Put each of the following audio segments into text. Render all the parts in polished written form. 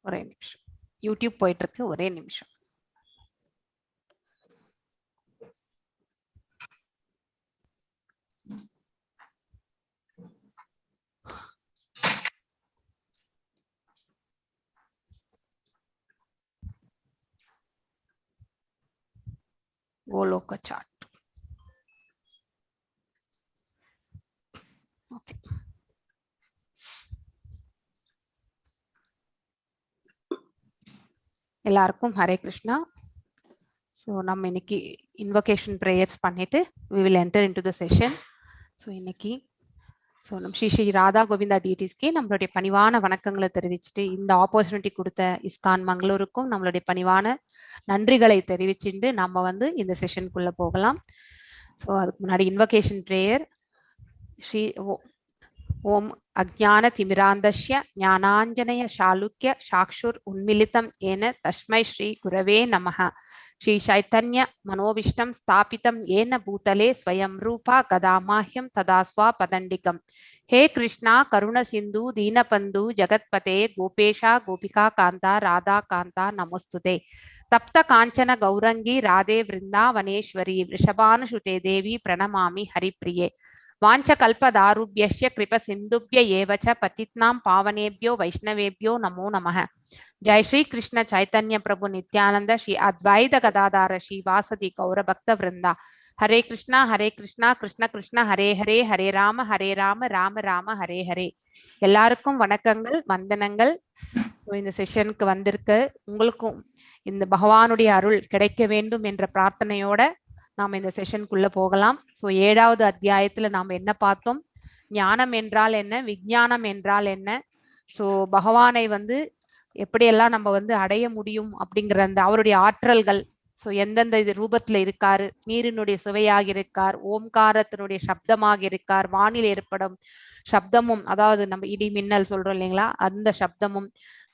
ஒரே நிமிஷம். யூடியூப் போயிட்டு இருக்கு, ஒரே நிமிஷம். கோலோக சாட். ஓகே. எல்லாருக்கும் ஹரே கிருஷ்ணா. ஸோ நம்ம இன்னைக்கு இன்வொகேஷன் ப்ரேயர்ஸ் பண்ணிட்டு we will enter into the session. So இன்னைக்கு நம்ம ஸ்ரீ ராதா கோவிந்தா டிடிஸ்க்கு நம்மளுடைய பணிவான வணக்கங்களை தெரிவிச்சுட்டு, இந்த ஆப்பர்ச்சுனிட்டி கொடுத்த இஸ்கான் மங்களூருக்கும் நம்மளுடைய பணிவான நன்றிகளை தெரிவிச்சுட்டு நம்ம இந்த செஷனுக்குள்ள போகலாம். ஸோ அதுக்கு முன்னாடி இன்வொகேஷன் ப்ரேயர். ஸ்ரீ ஓம் அஜ்ஞான திமிராந்தஸ்ய ஞானாஞ்சனய ஷாலுக்ய சாக்ஷுர் உன்மிலிதம் ஏன தஸ்மை ஸ்ரீ குரவே நமஹ. ஸ்ரீ சைத்தன்ய மனோவிஷ்டம் ஸ்தாபிதம் ஏன பூதலே ஸ்வயம் ரூபா கதாமாஹ்யம் ததாஸ்வா பதண்டிகம். ஹே கிருஷ்ணா கருண சிந்து தீனபந்து ஜகத்பதே கோபேஷா கோபிகா காந்தா ராதா காந்தா நமஸ்துதே. தப்த காஞ்சன கௌரங்கி ராதே விருந்தாவனேஸ்வரி ரிஷபானுசுதே தேவி பிரணமாமி ஹரிப்ரியே. வாஞ்சகல்பதாருப்யஸ்ய கிருப சிந்துப்ய ஏவச பतितनां पावनेभ्यो वैष्णवेभ्यो नमो नमः. जय श्री कृष्ण चैतन्य प्रभु नित्यानंद श्री अद्वैत गदाधार श्री वासदि गौर भक्त वृंदा. हरे कृष्णा कृष्ण कृष्ण हरे हरे हरे राम राम राम हरे हरे. எல்லாருக்கும் வணக்கங்கள், வந்தனங்கள். இந்த செஷனுக்கு வந்திருக்க உங்களுக்கும் இந்த பகவானுடைய அருள் கிடைக்க வேண்டும் என்ற பிரார்த்தனையோட நாம இந்த செஷனுக்குள்ள போகலாம். ஸோ 7வது அத்தியாயத்துல நாம என்ன பார்த்தோம்? ஞானம் என்றால் என்ன, விஞ்ஞானம் என்றால் என்ன, ஸோ பகவானை எப்படியெல்லாம் நம்ம அடைய முடியும் அப்படிங்கிற அந்த அவருடைய ஆற்றல்கள், ஸோ எந்தெந்த இது ரூபத்துல இருக்காரு, நீரினுடைய சுவையாக இருக்கார், ஓம்காரத்தினுடைய சப்தமாக இருக்கார், வானில் ஏற்படும் சப்தமும், அதாவது நம்ம இடி மின்னல் சொல்றோம் இல்லைங்களா, அந்த சப்தமும்,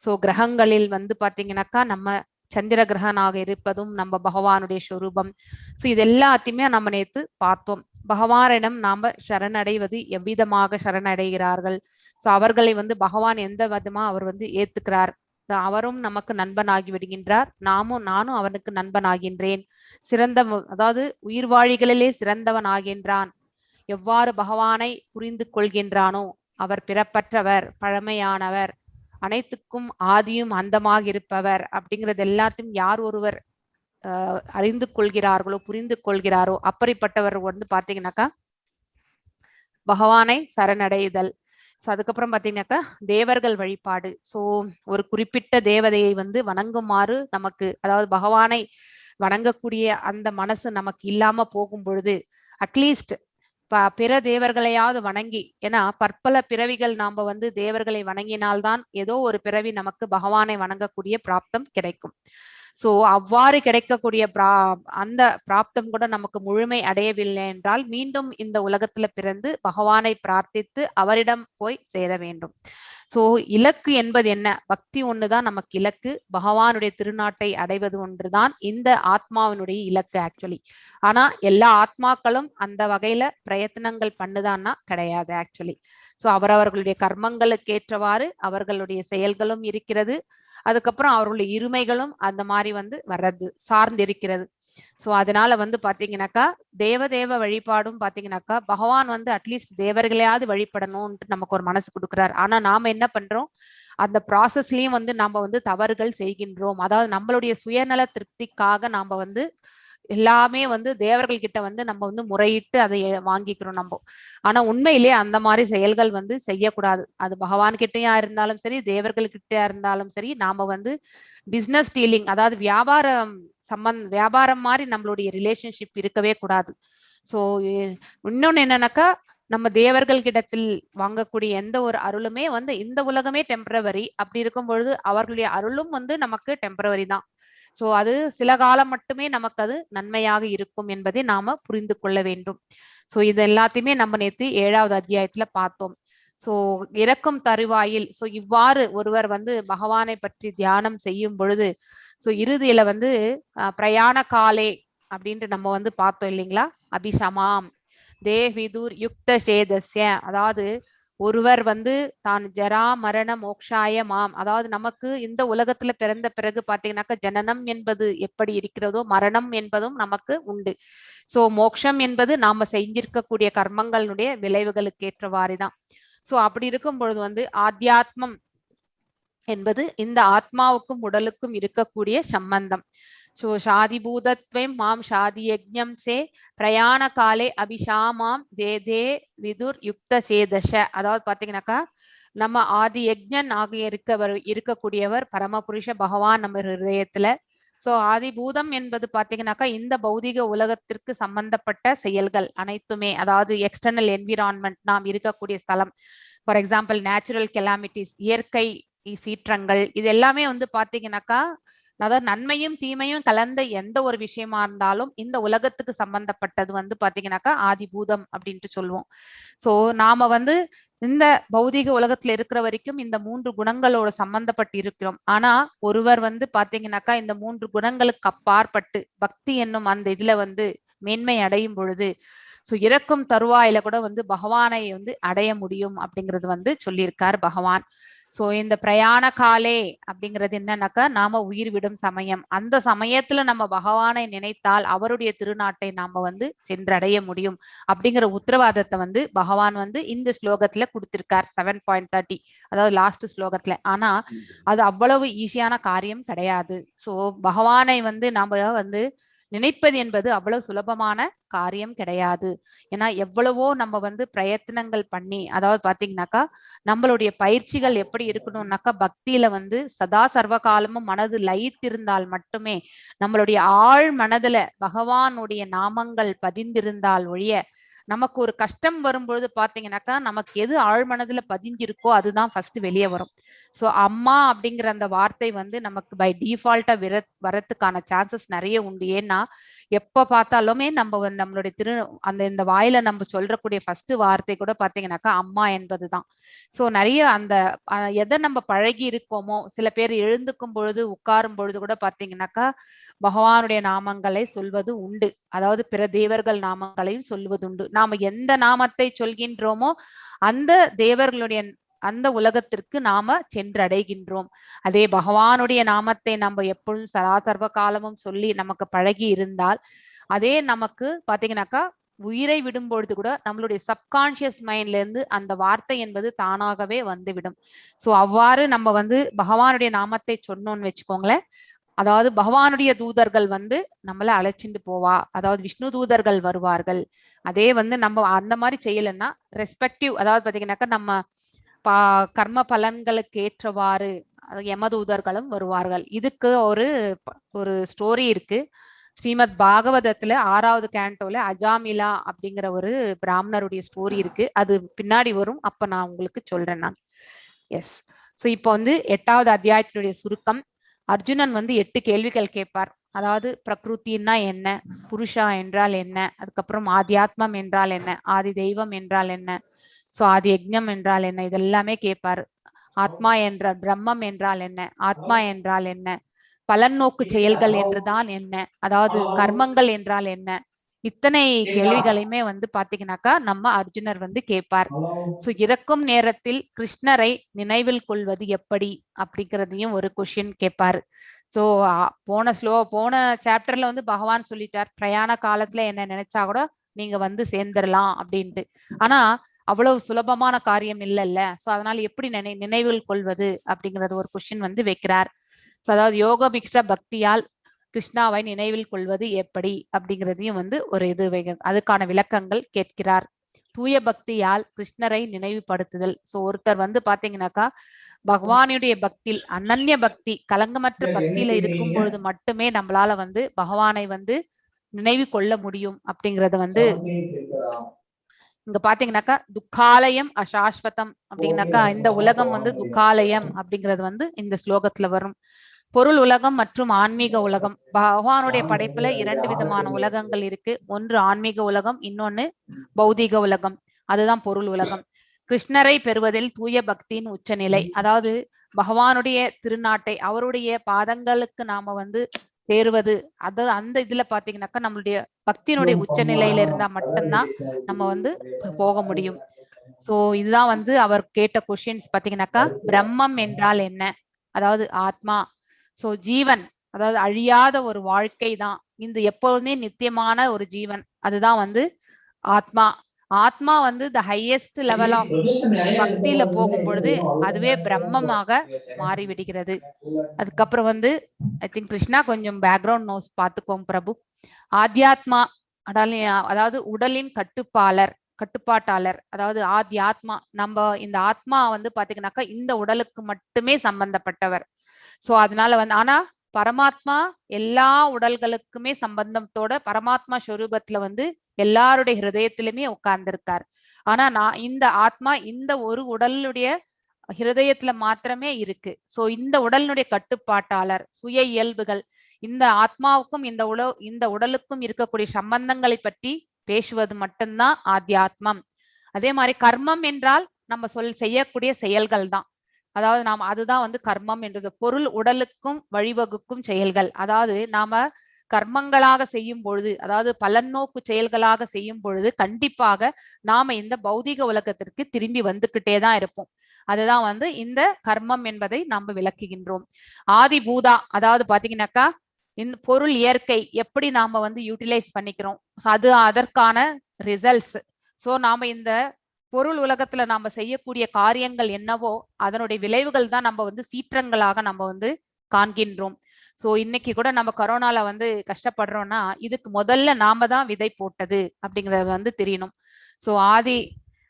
ஸோ கிரகங்களில் பாத்தீங்கன்னாக்கா நம்ம சந்திர கிரகனாக இருப்பதும் நம்ம பகவானுடைய ஸ்வரூபம். ஸோ இது எல்லாத்தையுமே நம்ம நேத்து பார்த்தோம். பகவானிடம் நாம சரணடைவது எவ்விதமாக சரணடைகிறார்கள், ஸோ அவர்களை பகவான் எந்த விதமா அவர் ஏத்துக்கிறார், அவரும் நமக்கு நண்பனாகி விடுகின்றார், நானும் அவனுக்கு நண்பனாகின்றேன். சிறந்த, அதாவது உயிர்வாழிகளிலே சிறந்தவன் ஆகின்றான். எவ்வாறு பகவானை புரிந்து கொள்கின்றானோ, அவர் பிறப்பற்றவர், பழமையானவர், அனைத்துக்கும் ஆதியும் அந்தமாக இருப்பவர் அப்படிங்கிறது எல்லாத்தையும் யார் ஒருவர் அறிந்து கொள்கிறார்களோ, புரிந்து கொள்கிறாரோ, அப்படிப்பட்டவர் பாத்தீங்கன்னாக்கா பகவானை சரணடைதல். ஸோ அதுக்கப்புறம் பாத்தீங்கன்னாக்கா தேவர்கள் வழிபாடு. ஸோ ஒரு குறிப்பிட்ட தேவதையை வணங்குமாறு நமக்கு, அதாவது பகவானை வணங்கக்கூடிய அந்த மனசு நமக்கு இல்லாம போகும் பொழுது அட்லீஸ்ட் பிற தேவர்களையாவது வணங்கி, ஏன்னா பற்பல பிறவிகள் நாம தேவர்களை வணங்கினால்தான் ஏதோ ஒரு பிறவி நமக்கு பகவானை வணங்கக்கூடிய பிராப்தம் கிடைக்கும். ஸோ அவ்வாறு கிடைக்கக்கூடிய அந்த பிராப்தம் கூட நமக்கு முழுமை அடையவில்லை என்றால் மீண்டும் இந்த உலகத்துல பிறந்து பகவானை பிரார்த்தித்து அவரிடம் போய் சேர வேண்டும். ஸோ இலக்கு என்பது என்ன? பக்தி ஒண்ணுதான் நமக்கு இலக்கு. பகவானுடைய திருநாட்டை அடைவது ஒன்றுதான் இந்த ஆத்மாவினுடைய இலக்கு ஆக்சுவலி. ஆனா எல்லா ஆத்மாக்களும் அந்த வகையில பிரயத்தனங்கள் பண்ணுதான்னா கிடையாது ஆக்சுவலி. ஸோ அவரவர்களுடைய கர்மங்களுக்கு ஏற்றவாறு அவர்களுடைய செயல்களும் இருக்கிறது, அதுக்கப்புறம் அவர்களுடைய இருமைகளும் அந்த மாதிரி வர்றது சார்ந்து இருக்கிறது. ஸோ அதனால பாத்தீங்கன்னாக்கா தேவ வழிபாடும் பாத்தீங்கன்னாக்கா பகவான் அட்லீஸ்ட் தேவர்களையாவது வழிபடணும்னு நமக்கு ஒரு மனசு கொடுக்குறாரு. ஆனா நாம என்ன பண்றோம், அந்த ப்ராசஸ்லயும் நாம தவறுகள் செய்கின்றோம். அதாவது நம்மளுடைய சுயநல திருப்திக்காக நாம எல்லாமே தேவர்கள் கிட்ட நம்ம முறையிட்டு அதை வாங்கிக்கிறோம் நம்ம. ஆனா உண்மையிலேயே அந்த மாதிரி செயல்கள் செய்யக்கூடாது. அது பகவான் கிட்டயா இருந்தாலும் சரி, தேவர்கள் கிட்டயா இருந்தாலும் சரி, நாம பிசினஸ் டீலிங், அதாவது வியாபாரம் மாதிரி நம்மளுடைய ரிலேஷன்ஷிப் இருக்கவே கூடாது. ஸோ இன்னொன்னு என்னன்னாக்கா, நம்ம தேவர்கள் கிடத்தில் வாங்கக்கூடிய எந்த ஒரு அருளுமே இந்த உலகமே டெம்பரவரி. அப்படி இருக்கும் பொழுது அவர்களுடைய அருளும் நமக்கு டெம்பரவரி தான். ஸோ அது சில காலம் மட்டுமே நமக்கு அது நன்மையாக இருக்கும் என்பதை நாம புரிந்து கொள்ள வேண்டும். ஸோ இது எல்லாத்தையுமே நம்ம நேத்து 7வது அத்தியாயத்துல பார்த்தோம். ஸோ இறக்கும் தருவாயில், ஸோ இவ்வாறு ஒருவர் பகவானை பற்றி தியானம் செய்யும் பொழுது, ஸோ இறுதியில பிரயாண காலே அப்படின்ட்டு நம்ம பார்த்தோம் இல்லைங்களா, அபிஷமாம் தேவிதுர் யுக்த சேதஸ்ய, அதாவது ஒருவர் வந்து தான் ஜரா மரண மோக்ஷாய மாம், அதாவது நமக்கு இந்த உலகத்துல பிறந்த பிறகு பாத்தீங்கன்னாக்கா ஜனனம் என்பது எப்படி இருக்கிறதோ மரணம் என்பதும் நமக்கு உண்டு. சோ மோக்ஷம் என்பது நாம செஞ்சிருக்கக்கூடிய கர்மங்களுடைய விளைவுகளுக்கு ஏற்றவாறுதான். சோ அப்படி இருக்கும் பொழுது வந்து ஆத்தியாத்மம் என்பது இந்த ஆத்மாவுக்கும் உடலுக்கும் இருக்கக்கூடிய சம்பந்தம். சோ ஷாதி பூதத்வம் மாம் ஷாதி யஜ்ஞம் சே பிரயாண காலே அபிஷாமாம் தேதே விதுர் யுக்த சேதஷ. அதாவது பாத்தீங்கன்னாக்கா நம்ம ஆதி யஜ்ஞன் ஆகிய இருக்கக்கூடியவர் பரமபுருஷ பகவான் நம்ம ஹிருதயத்துல. சோ ஆதி பூதம் என்பது பாத்தீங்கன்னாக்கா இந்த பௌதிக உலகத்திற்கு சம்பந்தப்பட்ட செயல்கள் அனைத்துமே, அதாவது எக்ஸ்டர்னல் என்விரான்மெண்ட், நாம் இருக்கக்கூடிய ஸ்தலம், ஃபார் எக்ஸாம்பிள் நேச்சுரல் கெலாமிட்டிஸ், இயற்கை சீற்றங்கள், இது எல்லாமே வந்து பாத்தீங்கன்னாக்கா அதாவது நன்மையும் தீமையும் கலந்த எந்த ஒரு விஷயமா இருந்தாலும் இந்த உலகத்துக்கு சம்பந்தப்பட்டது வந்து பாத்தீங்கன்னாக்கா ஆதிபூதம் அப்படின்ட்டு சொல்லுவோம். சோ நாம வந்து இந்த பௌதிக உலகத்துல இருக்கிற வரைக்கும் இந்த 3 குணங்களோட சம்பந்தப்பட்டு இருக்கிறோம். ஆனா ஒருவர் வந்து பாத்தீங்கன்னாக்கா இந்த 3 குணங்களுக்கு அப்பாற்பட்டு பக்தி என்னும் அந்த இதுல வந்து மேன்மை அடையும் பொழுது சோ இறக்கும் தருவாயில கூட வந்து பகவானை வந்து அடைய முடியும் அப்படிங்கிறது வந்து சொல்லியிருக்கார் பகவான். சோ இந்த பிரயாண காலே அப்படிங்கிறது என்னன்னாக்கா நாம உயிர் விடும் சமயம், அந்த சமயத்துல நம்ம பகவானை நினைத்தால் அவருடைய திருநாட்டை நாம வந்து சென்றடைய முடியும் அப்படிங்கிற உத்தரவாதத்தை வந்து பகவான் வந்து இந்த ஸ்லோகத்துல கொடுத்திருக்கார் 7.30, அதாவது லாஸ்ட் ஸ்லோகத்துல. ஆனா அது அவ்வளவு ஈஸியான காரியம் கிடையாது. சோ பகவானை வந்து நாம வந்து நினைப்பது என்பது அவ்வளவு சுலபமான காரியம் கிடையாது. ஏன்னா எவ்வளவோ நம்ம வந்து பிரயத்தனங்கள் பண்ணி, அதாவது பாத்தீங்கன்னாக்கா நம்மளுடைய பயிற்சிகள் எப்படி இருக்கணும்னாக்கா பக்தியில வந்து சதா சர்வ காலமும் மனது லயித்திருந்தால் மட்டுமே, நம்மளுடைய ஆழ் மனதுல பகவானுடைய நாமங்கள் பதிந்திருந்தால் ஒழிய நமக்கு ஒரு கஷ்டம் வரும்பொழுது பாத்தீங்கன்னாக்கா நமக்கு எது ஆழ்மனதுல பதிஞ்சிருக்கோ அதுதான் ஃபர்ஸ்ட் வெளியே வரும். சோ அம்மா அப்படிங்கிற அந்த வார்த்தை வந்து நமக்கு பை டிஃபால்ட்டா வரத்துக்கான சான்சஸ் நிறைய உண்டு. ஏன்னா எப்ப பார்த்தாலுமே நம்ம நம்மளுடைய அந்த இந்த வாயில நம்ம சொல்றக்கூடிய ஃபர்ஸ்ட் வார்த்தை கூட பாத்தீங்கன்னாக்கா அம்மா என்பதுதான். சோ நிறைய அந்த எதை நம்ம பழகி இருக்கோமோ, சில பேர் எழுந்துக்கும் பொழுது உட்காரும் பொழுது கூட பாத்தீங்கன்னாக்கா பகவானுடைய நாமங்களை சொல்வது உண்டு, அதாவது பிற தேவர்கள் நாமங்களையும் சொல்வது உண்டு. நாம எந்த நாமத்தை சொல்கின்றோமோ அந்த தேவர்களுடைய அந்த உலகத்திற்கு நாம சென்றடைகின்றோம். அதே பகவானுடைய நாமத்தை நம்ம எப்பொழுதும் சர்வ காலமும் சொல்லி நமக்கு பழகி இருந்தால் அதே நமக்கு பாத்தீங்கன்னாக்கா உயிரை விடும் பொழுது கூட நம்மளுடைய சப்கான்சியஸ் மைண்ட்ல இருந்து அந்த வார்த்தை என்பது தானாகவே வந்துவிடும். சோ அவ்வாறு நம்ம வந்து பகவானுடைய நாமத்தை சொன்னோம்னு வச்சுக்கோங்களேன், அதாவது பகவானுடைய தூதர்கள் வந்து நம்மள அழைச்சிட்டு போவா, அதாவது விஷ்ணு தூதர்கள் வருவார்கள். அதே வந்து நம்ம அந்த மாதிரி செய்யலைன்னா ரெஸ்பெக்டிவ், அதாவது பாத்தீங்கன்னாக்கா நம்ம கர்ம பலன்களுக்கு ஏற்றவாறு யமதூதர்களும் வருவார்கள். இதுக்கு ஒரு ஸ்டோரி இருக்கு. ஸ்ரீமத் பாகவதத்துல 6வது கேண்டோல அஜாமிலா அப்படிங்கிற ஒரு பிராமணருடைய ஸ்டோரி இருக்கு. அது பின்னாடி வரும், அப்ப நான் உங்களுக்கு சொல்றேன் நான். எஸ். சோ இப்போ வந்து 8வது அத்தியாயத்தினுடைய சுருக்கம். அர்ஜுனன் வந்து 8 கேள்விகள் கேட்பார். அதாவது பிரகிருத்தின்னா என்ன, புருஷா என்றால் என்ன, அதுக்கப்புறம் ஆத்தியாத்மம் என்றால் என்ன, ஆதி தெய்வம் என்றால் என்ன, சோ ஆதி யஜ்ஞம் என்றால் என்ன, இதெல்லாமே கேட்பாரு. ஆத்மா என்றால் பிரம்மம் என்றால் என்ன, ஆத்மா என்றால் என்ன, பலன் நோக்கு செயல்கள் என்றுதான் என்ன, அதாவது கர்மங்கள் என்றால் என்ன, இத்தனை கேள்விகளையுமே வந்து பாத்தீங்கன்னாக்கா நம்ம அர்ஜுனர் வந்து கேட்பார். சோ இறக்கும் நேரத்தில் கிருஷ்ணரை நினைவில் கொள்வது எப்படி அப்படிங்கிறதையும் ஒரு கொஸ்டின் கேட்பாரு. சோ போன சாப்டர்ல வந்து பகவான் சொல்லிட்டார் பிரயாண காலத்துல என்ன நினைச்சா கூட நீங்க வந்து சேர்ந்துடலாம் அப்படின்ட்டு. ஆனா அவ்வளவு சுலபமான காரியம் இல்லைல்ல. சோ அதனால எப்படி நினைவில் கொள்வது அப்படிங்கறது ஒரு கொஸ்டின் வந்து வைக்கிறார். சோ அதாவது யோக மிக்ஸ்ட பக்தியால் கிருஷ்ணாவை நினைவில் கொள்வது எப்படி அப்படிங்கிறதையும் வந்து ஒரு அதுக்கான விளக்கங்கள் கேட்கிறார். தூய பக்தியால் கிருஷ்ணரை நினைவுபடுத்துதல். சோ ஒருத்தர் வந்து பாத்தீங்கன்னாக்கா பகவானுடைய பக்தியில் அனன்ய பக்தி கலங்கமற்ற பக்தியில இருக்கும் பொழுது மட்டுமே நம்மளால வந்து பகவானை வந்து நினைவு கொள்ள முடியும் அப்படிங்கறத வந்து இங்க பாத்தீங்கன்னாக்கா துக்காலயம் அசாஸ்வதம் அப்படின்னாக்கா இந்த உலகம் வந்து துக்காலயம் அப்படிங்கிறது வந்து இந்த ஸ்லோகத்துல வரும். பொருள் உலகம் மற்றும் ஆன்மீக உலகம். பகவானுடைய படைப்புல 2 விதமான உலகங்கள் இருக்கு. ஒன்று ஆன்மீக உலகம், இன்னொன்னு பௌதீக உலகம். அதுதான் பொருள் உலகம். கிருஷ்ணரை பெறுவதில் தூய பக்தியின் உச்சநிலை, அதாவது பகவானுடைய திருநாட்டை அவருடைய பாதங்களுக்கு நாம வந்து சேருவது. அது அந்த இதுல பாத்தீங்கன்னாக்கா நம்மளுடைய பக்தியினுடைய உச்ச நிலையில இருந்தா மட்டும்தான் நம்ம வந்து போக முடியும். சோ இதுதான் வந்து அவர் கேட்ட கொஸ்டின்ஸ் பாத்தீங்கன்னாக்கா, பிரம்மம் என்றால் என்ன, அதாவது ஆத்மா. சோ ஜீவன், அதாவது அழியாத ஒரு வாழ்க்கை தான், இந்த எப்போதுமே நித்தியமான ஒரு ஜீவன், அதுதான் வந்து ஆத்மா. ஆத்மா வந்து த ஹையஸ்ட் லெவல் ஆஃப் பக்தியில போகும் பொழுது அதுவே பிரம்மமாக மாறிவிடுகிறது. அதுக்கப்புறம் வந்து ஐ திங்க் கிருஷ்ணா கொஞ்சம் பேக்ரவுண்ட் நோஸ் பார்த்துக்கோங்க பிரபு. ஆத்யாத்மா, அதாவது உடலின் கட்டுப்பாட்டாளர், அதாவது ஆத்யாத்மா. நம்ம இந்த ஆத்மா வந்து பாத்தீங்கன்னாக்கா இந்த உடலுக்கு மட்டுமே சம்பந்தப்பட்டவர். சோ அதனால வந்து ஆனா பரமாத்மா எல்லா உடல்களுக்குமே சம்பந்தத்தோட பரமாத்மா ஸ்வரூபத்துல வந்து எல்லாருடைய ஹிருதயத்திலுமே உட்கார்ந்திருக்கார். ஆனா நான் இந்த ஆத்மா இந்த ஒரு உடலுடைய ஹிருதயத்துல மாத்திரமே இருக்கு. சோ இந்த உடலினுடைய கட்டுப்பாட்டாளர், சுய இயல்புகள், இந்த ஆத்மாவுக்கும் இந்த உடலுக்கும் இருக்கக்கூடிய சம்பந்தங்களை பற்றி பேசுவது மட்டும்தான் ஆத்யாத்மம். அதே மாதிரி கர்மம் என்றால் நம்ம செய்யக்கூடிய செயல்கள் தான். அதாவது நாம் அதுதான் வந்து கர்மம் என்றது. பொருள் உடலுக்கும் வழிவகுக்கும் செயல்கள். அதாவது நாம கர்மங்களாக செய்யும் பொழுது, அதாவது பலநோக்கு செயல்களாக செய்யும் பொழுது கண்டிப்பாக நாம இந்த பௌதிக உலகத்திற்கு திரும்பி வந்துகிட்டே தான் இருப்போம். அதுதான் வந்து இந்த கர்மம் என்பதை நாம் விளக்குகின்றோம். ஆதி பூதா, அதாவது பாத்தீங்கன்னாக்கா இந்த பொருள் இயற்கை எப்படி நாம வந்து யூட்டிலைஸ் பண்ணிக்கிறோம், அது அதற்கான ரிசல்ட்ஸ். சோ நாம இந்த பொருள் உலகத்துல நாம செய்யக்கூடிய காரியங்கள் என்னவோ அதனுடைய விளைவுகள் தான் நம்ம வந்து சீற்றங்களாக நம்ம வந்து காண்கின்றோம். சோ இன்னைக்கு கூட நம்ம கொரோனால வந்து கஷ்டப்படுறோம்னா இதுக்கு முதல்ல நாம தான் விதை போட்டது அப்படிங்கறது வந்து தெரியணும். சோ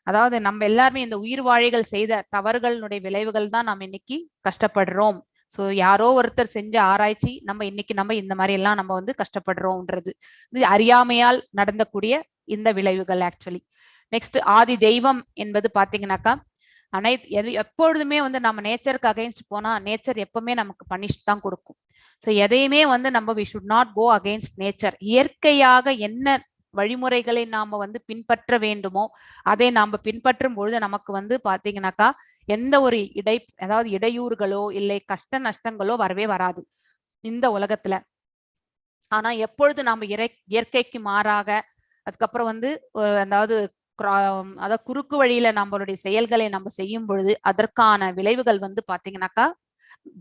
அதாவது நம்ம எல்லாருமே இந்த உயிர் வாழிகள் செய்த தவறுகளுடைய விளைவுகள் தான் நம்ம இன்னைக்கு கஷ்டப்படுறோம். சோ யாரோ ஒருத்தர் செஞ்ச ஆராய்ச்சி நம்ம இன்னைக்கு நம்ம இந்த மாதிரி எல்லாம் நம்ம வந்து கஷ்டப்படுறோம்ன்றது இது அறியாமையால் நடந்தக்கூடிய இந்த விளைவுகள் ஆக்சுவலி. நெக்ஸ்ட் ஆதி தெய்வம் என்பது பாத்தீங்கன்னாக்கா எப்பொழுதுமே வந்து நம்ம நேச்சருக்கு அகைன்ஸ்ட் போனா நேச்சர் எப்பவுமே நமக்கு பனிஷ் தான் கொடுக்கும். ஸோ எதையுமே வந்து நம்ம we should not go against nature. இயற்கையாக என்ன வழிமுறைகளை நாம வந்து பின்பற்ற வேண்டுமோ அதை நாம பின்பற்றும் பொழுது நமக்கு வந்து பாத்தீங்கன்னாக்கா எந்த ஒரு அதாவது இடையூறுகளோ இல்லை கஷ்ட நஷ்டங்களோ வரவே வராது இந்த உலகத்துல. ஆனா எப்பொழுது நாம இயற்கைக்கு மாறாக அதுக்கப்புறம் வந்து அதாவது குறுக்கு வழியில நம்மளுடைய செயல்களை நம்ம செய்யும் பொழுது அதற்கான விளைவுகள் வந்து பாத்தீங்கன்னாக்கா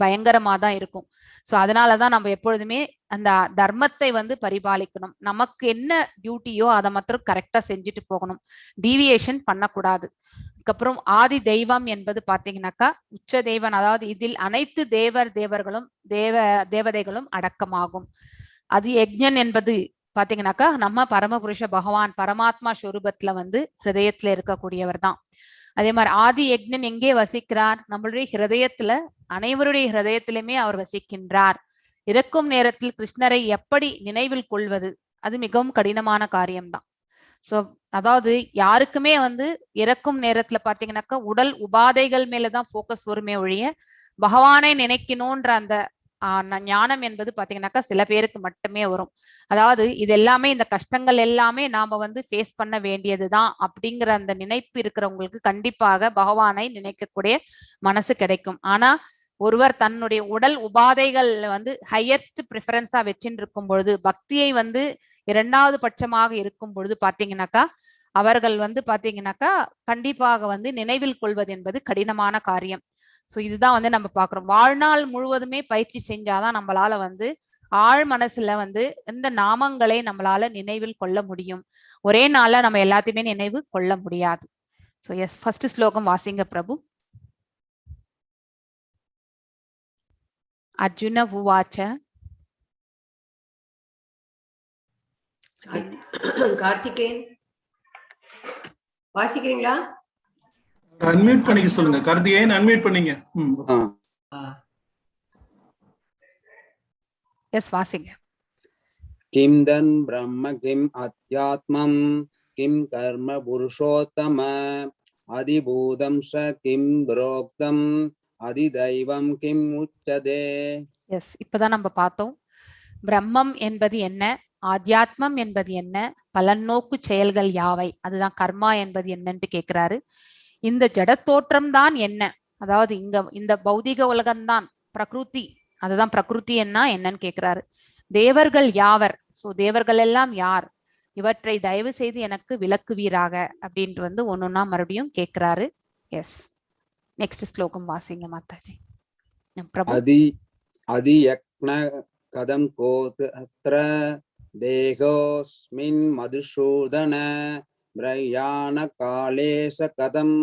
பயங்கரமா தான் இருக்கும். சோ அதனாலதான் நம்ம எப்பொழுதுமே அந்த தர்மத்தை வந்து பரிபாலிக்கணும். நமக்கு என்ன டியூட்டியோ அதை மாத்திரம் கரெக்டா செஞ்சுட்டு போகணும், டீவியேஷன் பண்ணக்கூடாது. அதுக்கப்புறம் ஆதி தெய்வம் என்பது பாத்தீங்கன்னாக்கா உச்ச தெய்வன், அதாவது இதில் அனைத்து தேவர்களும் தேவதைகளும் அடக்கமாகும். அது யஜ்ஞன் என்பது பாத்தீங்கன்னாக்கா நம்ம பரமபுருஷ பகவான் பரமாத்மா ஸ்வரூபத்துல வந்து ஹிருதயத்துல இருக்கக்கூடியவர் தான். அதே மாதிரி ஆதி யஜ்ஞன் எங்கே வசிக்கிறார், நம்மளுடைய ஹிருதயத்துல, அனைவருடைய ஹிருதயத்திலுமே அவர் வசிக்கின்றார். இறக்கும் நேரத்தில் கிருஷ்ணரை எப்படி நினைவில் கொள்வது, அது மிகவும் கடினமான காரியம்தான். சோ அதாவது யாருக்குமே வந்து இறக்கும் நேரத்துல பாத்தீங்கன்னாக்கா உடல் உபாதைகள் மேலதான் போக்கஸ் வருமே ஒழிய பகவானை நினைக்கணும்ன்ற அந்த ஞானம் என்பது பாத்தீங்கன்னாக்கா சில பேருக்கு மட்டுமே வரும். அதாவது இது எல்லாமே இந்த கஷ்டங்கள் எல்லாமே நாம வந்து ஃபேஸ் பண்ண வேண்டியதுதான் அப்படிங்கிற அந்த நினைப்பு இருக்கிறவங்களுக்கு கண்டிப்பாக பகவானை நினைக்கக்கூடிய மனசு கிடைக்கும். ஆனா ஒருவர் தன்னுடைய உடல் உபாதைகள் வந்து ஹையஸ்ட் ப்ரிஃபரன்ஸா வச்சுட்டு இருக்கும் பொழுது, பக்தியை வந்து இரண்டாவது பட்சமாக இருக்கும் பொழுது பாத்தீங்கன்னாக்கா அவர்கள் வந்து பாத்தீங்கன்னாக்கா கண்டிப்பாக வந்து நினைவில் கொள்வது என்பது கடினமான காரியம். சோ இதுதான் வந்து நம்ம பாக்குறோம். வாழ்நாள் முழுவதுமே பயிற்சி செஞ்சாதான் நம்மளால வந்து ஆழ் மனசுல வந்து இந்த நாமங்களை நம்மளால நினைவில் கொள்ள முடியும். ஒரே நாள்ல நம்ம எல்லாத்தையுமே நினைவு கொள்ள முடியாது. சோ எஸ், ஃபர்ஸ்ட் ஸ்லோகம் வாசிங்க பிரபு. அர்ஜுன உவாச்ச. கார்த்திகேயன் வாசிக்கிறீங்களா? அன்மியூட் பண்ணிக்க சொல்லுங்க. கார்த்திகேயன் அன்மியூட் பண்ணீங்க. எஸ் வாசிங்க. கிம் தன் பிரம்ம கிம் அத்யாத்மம் கிம் கர்ம புருஷோத்தம அதிபூதம் ச கிம் புரோக்தம் அதிதைவம் கிம் உச்சதே. எஸ், இப்பதான் நம்ம பார்த்தோம் பிரம்மம் என்பது என்ன, ஆத்யாத்மம் என்பது என்ன, பலநோக்கு செயல்கள் யாவை, அதுதான் கர்மா என்பது என்னன்னு கேட்கிறாரு. இந்த ஜடத்தோற்றம் தான் என்ன, அதாவது இந்த பௌதிக உலகம்தான் பிரகிருதி, அதுதான் பிரகிருதி என்னன்னு கேட்கிறாரு. தேவர்கள் யாவர், சோ தேவர்கள் எல்லாம் யார், இவற்றை தயவு செய்து எனக்கு விளக்குவீராக அப்படின்ட்டு வந்து ஒன்னொன்னா மறுபடியும் கேட்கிறாரு. எஸ், நெக்ஸ்ட் ஸ்லோகம் வாசிங்க மாதாஜி. பிரபு. அதியக்ன கதம் கோத் அத்ர தேகோஸ்மின் மதுசூதன பிரயாண காலேச கதம்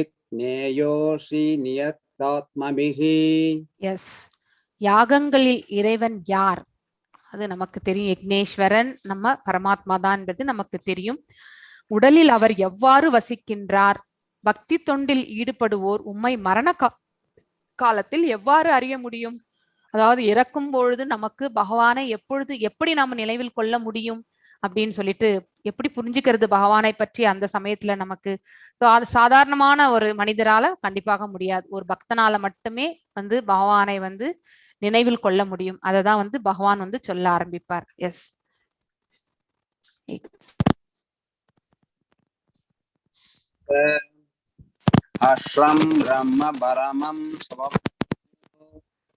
இக்நேயோஷி நியத்தாத்மபிஹி. எஸ், யாகங்களில் இறைவன் யார், அது நமக்கு தெரியும். யக்னேஸ்வரன் நம்ம பரமாத்மா தான் என்பது நமக்கு தெரியும். உடலில் அவர் எவ்வாறு வசிக்கின்றார், பக்தி தொண்டில் ஈடுபடுவோர் உம்மை மரண காலத்தில் எவ்வாறு அறிய முடியும், அதாவது இறக்கும் பொழுது நமக்கு பகவானை எப்பொழுது எப்படி நாம நினைவில் கொள்ள முடியும் அப்படின்னு சொல்லிட்டு எப்படி புரிஞ்சுக்கிறது பகவானை பற்றி அந்த சமயத்துல நமக்கு. அது சாதாரணமான ஒரு மனிதரால கண்டிப்பாக முடியாது. ஒரு பக்தனால மட்டுமே வந்து பகவானை வந்து நினைவில் கொள்ள முடியும். அததான் வந்து பகவான் வந்து சொல்ல ஆரம்பிப்பார். எஸ், அஷ்ரம் பிரம்ம பரமம்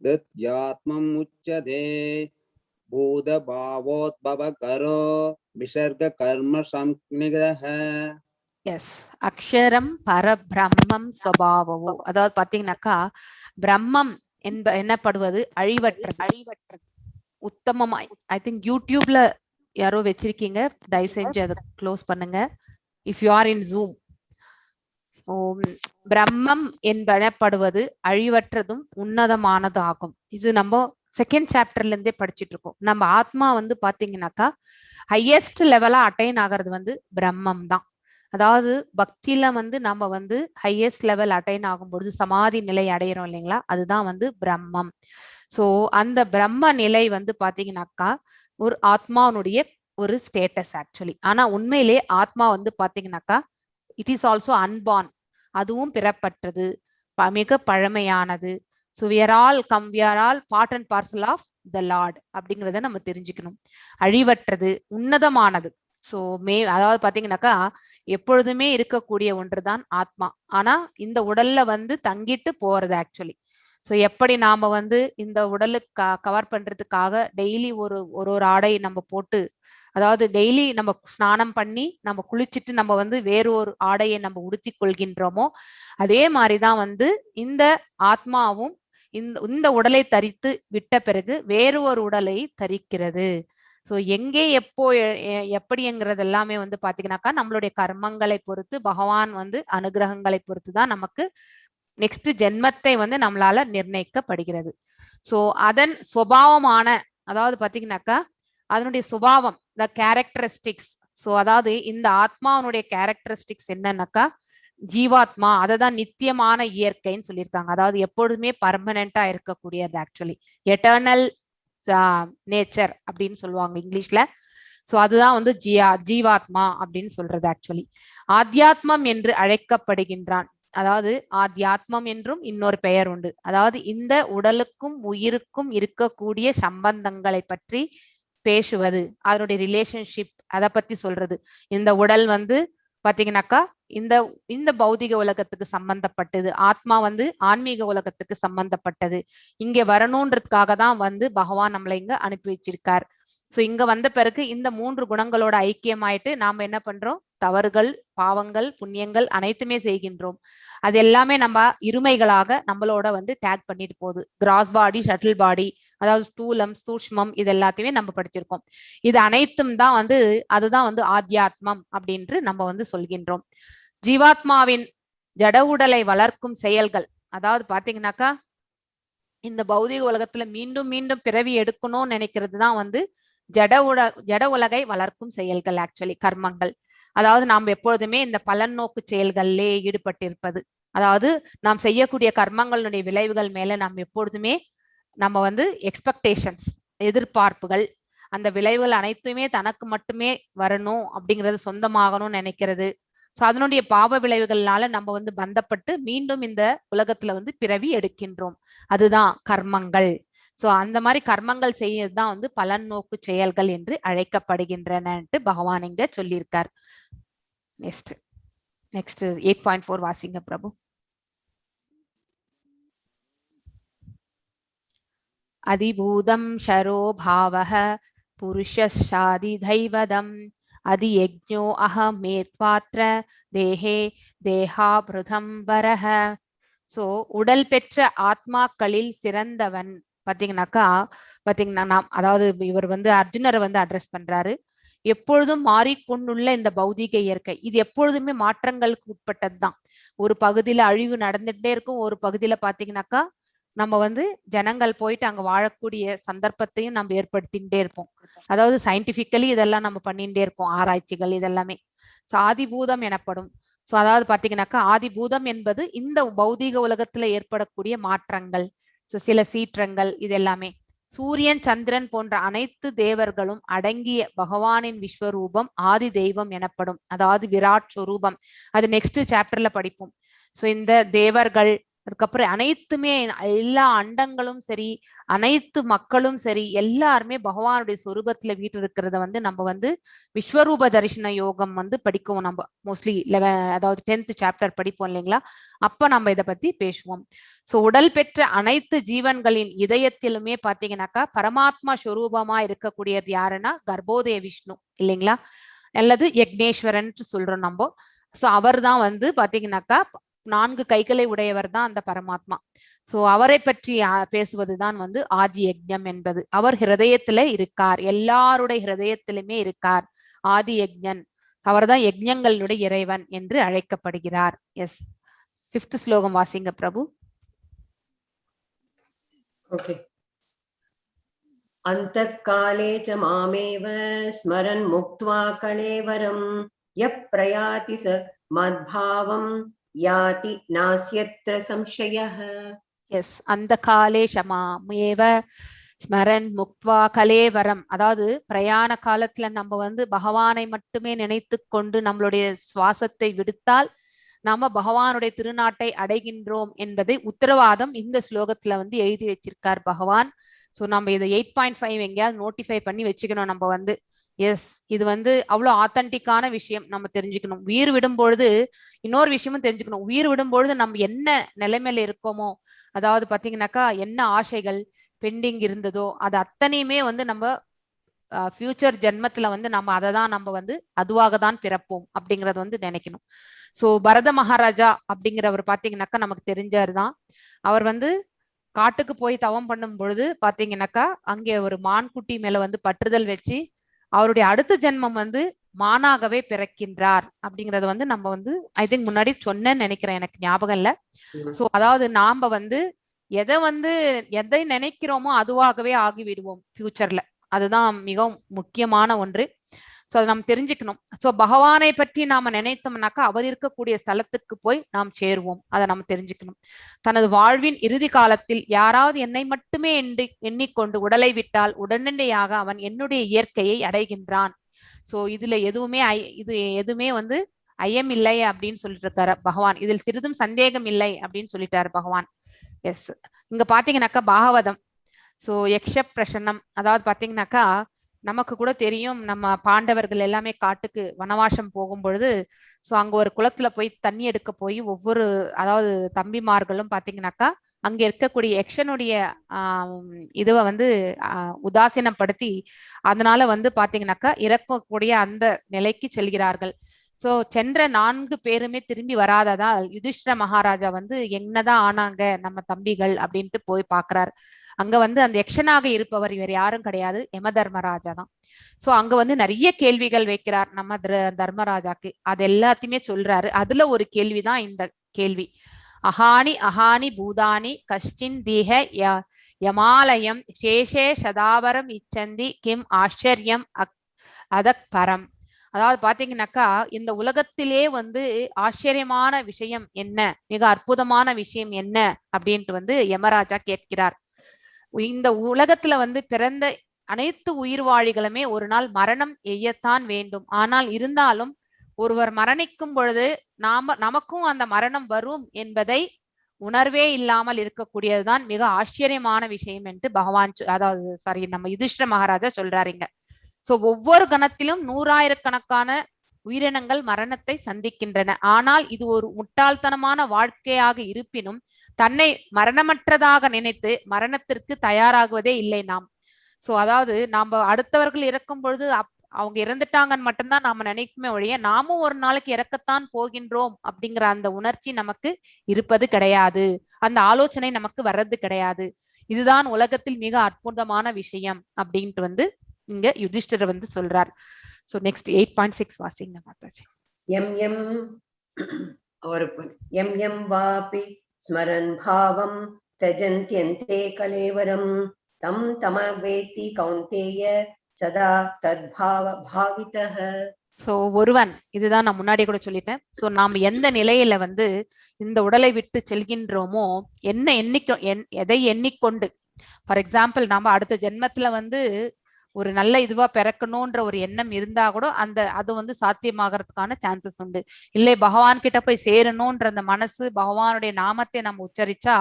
தத்யாத்மம் உச்சதே பூத பாவோத்பவ கரோ விசர்க கர்ம சம்நிகிதஹ. எஸ், அக்ஷரம் பரபிரம்மம் ஸ்வபாவோ, அதாவது பாத்தீங்கன்னாக்கா பிரம்மம் என்னப்படுவது அழிவற்றது உத்தமமாய். ஐ திங்க் யூடியூப்ல யாரோ வச்சிருக்கீங்க, தயவு செஞ்சு அதை க்ளோஸ் பண்ணுங்க if you are in zoom. பிரம்மம் என்பனப்படுவது அழிவற்றதும் உன்னதமானது ஆகும். இது நம்ம செகண்ட் சாப்டர்ல இருந்தே படிச்சுட்டு இருக்கோம். நம்ம ஆத்மா வந்து பாத்தீங்கன்னாக்கா ஹையஸ்ட் லெவலா அட்டைன் ஆகிறது வந்து பிரம்மம் தான். அதாவது பக்தியில வந்து நம்ம வந்து ஹையஸ்ட் லெவல் அட்டைன் ஆகும் பொழுது சமாதி நிலை அடையிறோம் இல்லைங்களா, அதுதான் வந்து பிரம்மம். சோ அந்த பிரம்ம நிலை வந்து பாத்தீங்கன்னாக்கா ஒரு ஆத்மாவுடைய ஒரு ஸ்டேட்டஸ் ஆக்சுவலி. ஆனா உண்மையிலே ஆத்மா வந்து பாத்தீங்கன்னாக்கா இட் இஸ் ஆல்சோ அன்பார்ன், அதுவும் பிறப்பற்றது, மிக பழமையானது. So we're all part and parcel of the Lord அப்படிங்கிறத நம்ம தெரிஞ்சுக்கணும். அழிவற்றது, உன்னதமானது. ஸோ அதாவது பாத்தீங்கன்னாக்கா எப்பொழுதுமே இருக்கக்கூடிய ஒன்றுதான் ஆத்மா. ஆனா இந்த உடல்ல வந்து தங்கிட்டு போறது ஆக்சுவலி. ஸோ எப்படி நாம வந்து இந்த உடலுக்கு கவர் பண்றதுக்காக டெய்லி ஒரு ஆடை நம்ம போட்டு, அதாவது டெய்லி நம்ம ஸ்நானம் பண்ணி நம்ம குளிச்சுட்டு நம்ம வந்து வேறு ஒரு ஆடையை நம்ம உடுத்தி கொள்கின்றோமோ, அதே மாதிரிதான் வந்து இந்த ஆத்மாவும் இந்த உடலை தரித்து விட்ட பிறகு வேறு ஒரு உடலை தரிக்கிறது. ஸோ எங்கே எப்போ எப்படிங்கிறது எல்லாமே வந்து பாத்தீங்கன்னாக்கா நம்மளுடைய கர்மங்களை பொறுத்து, பகவான் வந்து அனுகிரகங்களை பொறுத்து தான் நமக்கு நெக்ஸ்ட் ஜென்மத்தை வந்து நம்மளால நிர்ணயிக்கப்படுகிறது. ஸோ அதன் சுபாவமான, அதாவது பாத்தீங்கன்னாக்கா அதனுடைய சுபாவம், த கேரக்டரிஸ்டிக்ஸ். ஸோ அதாவது இந்த ஆத்மாவனுடைய கேரக்டரிஸ்டிக்ஸ் என்னன்னாக்கா ஜீவாத்மா, அததான் நித்தியமான இயற்கைன்னு சொல்லியிருக்காங்க. அதாவது எப்பொழுதுமே பர்மனண்டா இருக்கக்கூடியது ஆக்சுவலி, எட்டர்னல் நேச்சர் அப்படின்னு சொல்லுவாங்க இங்கிலீஷ்ல. ஸோ அதுதான் வந்து ஜீவாத்மா அப்படின்னு சொல்றது ஆக்சுவலி. ஆத்தியாத்மம் என்று அழைக்கப்படுகின்றான். அதாவது ஆத்தியாத்மம் என்றும் இன்னொரு பெயர் உண்டு. அதாவது இந்த உடலுக்கும் உயிருக்கும் இருக்கக்கூடிய சம்பந்தங்களை பற்றி பேசுவது, அதனுடைய ரிலேஷன்ஷிப் அதை பத்தி சொல்றது. இந்த உடல் வந்து பாத்தீங்கன்னாக்கா இந்த பௌதிக உலகத்துக்கு சம்பந்தப்பட்டது, ஆத்மா வந்து ஆன்மீக உலகத்துக்கு சம்பந்தப்பட்டது. இங்க வரணும்ன்றதுக்காக தான் வந்து பகவான் நம்மளை இங்க அனுப்பி வச்சிருக்கார். சோ இங்க வந்த பிறகு இந்த 3 குணங்களோட ஐக்கியமாயிட்டு நாம என்ன பண்றோம், தவறுகள், பாவங்கள், புண்ணியங்கள் அனைத்துமே செய்கின்றோம். அது எல்லாமே நம்ம இருமைகளாக நம்மளோட வந்து டேக் பண்ணிட்டு போகுது. கிராஸ் பாடி, ஷட்டில் பாடி, அதாவது ஸ்தூலம், சூஷ்மம், இது எல்லாத்தையுமே நம்ம படிச்சிருக்கோம். இது அனைத்தும் தான் வந்து அதுதான் வந்து ஆத்தியாத்மம் அப்படின்று நம்ம வந்து சொல்கின்றோம். ஜீவாத்மாவின் ஜட உடலை வளர்க்கும் செயல்கள், அதாவது பாத்தீங்கன்னாக்கா இந்த பௌதிக உலகத்துல மீண்டும் மீண்டும் பிறவி எடுக்கணும்னு நினைக்கிறது தான் வந்து ஜட உலகை வளர்க்கும் செயல்கள் ஆக்சுவலி, கர்மங்கள். அதாவது நாம் எப்பொழுதுமே இந்த பலன் நோக்கு செயல்களிலே ஈடுபட்டிருப்பது, அதாவது நாம் செய்யக்கூடிய கர்மங்களுடைய விளைவுகள் மேல நாம் எப்பொழுதுமே நம்ம வந்து எக்ஸ்பெக்டேஷன்ஸ், எதிர்பார்ப்புகள், அந்த விளைவுகள் அனைத்துமே தனக்கு மட்டுமே வரணும் அப்படிங்கிறது, சொந்தமாகணும்னு நினைக்கிறது. ஸோ அதனுடைய பாவ விளைவுகள்னால நம்ம வந்து பந்தப்பட்டு மீண்டும் இந்த உலகத்துல வந்து பிறவி எடுக்கின்றோம். அதுதான் கர்மங்கள். ஸோ அந்த மாதிரி கர்மங்கள் செய்யறதுதான் வந்து பலன் நோக்கு செயல்கள் என்று அழைக்கப்படுகின்றனன்ட்டு பகவான் இங்க சொல்லியிருக்கார். நெக்ஸ்ட் 8.4 வாசிங்க பிரபு. அதிபூதம் ஷரோ பாவஹ புருஷாதி தைவதம் அதியஜ்ஞோ அகமேத்வாத்ர தேஹே தேஹாபிருதம் வரஹ. சோ உடல் பெற்ற ஆத்மாக்களில் சிறந்தவன் பாத்தீங்கன்னா நாம் அதாவது இவர் வந்து அர்ஜுனரை வந்து அட்ரஸ் பண்றாரு. எப்பொழுதும் மாறிக்கொண்டுள்ள இந்த பௌதிக இயற்கை இது எப்பொழுதுமே மாற்றங்களுக்கு உட்பட்டதுதான். ஒரு பகுதியில அழிவு நடந்துட்டே இருக்கும், ஒரு பகுதியில பாத்தீங்கன்னாக்கா நம்ம வந்து ஜனங்கள் போயிட்டு அங்க வாழக்கூடிய சந்தர்ப்பத்தையும் நம்ம ஏற்படுத்திகிட்டே இருப்போம். அதாவது சயின்டிபிக்கலி இதெல்லாம் நம்ம பண்ணிட்டே இருப்போம், ஆராய்ச்சிகள் இதெல்லாமே. சோ ஆதிபூதம் எனப்படும். சோ அதாவது பாத்தீங்கன்னாக்கா ஆதிபூதம் என்பது இந்த பௌதீக உலகத்துல ஏற்படக்கூடிய மாற்றங்கள், சில சீற்றங்கள் இது எல்லாமே. சூரியன் சந்திரன் போன்ற அனைத்து தேவர்களும் அடங்கிய பகவானின் விஸ்வரூபம் ஆதி தெய்வம் எனப்படும். அதாவது விராட் ஸ்வரூபம். அது நெக்ஸ்ட் சாப்டர்ல படிப்போம். சோ இந்த தேவர்கள் அதுக்கப்புறம் அனைத்துமே எல்லா அண்டங்களும் சரி அனைத்து மக்களும் சரி எல்லாருமே பகவானுடைய சொரூபத்துல வீட்டு இருக்கிறத வந்து நம்ம வந்து விஸ்வரூப தரிசன யோகம் வந்து படிக்குவோம். நம்ம மோஸ்ட்லி அதாவது 10th சாப்டர் படிப்போம் இல்லைங்களா, அப்ப நம்ம இதை பத்தி பேசுவோம். சோ உடல் பெற்ற அனைத்து ஜீவன்களின் இதயத்திலுமே பாத்தீங்கன்னாக்கா பரமாத்மா ஸ்வரூபமா இருக்கக்கூடியது யாருன்னா கர்ப்போதய விஷ்ணு இல்லைங்களா, அல்லது யக்னேஸ்வரன் சொல்றோம் நம்ம. சோ அவர் தான் வந்து பாத்தீங்கன்னாக்கா 4 கைகளை உடையவர் தான் அந்த பரமாத்மா. சோ அவரை பற்றி பேசுவதுதான் வந்து ஆதி யஜ்ஞம் என்பது. அவர் ஹிருதயத்துல இருக்கார், எல்லாருடைய ஹிருதயத்திலுமே இருக்கார் ஆதி யஜ்ஞன். அவர்தான் யஜ்ஞங்களுடைய இறைவன் என்று அழைக்கப்படுகிறார். எஸ், 5th ஸ்லோகம் வாசிங்க பிரபு. ஓகே. அந்தக்காலே ச மாமேவ ஸ்மரன் முக்த்வா கலேவரம் யப் பிரயாதி ச மத்பாவம் யாதி நாஸ்யத்ர சம்சயः. எஸ், அந்த காலே ஷமாமேவ ஸ்மரன் முக்த்வா கலேவரம். அதாவது பிரயாண காலத்துல நம்ம வந்து பகவானை மட்டுமே நினைத்து கொண்டு நம்மளுடைய சுவாசத்தை விடுத்தால் நாம பகவானுடைய திருநாட்டை அடைகின்றோம் என்பதை உத்தரவாதம் இந்த ஸ்லோகத்துல வந்து எழுதி வச்சிருக்கார் பகவான். சோ நம்ம இதை 8.5 எங்கேயாவது நோட்டிஃபை பண்ணி வச்சுக்கணும் நம்ம வந்து. எஸ், இது வந்து அவ்வளவு ஆத்தன்டிக்கான விஷயம், நம்ம தெரிஞ்சுக்கணும். உயிர் விடும் பொழுது இன்னொரு விஷயமும் தெரிஞ்சுக்கணும். உயிர் விடும் பொழுது நம்ம என்ன நிலைமையில இருக்கோமோ, அதாவது பாத்தீங்கன்னாக்கா என்ன ஆசைகள் பெண்டிங் இருந்ததோ அது அத்தனையுமே வந்து நம்ம ஃபியூச்சர் ஜென்மத்துல வந்து நம்ம அதை தான் நம்ம வந்து அதுவாக தான் பிறப்போம் அப்படிங்கறது வந்து நினைக்கணும். சோ பரத மகாராஜா அப்படிங்கிறவர் பாத்தீங்கன்னாக்கா நமக்கு தெரிஞ்சாருதான். அவர் வந்து காட்டுக்கு போய் தவம் பண்ணும் பொழுது பாத்தீங்கன்னாக்கா அங்கே ஒரு மான்குட்டி மேல வந்து பற்றுதல் வச்சு அவருடைய அடுத்த ஜென்மம் வந்து மானாகவே பிறக்கின்றார் அப்படிங்கறத வந்து நம்ம வந்து ஐ திங்க் முன்னாடி சொன்னேன்னு நினைக்கிறேன், எனக்கு ஞாபகம் இல்ல. சோ அதாவது நாம வந்து எதை நினைக்கிறோமோ அதுவாகவே ஆகிவிடுவோம் ஃபியூச்சர்ல. அதுதான் மிகவும் முக்கியமான ஒன்று. சோ அதை நம்ம தெரிஞ்சுக்கணும். சோ பகவானை பற்றி நாம நினைத்தோம்னாக்கா அவர் இருக்கக்கூடிய ஸ்தலத்துக்கு போய் நாம் சேருவோம். அதை நம்ம தெரிஞ்சுக்கணும். தனது வாழ்வின் இறுதி காலத்தில் யாராவது என்னை மட்டுமே எண்ணிக்கொண்டு உடலை விட்டால் உடனடியாக அவன் என்னுடைய இயற்கையை அடைகின்றான். சோ இதுல எதுவுமே வந்து ஐயம் இல்லை அப்படின்னு சொல்லிட்டு இருக்காரு பகவான். இதில் சிறிதும் சந்தேகம் இல்லை அப்படின்னு சொல்லிட்டாரு பகவான். எஸ், இங்க பாத்தீங்கன்னாக்கா பாகவதம். சோ யக்ஷ பிரசன்னம், அதாவது பாத்தீங்கன்னாக்கா நமக்கு கூட தெரியும், நம்ம பாண்டவர்கள் எல்லாமே காட்டுக்கு வனவாசம் போகும் பொழுது சோ அங்க ஒரு குளத்துல போய் தண்ணி எடுக்க போய் ஒவ்வொரு அதாவது தம்பிமார்களும் பாத்தீங்கன்னாக்கா அங்க இருக்கக்கூடிய யக்ஷனுடைய இதுவை வந்து உதாசீனப்படுத்தி அதனால வந்து பாத்தீங்கன்னாக்கா இறக்கக்கூடிய அந்த நிலைக்கு செல்கிறார்கள். சோ சென்ற 4 பேருமே திரும்பி வராததால் யுதிஷ்டிர மகாராஜா வந்து என்னதான் ஆனாங்க நம்ம தம்பிகள் அப்படின்ட்டு போய் பாக்குறாரு. அங்க வந்து அந்த யக்ஷனாக இருப்பவர் இவர் யாரும் கிடையாது, யம தர்மராஜா தான். சோ அங்க வந்து நிறைய கேள்விகள் வைக்கிறார் நம்ம தர்மராஜாக்கு. அது எல்லாத்தையுமே சொல்றாரு. அதுல ஒரு கேள்விதான் இந்த கேள்வி. அஹானி பூதானி கஷ்டின் தீஹ யமாலயம் சேஷே சதாவரம் இச்சந்தி கிம் ஆச்சரியம் அதக் பரம். அதாவது பாத்தீங்கன்னாக்கா இந்த உலகத்திலே வந்து ஆச்சரியமான விஷயம் என்ன, மிக அற்புதமான விஷயம் என்ன அப்படின்ட்டு வந்து யமராஜா கேட்கிறார். இந்த உலகத்துல வந்து பிறந்த அனைத்து உயிர்வாழிகளுமே ஒரு நாள் மரணம் எய்யத்தான் வேண்டும். ஆனால் இருந்தாலும் ஒருவர் மரணிக்கும் பொழுது நமக்கும் அந்த மரணம் வரும் என்பதை உணர்வே இல்லாமல் இருக்கக்கூடியதுதான் மிக ஆச்சரியமான விஷயம் என்று பகவான் நம்ம யுதிஷ்டிர மகாராஜா சொல்றாருங்க. சோ ஒவ்வொரு கணத்திலும் 100,000 கணக்கான உயிரினங்கள் மரணத்தை சந்திக்கின்றன. ஆனால் இது ஒரு முட்டாள்தனமான வாழ்க்கையாக இருப்பினும் தன்னை மரணமற்றதாக நினைத்து மரணத்திற்கு தயாராகுவதே இல்லை நாம். சோ அதாவது நாம அடுத்தவர்கள் இறக்கும் பொழுது அவங்க இறந்துட்டாங்கன்னு மட்டும்தான் நாம நினைக்குமே ஒழிய நாமும் ஒரு நாளைக்கு இறக்கத்தான் போகின்றோம் அப்படிங்கிற அந்த உணர்ச்சி நமக்கு இருப்பது கிடையாது. அந்த ஆலோசனை நமக்கு வர்றது கிடையாது. இதுதான் உலகத்தில் மிக அற்புதமான விஷயம் அப்படின்ட்டு வந்து இங்க யுதிஷ்டர் வந்து சொல்றார். சோ நெக்ஸ்ட் 8.6 வாசிங்க மாதாஜி. எம் எம் வாபி ஸ்மரன் பாவம் தஜந்த்யந்தே கலேவரம் தம் தமவேதி கௌந்தேய சதா தத்பாவ பாவிதஹ. சோ ஒருவன், இதுதான் நான் முன்னாடி கூட சொல்லிட்டேன். சோ நாம் எந்த நிலையில வந்து இந்த உடலை விட்டு செல்கின்றோமோ, எதை எண்ணிக்கொண்டு, ஃபார் எக்ஸாம்பிள் நாம அடுத்த ஜென்மத்துல வந்து ஒரு நல்ல இதுவா பிறக்கணும்ன்ற ஒரு எண்ணம் இருந்தா கூட அது வந்து சாத்தியமாகறதுக்கான சான்சஸ் உண்டு. இல்லை பகவான் கிட்ட போய் சேரணும்ன்ற அந்த மனசு, பகவானுடைய நாமத்தை நம்ம உச்சரிச்சா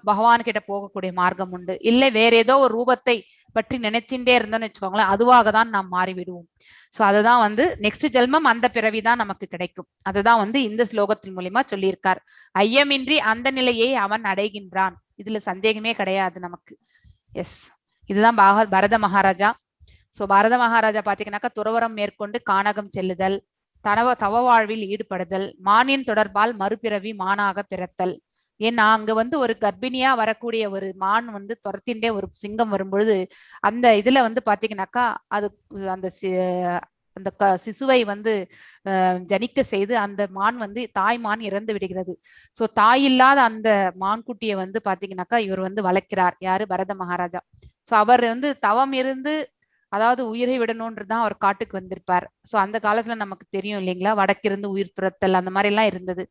பகவான் கிட்ட போகக்கூடிய மார்க்கம் உண்டு. இல்லை வேற ஏதோ ஒரு ரூபத்தை பற்றி நினைச்சுட்டே இருந்தோம்னு வச்சுக்கோங்களேன், அதுவாக தான் நாம் மாறிவிடுவோம். சோ அதுதான் வந்து நெக்ஸ்ட் ஜென்மம் அந்த பிறவிதான் நமக்கு கிடைக்கும். அதுதான் வந்து இந்த ஸ்லோகத்தின் மூலியமா சொல்லியிருக்கார். ஐயமின்றி அந்த நிலையை அவன் அடைகின்றான், இதுல சந்தேகமே கிடையாது நமக்கு. எஸ், இதுதான் பரத மகாராஜா. சோ பரத மகாராஜா பாத்தீங்கன்னாக்கா துறவரம் மேற்கொண்டு கானகம் செல்லுதல், தவ வாழ்வில் ஈடுபடுதல், மானின் தொடர்பால் மறுபிறவி மானாக பிறத்தல். ஏன்னா அங்க வந்து ஒரு கர்ப்பிணியா வரக்கூடிய ஒரு மான் வந்து துரத்தின்றே ஒரு சிங்கம் வரும்பொழுது அந்த இதுல வந்து பாத்தீங்கன்னாக்கா அது அந்த சிசுவை வந்து ஜனிக்க செய்து அந்த மான் வந்து தாய் மான் இறந்து விடுகிறது. சோ தாய் இல்லாத அந்த மான்குட்டியை வந்து பாத்தீங்கன்னாக்கா இவர் வந்து வளர்க்கிறார். யாரு? பரத மகாராஜா. சோ அவர் வந்து தவம் இருந்து, அதாவது உயிரை விடணும்ன்றதுதான் அவர் காட்டுக்கு வந்திருப்பார். சோ அந்த காலத்துல நமக்கு தெரியும் இல்லைங்களா, வடக்கிருந்து உயிர் துரத்தல் அந்த மாதிரி எல்லாம் இருந்தது.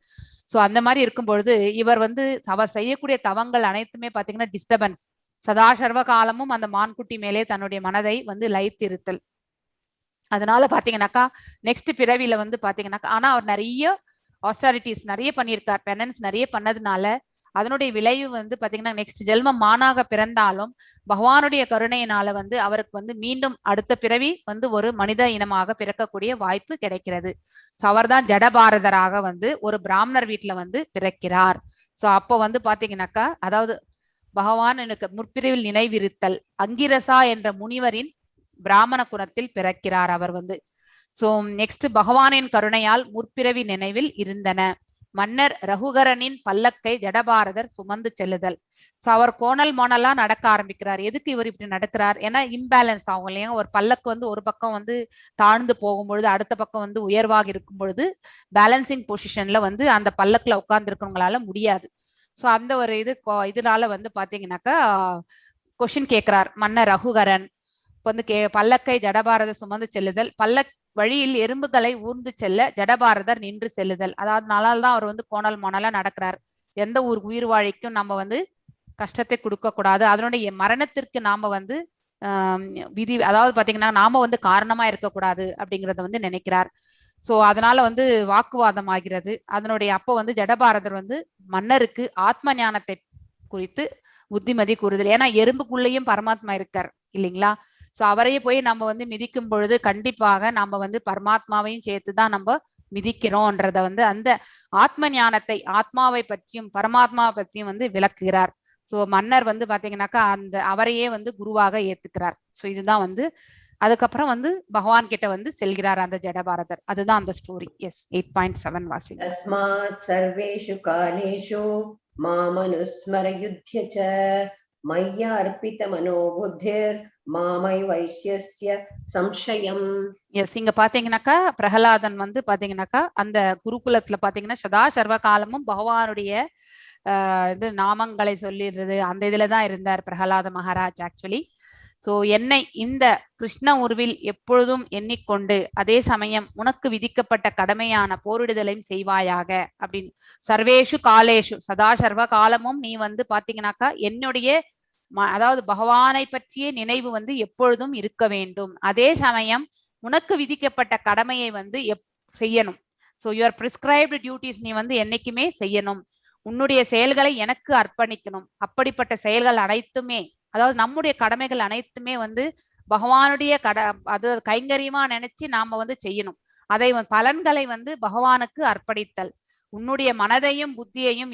சோ அந்த மாதிரி இருக்கும் பொழுது இவர் வந்து அவர் செய்யக்கூடிய தவங்கள் அனைத்துமே பாத்தீங்கன்னா டிஸ்டர்பன்ஸ். சதா சர்வ காலமும் அந்த மான்குட்டி மேலே தன்னுடைய மனதை வந்து லயித்திருத்தல். அதனால பாத்தீங்கன்னாக்கா நெக்ஸ்ட் பிறவில வந்து பாத்தீங்கன்னாக்கா, ஆனா அவர் நிறைய ஆஸ்டாரிட்டிஸ் நிறைய பண்ணியிருக்கார், பெனன்ஸ் நிறைய பண்ணதுனால அதனுடைய விளைவு வந்து பாத்தீங்கன்னா நெக்ஸ்ட் ஜென்மம் மானாக பிறந்தாலும் பகவானுடைய கருணையினால வந்து அவருக்கு வந்து மீண்டும் அடுத்த பிறவி வந்து ஒரு மனித இனமாக பிறக்கக்கூடிய வாய்ப்பு கிடைக்கிறது. சோ அவர் தான் ஜடபாரதராக வந்து ஒரு பிராமணர் வீட்டுல வந்து பிறக்கிறார். சோ அப்போ வந்து பாத்தீங்கன்னாக்கா, அதாவது பகவான் எனக்கு முற்பிரிவில் நினைவிருத்தல், அங்கிரசா என்ற முனிவரின் பிராமண குலத்தில் பிறக்கிறார் அவர் வந்து. சோ நெக்ஸ்ட் பகவானின் கருணையால் முற்பிறவி நினைவில் இருந்தன. மன்னர் ரகுகரனின் பல்லக்கை ஜடபாரதர் சுமந்து செல்லுதல். சோ அவர் கோணல் மோனலா நடக்க ஆரம்பிக்கிறார். எதுக்கு இவர் இப்படி நடக்கிறார்? ஏன்னா இம்பேலன்ஸ் ஆகும் இல்லையா, ஒரு பல்லக்கு வந்து ஒரு பக்கம் வந்து தாழ்ந்து போகும்பொழுது அடுத்த பக்கம் வந்து உயர்வாக இருக்கும் பொழுது பேலன்சிங் பொசிஷன்ல வந்து அந்த பல்லக்குல உட்கார்ந்து இருக்கவங்களால முடியாது. சோ அந்த ஒரு இதனால வந்து பாத்தீங்கன்னாக்கா கொஸ்டின் கேட்கிறார் மன்னர் ரகுகரன். இப்ப வந்து பல்லக்கை ஜடபாரதர் சுமந்து செல்லுதல், பல்லக் வழியில் எறும்புகளை ஊர்ந்து செல்ல ஜடபாரதர் நின்று செல்லுதல். அதாவது நாளால்தான் அவர் வந்து கோணல் மோனலா நடக்கிறார். எந்த ஒரு உயிர் வாழிக்கும் நம்ம வந்து கஷ்டத்தை கொடுக்க கூடாது, அதனுடைய மரணத்திற்கு நாம வந்து விதி, அதாவது பாத்தீங்கன்னா நாம வந்து காரணமா இருக்கக்கூடாது அப்படிங்கறத வந்து நினைக்கிறார். சோ அதனால வந்து வாக்குவாதம் ஆகிறது. அதனுடைய அப்போ வந்து ஜடபாரதர் வந்து மன்னருக்கு ஆத்ம ஞானத்தை குறித்து புத்திமதி கூறுதல். ஏன்னா எறும்புக்குள்ளேயும் பரமாத்மா இருக்கார் இல்லைங்களா. சோ அவரையே போய் நம்ம வந்து மிதிக்கும் பொழுது கண்டிப்பாக நம்ம வந்து பரமாத்மாவையும் சேர்த்துதான் நம்ம மிதிக்கிறோம்ன்றத வந்து அந்த ஆத்ம ஞானத்தை, ஆத்மாவை பற்றியும் பரமாத்மாவை பற்றியும் வந்து விளக்குகிறார். சோ மன்னர் வந்து பாத்தீங்கன்னாக்கா அந்த அவரையே வந்து குருவாக ஏத்துக்கிறார். சோ இதுதான் வந்து அதுக்கப்புறம் வந்து பகவான் கிட்ட வந்து செல்கிறார் அந்த ஜடபாரதர். அதுதான் அந்த ஸ்டோரி. எஸ், 8.7 வாசிங்க. தஸ்மாத் சர்வேஷு காலேஷு மாமனுஸ்மர யுத்ய ச மய்யா அர்ப்பித மனோபுத்திர் மாமை வைஷ்யஸ்ய சம்சயம். எஸ், இங்க பாத்தீங்கன்னாக்கா பிரகலாதன் வந்து பாத்தீங்கன்னாக்கா அந்த குருகுலத்துல பாத்தீங்கன்னா சதா சர்வ காலமும் பகவானுடைய இது நாமங்களை சொல்லிடுறது அந்த இதுலதான் இருந்தார் பிரகலாத மகாராஜ் ஆக்சுவலி. சோ என்னை இந்த கிருஷ்ண உருவில் எப்பொழுதும் எண்ணிக்கொண்டு அதே சமயம் உனக்கு விதிக்கப்பட்ட கடமையான போரிடுதலையும் செய்வாயாக அப்படின்னு. சர்வேஷு காலேஷு, சதா சர்வ காலமும் நீ வந்து பாத்தீங்கன்னாக்கா என்னுடைய அதாவது பகவானை பற்றிய நினைவு வந்து எப்பொழுதும் இருக்க வேண்டும். அதே சமயம் உனக்கு விதிக்கப்பட்ட கடமையை வந்து செய்யணும். சோ யுவர் பிரிஸ்கிரைப்டு டியூட்டிஸ் நீ வந்து என்னைக்குமே செய்யணும். உன்னுடைய செயல்களை எனக்கு அர்ப்பணிக்கணும். அப்படிப்பட்ட செயல்கள் அனைத்துமே, அதாவது நம்முடைய கடமைகள் அனைத்துமே வந்து பகவானுடைய அது கைங்கரியமா நினைச்சு நாம வந்து செய்யணும். அதை பலன்களை வந்து பகவானுக்கு அர்ப்பணித்தல், உன்னுடைய மனதையும் புத்தியையும்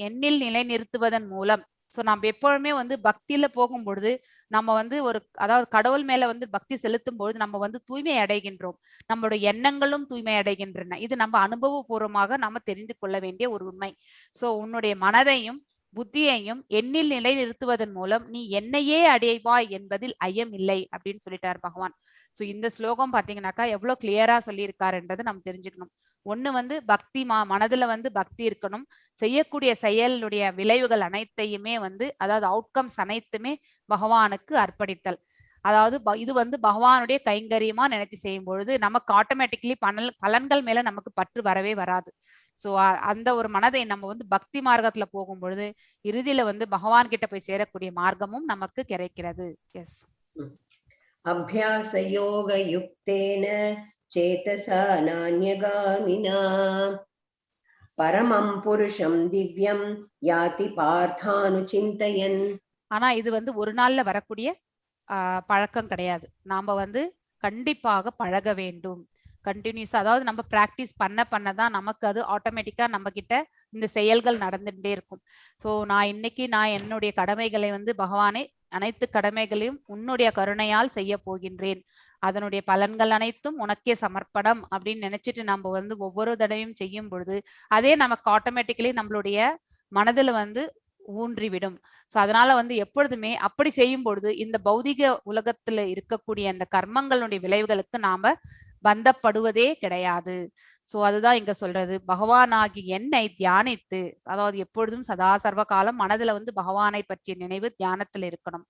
எண்ணில் நிலைநிறுத்துவதன் மூலம். சோ நம்ம எப்பொழுதுமே வந்து பக்தியில போகும் பொழுது நம்ம வந்து அதாவது கடவுள் மேல வந்து பக்தி செலுத்தும் பொழுது நம்ம வந்து தூய்மை அடைகின்றோம், நம்மளுடைய எண்ணங்களும் தூய்மை அடைகின்றன. இது நம்ம அனுபவபூர்வமாக நம்ம தெரிந்து கொள்ள வேண்டிய ஒரு உண்மை. சோ உன்னுடைய மனதையும் புத்தியையும் எண்ணில் நிலைநிறுத்துவதன் மூலம் நீ என்னையே அடைவாய் என்பதில் ஐயம் இல்லை அப்படின்னு சொல்லிட்டார் பகவான். சோ இந்த ஸ்லோகம் பாத்தீங்கன்னாக்கா எவ்வளவு கிளியரா சொல்லியிருக்காருன்றது நம்ம தெரிஞ்சுக்கணும். ஒண்ணு வந்து பக்தி மனதுல வந்து பக்தி இருக்கணும், செய்யக்கூடிய செயலுடைய விளைவுகள் அனைத்தையுமே வந்து அதாவது அவுட்கம்ஸ் அனைத்துமே பகவானுக்கு அர்ப்பணித்தல். அதாவது இது வந்து பகவானுடைய கைங்கரியமா நினைச்சு செய்யும் பொழுது நமக்கு ஆட்டோமேட்டிக்கலி பலன்கள் மேல நமக்கு பற்று வரவே வராது. சோ அந்த ஒரு மனதை நம்ம வந்து பக்தி மார்க்கத்துல போகும் பொழுது இறுதியில வந்து பகவான் கிட்ட போய் சேரக்கூடிய மார்க்கமும் நமக்கு கிடைக்கிறது. எஸ். அபியாச யோக யுக்தேன சேதசா நான்யகாமினா பரமம் புருஷம் திவ்யம் யாதி பார்த்தானுசிந்தயன். ஆனா இது வந்து ஒரு நாள்ல வரக்கூடிய பழக்கம் கிடையாது. நாம வந்து கண்டிப்பாக பழக வேண்டும், கண்டினியூஸ். அதாவது நம்ம பிராக்டிஸ் பண்ணதான் நமக்கு அது ஆட்டோமேட்டிக்கா நம்ம கிட்ட இந்த செயல்கள் நடந்துட்டே இருக்கும். சோ நான் என்னுடைய கடமைகளை வந்து பகவானே அனைத்து கடமைகளையும் உன்னுடைய கருணையால் செய்ய போகின்றேன், அதனுடைய பலன்கள் அனைத்தும் உனக்கே சமர்ப்பணம் அப்படின்னு நினைச்சிட்டு நம்ம வந்து ஒவ்வொரு தடவையும் செய்யும் பொழுது அதே நமக்கு ஆட்டோமேட்டிக்கலி நம்மளுடைய மனதுல வந்து ஊன்றிவிடும். சோ அதனால வந்து எப்பொழுதுமே அப்படி செய்யும் பொழுது இந்த பௌதிக உலகத்துல இருக்கக்கூடிய அந்த கர்மங்களுடைய விளைவுகளுக்கு நாம பந்தப்படுவதே கிடையாது. சோ அதுதான் இங்க சொல்றது, பகவானாகி என்னை தியானித்து, அதாவது எப்பொழுதும் சதா சர்வ காலம் மனதுல வந்து பகவானை பற்றிய நினைவு தியானத்தில் இருக்கணும்.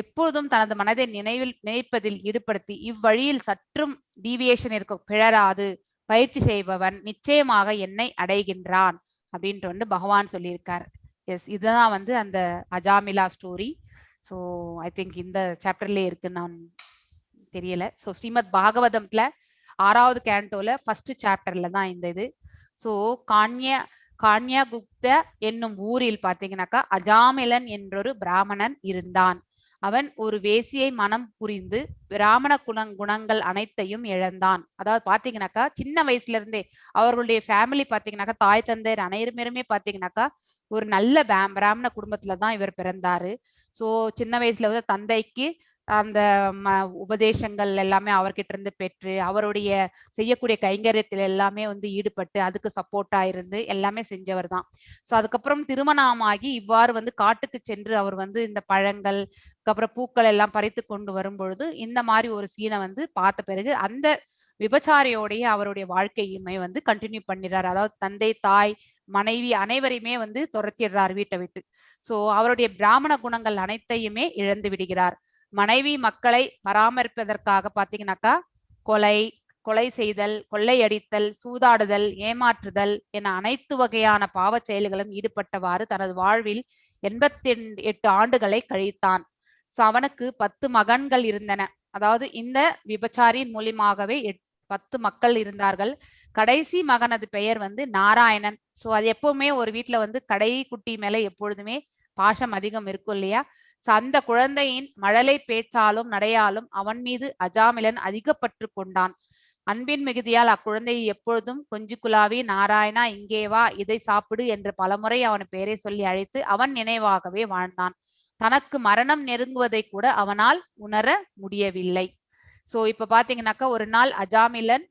எப்பொழுதும் தனது மனதை நினைப்பதில் ஈடுபடுத்தி இவ்வழியில் சற்றும் டீவியேஷன் இருக்க பிழறாது பயிற்சி செய்பவன் நிச்சயமாக என்னை அடைகின்றான் அப்படின்ட்டு வந்து பகவான் சொல்லியிருக்கார். எஸ், இதுதான் வந்து அந்த அஜாமிலா ஸ்டோரி. ஸோ ஐ திங்க் இந்த சாப்டர்லேயே இருக்குன்னு நான் தெரியல. ஸோ ஸ்ரீமத் பாகவதம்ல 6வது கேண்டோல ஃபர்ஸ்ட் சாப்டர்ல தான் இந்த இது. ஸோ கான்யாகுப்த என்னும் ஊரில் பாத்தீங்கன்னாக்கா அஜாமிலன் என்றொரு பிராமணன் இருந்தான். அவன் ஒரு வேசியை மனம் புரிந்து பிராமண குணங்கள் அனைத்தையும் இழந்தான். அதாவது பாத்தீங்கன்னாக்கா சின்ன வயசுல இருந்தே அவர்களுடைய ஃபேமிலி பாத்தீங்கன்னாக்கா தாய் தந்தையர் அனைவருமே பாத்தீங்கன்னாக்கா ஒரு நல்ல பிராமண குடும்பத்துலதான் இவர் பிறந்தாரு. சோ சின்ன வயசுல வந்து தந்தைக்கு அந்த உபதேசங்கள் எல்லாமே அவர்கிட்ட இருந்து பெற்று அவருடைய செய்யக்கூடிய கைங்கரியத்தில் எல்லாமே வந்து ஈடுபட்டு அதுக்கு சப்போர்ட்டா இருந்து எல்லாமே செஞ்சவர் தான். சோ அதுக்கப்புறம் திருமணமாகி இவ்வாறு வந்து காட்டுக்கு சென்று அவர் வந்து இந்த பழங்கள் அப்புறம் பூக்கள் எல்லாம் பறித்து கொண்டு வரும் பொழுது இந்த மாதிரி ஒரு சீனை வந்து பார்த்த பிறகு அந்த விபச்சாரியோடைய அவருடைய வாழ்க்கையுமே வந்து கண்டினியூ பண்ணிடுறாரு. அதாவது தந்தை தாய் மனைவி அனைவரையுமே வந்து துரத்திடுறார் வீட்டை விட்டு. சோ அவருடைய பிராமண குணங்கள் அனைத்தையுமே இழந்து விடுகிறார். மனைவி மக்களை பராமரிப்பதற்காக பாத்தீங்கன்னாக்கா கொலை செய்தல், கொள்ளையடித்தல், சூதாடுதல், ஏமாற்றுதல் என அனைத்து வகையான பாவ செயல்களும் ஈடுபட்டவாறு தனது வாழ்வில் 88 ஆண்டுகளை கழித்தான். சோ அவனுக்கு 10 மகன்கள் இருந்தன. அதாவது இந்த விபச்சாரியின் மூலியமாகவே 10 மக்கள் இருந்தார்கள். கடைசி மகனது பெயர் வந்து நாராயணன். சோ அது எப்பவுமே ஒரு வீட்டுல வந்து கடை குட்டி மேல எப்பொழுதுமே பாசம் அதிகம் இருக்கும் இல்லையா? சோ அந்த குழந்தையின் மழலை பேச்சாலும் நடையாலும் அவன் மீது அஜாமிலன் அதிகப்பற்று கொண்டான். அன்பின் மிகுதியால் அக்குழந்தையை எப்பொழுதும் கொஞ்சி குலாவி நாராயணா இங்கே வா, இதை சாப்பிடு என்று பலமுறை அவன் பெயரை சொல்லி அழைத்து அவன் நினைவாகவே வாழ்ந்தான். தனக்கு மரணம் நெருங்குவதை கூட அவனால் உணர முடியவில்லை. சோ இப்ப பாத்தீங்கன்னாக்கா ஒரு நாள் அஜாமிலன்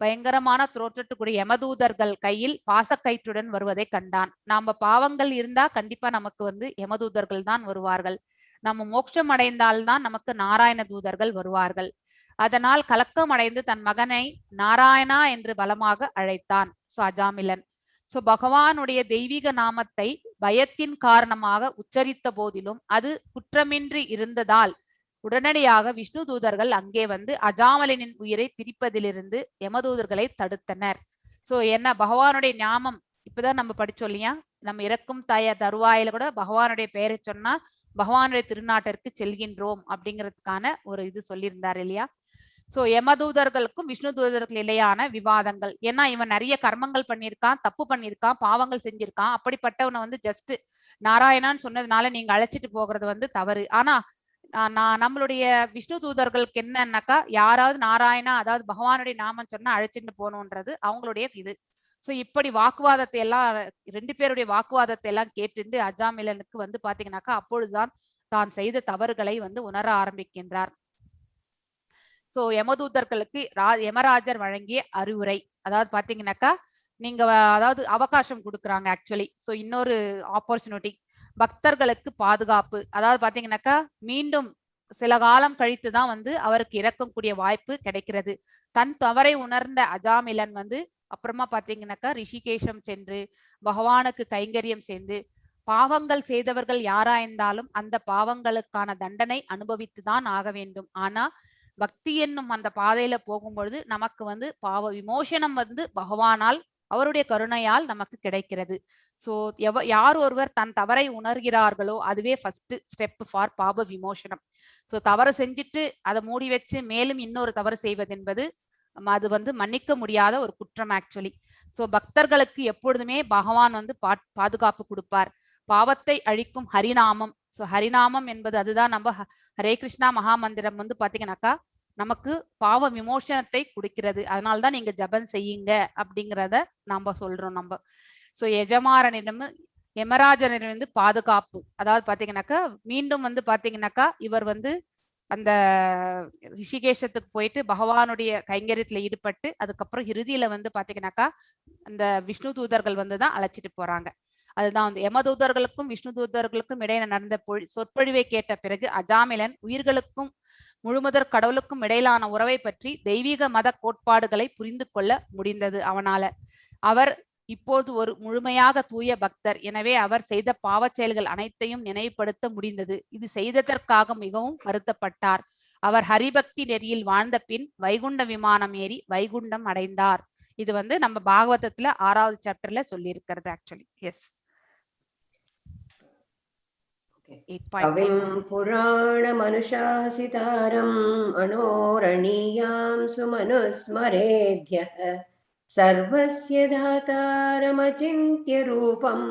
பயங்கரமான தோற்றத்துக்குரிய யமதூதர்கள் கையில் பாசக்கயிற்றுடன் வருவதை கண்டான். நாம பாவங்கள் இருந்தா கண்டிப்பா நமக்கு வந்து யமதூதர்கள் தான் வருவார்கள். நம்ம மோட்சம் அடைந்தால்தான் நமக்கு நாராயண தூதர்கள் வருவார்கள். அதனால் கலக்கம் அடைந்து தன் மகனை நாராயணா என்று பலமாக அழைத்தான் அஜாமிலன். சோ பகவானுடைய தெய்வீக நாமத்தை பயத்தின் காரணமாக உச்சரித்த போதிலும் அது குற்றமின்றி இருந்ததால் உடனடியாக விஷ்ணு தூதர்கள் அங்கே வந்து அஜாமலனின் உயிரை பிரிப்பதிலிருந்து யமதூதர்களை தடுத்தனர். சோ என்ன பகவானுடைய ஞாபகம் இப்பதான் நம்ம படிச்சோம் இல்லையா? நம்ம இறக்கும் தருவாயில கூட பகவானுடைய பெயரை சொன்னா பகவானுடைய திருநாட்டிற்கு செல்கின்றோம் அப்படிங்கிறதுக்கான ஒரு இது சொல்லியிருந்தார் இல்லையா? சோ யமதூதர்களுக்கும் விஷ்ணு தூதர்கள் இடையான விவாதங்கள். ஏன்னா இவன் நிறைய கர்மங்கள் பண்ணியிருக்கான், தப்பு பண்ணியிருக்கான், பாவங்கள் செஞ்சிருக்கான். அப்படிப்பட்டவனை வந்து ஜஸ்ட் நாராயணான்னு சொன்னதுனால நீங்க அழைச்சிட்டு போகிறது வந்து தவறு. ஆனா நம்மளுடைய விஷ்ணு தூதர்களுக்கு என்னன்னாக்கா யாராவது நாராயணா அதாவது பகவானுடைய நாமம் சொன்னா அழைச்சிட்டு போகணுன்றது அவங்களுடைய இது. சோ இப்படி வாக்குவாதத்தை எல்லாம் 2 பேருடைய வாக்குவாதத்தை எல்லாம் கேட்டுண்டு அஜாமிலனுக்கு வந்து பாத்தீங்கன்னாக்கா அப்பொழுதுதான் தான் செய்த தவறுகளை வந்து உணர ஆரம்பிக்கின்றார். சோ யமதூதர்களுக்கு யமராஜர் வழங்கிய அறிவுரை, அதாவது பாத்தீங்கன்னாக்கா நீங்க அதாவது அவகாசம் கொடுக்குறாங்க ஆக்சுவலி. சோ இன்னொரு ஆப்பர்ச்சுனிட்டி, பக்தர்களுக்கு பாதுகாப்பு, அதாவது பாத்தீங்கன்னாக்கா மீண்டும் சில காலம் கழித்து தான் வந்து அவருக்கு இறக்கக்கூடிய வாய்ப்பு கிடைக்கிறது. தன் தவறை உணர்ந்த அஜாமிலன் வந்து அப்புறமா பாத்தீங்கன்னாக்கா ரிஷிகேஷம் சென்று பகவானுக்கு கைங்கரியம் செய்து பாவங்கள் செய்தவர்கள் யாராயிருந்தாலும் அந்த பாவங்களுக்கான தண்டனை அனுபவித்துதான் ஆக வேண்டும். ஆனா பக்தி என்னும் அந்த பாதையில போகும்பொழுது நமக்கு வந்து பாவ விமோசனம் வந்து பகவானால் அவருடைய கருணையால் நமக்கு கிடைக்கிறது. சோ யார் ஒருவர் தன் தவறை உணர்கிறார்களோ அதுவே ஃபர்ஸ்ட் ஸ்டெப் ஃபார் பாவ விமோசனம். சோ தவறு செஞ்சுட்டு அதை மூடி வச்சு மேலும் இன்னொரு தவறு செய்வது என்பது அது வந்து மன்னிக்க முடியாத ஒரு குற்றம் ஆக்சுவலி. சோ பக்தர்களுக்கு எப்பொழுதுமே பகவான் வந்து பாதுகாப்பு கொடுப்பார். பாவத்தை அழிக்கும் ஹரிநாமம். சோ ஹரிநாமம் என்பது அதுதான் நம்ம ஹரே கிருஷ்ணா மகாமந்திரம் வந்து பாத்தீங்கன்னாக்கா நமக்கு பாவ விமோசனத்தை கொடுக்கிறது. அதனால்தான் நீங்க ஜபம் செய்யுங்க அப்படிங்கிறத நம்ம சொல்றோம் நம்ம. சோ எஜமாரனிடம் யமராஜனிடம் வந்து பாதுகாப்பு, அதாவது பாத்தீங்கன்னாக்கா மீண்டும் வந்து பாத்தீங்கன்னாக்கா இவர் வந்து அந்த ரிஷிகேஷத்துக்கு போயிட்டு பகவானுடைய கைங்கரியத்துல ஈடுபட்டு அதுக்கப்புறம் இறுதியில வந்து பாத்தீங்கன்னாக்கா அந்த விஷ்ணு தூதர்கள் வந்துதான் அழைச்சிட்டு போறாங்க. அதுதான் வந்து யமதூதர்களுக்கும் விஷ்ணு தூதர்களுக்கும் இடையில நடந்த சொற்பொழிவை கேட்ட பிறகு அஜாமிலன் உயிர்களுக்கும் முழுமுதற் கடவுளுக்கும் இடையிலான உறவை பற்றி தெய்வீக மத கோட்பாடுகளை புரிந்து கொள்ள முடிந்தது அவனால. அவர் இப்போது ஒரு முழுமையாக தூய பக்தர். எனவே அவர் செய்த பாவச் செயல்கள் அனைத்தையும் நினைவுபடுத்த முடிந்தது. இது செய்ததற்காக மிகவும் வருத்தப்பட்டார். அவர் ஹரிபக்தி நெறியில் வாழ்ந்த பின் வைகுண்ட விமானம் ஏறி வைகுண்டம் அடைந்தார். இது வந்து நம்ம பாகவதத்துல 6வது சாப்டர்ல சொல்லி இருக்கிறது ஆக்சுவலி. எஸ். கவிம் புராண மனுஷாசிதாரம் அனோரணீயாம் சுமனுஸ்மரேத்யः சர்வஸ்ய தாதாரமசிந்த்ய ரூபம்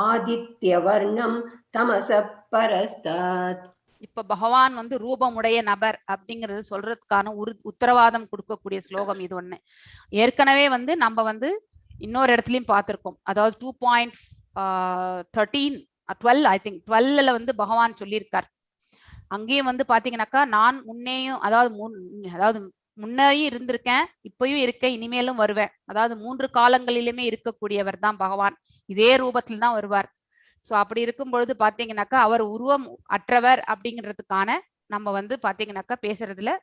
ஆதித்யவர்ணம் தமசப் பரஸ்தாத். இப்ப பகவான் வந்து ரூபமுடைய நபர் அப்படிங்கறது சொல்றதுக்கான உத்தரவாதம் கொடுக்கக்கூடிய ஸ்லோகம் இது ஒண்ணு. ஏற்கனவே வந்து நம்ம வந்து இன்னொரு இடத்துலயும் பார்த்திருக்கோம். அதாவது 2.12 ஐ திங்க் 12ல வந்து பகவான் சொல்லியிருக்கார். அங்கேயும் வந்து பாத்தீங்கன்னாக்கா நான் முன்னையும் அதாவது முன்னையும் இருந்திருக்கேன், இப்பயும் இருக்கேன், இனிமேலும் வருவேன். அதாவது 3 காலங்களிலுமே இருக்கக்கூடியவர் தான் பகவான். இதே ரூபத்துல தான் வருவார். சோ அப்படி இருக்கும் பொழுது பாத்தீங்கன்னாக்கா அவர் உருவம் அற்றவர் அப்படிங்கிறதுக்கான நம்ம வந்து பாத்தீங்கன்னாக்கா பேசுறதுல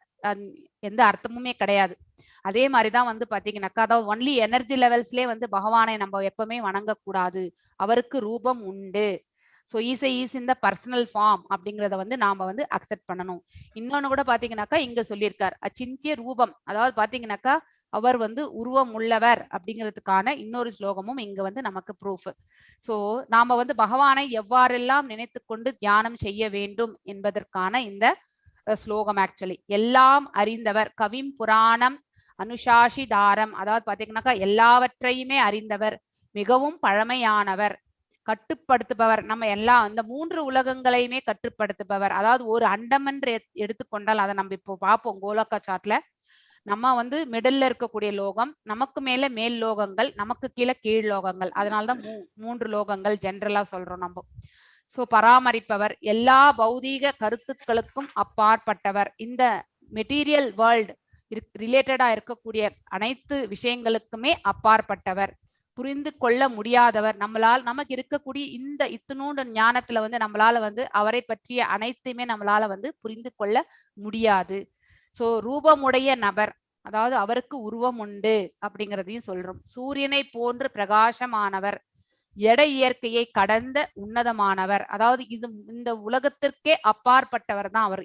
எந்த அர்த்தமுமே கிடையாது. அதே மாதிரிதான் வந்து பாத்தீங்கன்னாக்கா அதாவது ஒன்லி எனர்ஜி லெவல்ஸ்லயே வந்து பகவானை நம்ம எப்பவுமே வணங்கக்கூடாது. அவருக்கு ரூபம் உண்டு. ஸோ ஈஸ் இந்த பர்சனல் ஃபார்ம் அப்படிங்கிறத வந்து நாம வந்து அக்செப்ட் பண்ணணும். இன்னொன்னு கூட பாத்தீங்கன்னாக்கா இங்க சொல்லியிருக்கார் அச்சிந்திய ரூபம், அதாவது பாத்தீங்கன்னாக்கா அவர் வந்து உருவம் உள்ளவர் அப்படிங்கிறதுக்கான இன்னொரு ஸ்லோகமும் இங்க வந்து நமக்கு ப்ரூஃப். ஸோ நாம வந்து பகவானை எவ்வாறெல்லாம் நினைத்து கொண்டு தியானம் செய்ய வேண்டும் என்பதற்கான இந்த ஸ்லோகம் ஆக்சுவலி. எல்லாம் அறிந்தவர், கவிம் புராணம் அனுசாஷிதாரம், அதாவது பாத்தீங்கன்னாக்கா எல்லாவற்றையுமே அறிந்தவர், மிகவும் பழமையானவர், கட்டுப்படுத்துபவர், நம்ம எல்லாம் அந்த 3 உலகங்களையுமே கட்டுப்படுத்துபவர். அதாவது ஒரு அண்டம் என்று எடுத்துக்கொண்டால் அதை நம்ம இப்போ பார்ப்போம் கோலோக சார்ட்ல. நம்ம வந்து மிடில்ல இருக்கக்கூடிய லோகம், நமக்கு மேல மேல் லோகங்கள், நமக்கு கீழே கீழ் லோகங்கள். அதனாலதான் 3 லோகங்கள் ஜென்ரலா சொல்றோம் நம்ம. சோ பராமரிப்பவர், எல்லா பௌதீக கருத்துக்களுக்கும் அப்பாற்பட்டவர், இந்த மெட்டீரியல் வேர்ல்டு ரிலேட்டடா இருக்கக்கூடிய அனைத்து விஷயங்களுக்குமே அப்பாற்பட்டவர், புரிந்து கொள்ள முடியாதவர். நமக்கு இருக்கக்கூடிய இந்த இத்தனூண்டு ஞானத்துல வந்து நம்மளால வந்து அவரை பற்றிய அனைத்துமே நம்மளால வந்து புரிந்து கொள்ள முடியாது. சோ ரூபமுடைய நபர், அதாவது அவருக்கு உருவம் உண்டு அப்படிங்கிறதையும் சொல்றோம். சூரியனை போன்று பிரகாசமானவர், எடை இயற்கையை கடந்த உன்னதமானவர், அதாவது இந்த உலகத்திற்கே அப்பாற்பட்டவர் தான் அவர்.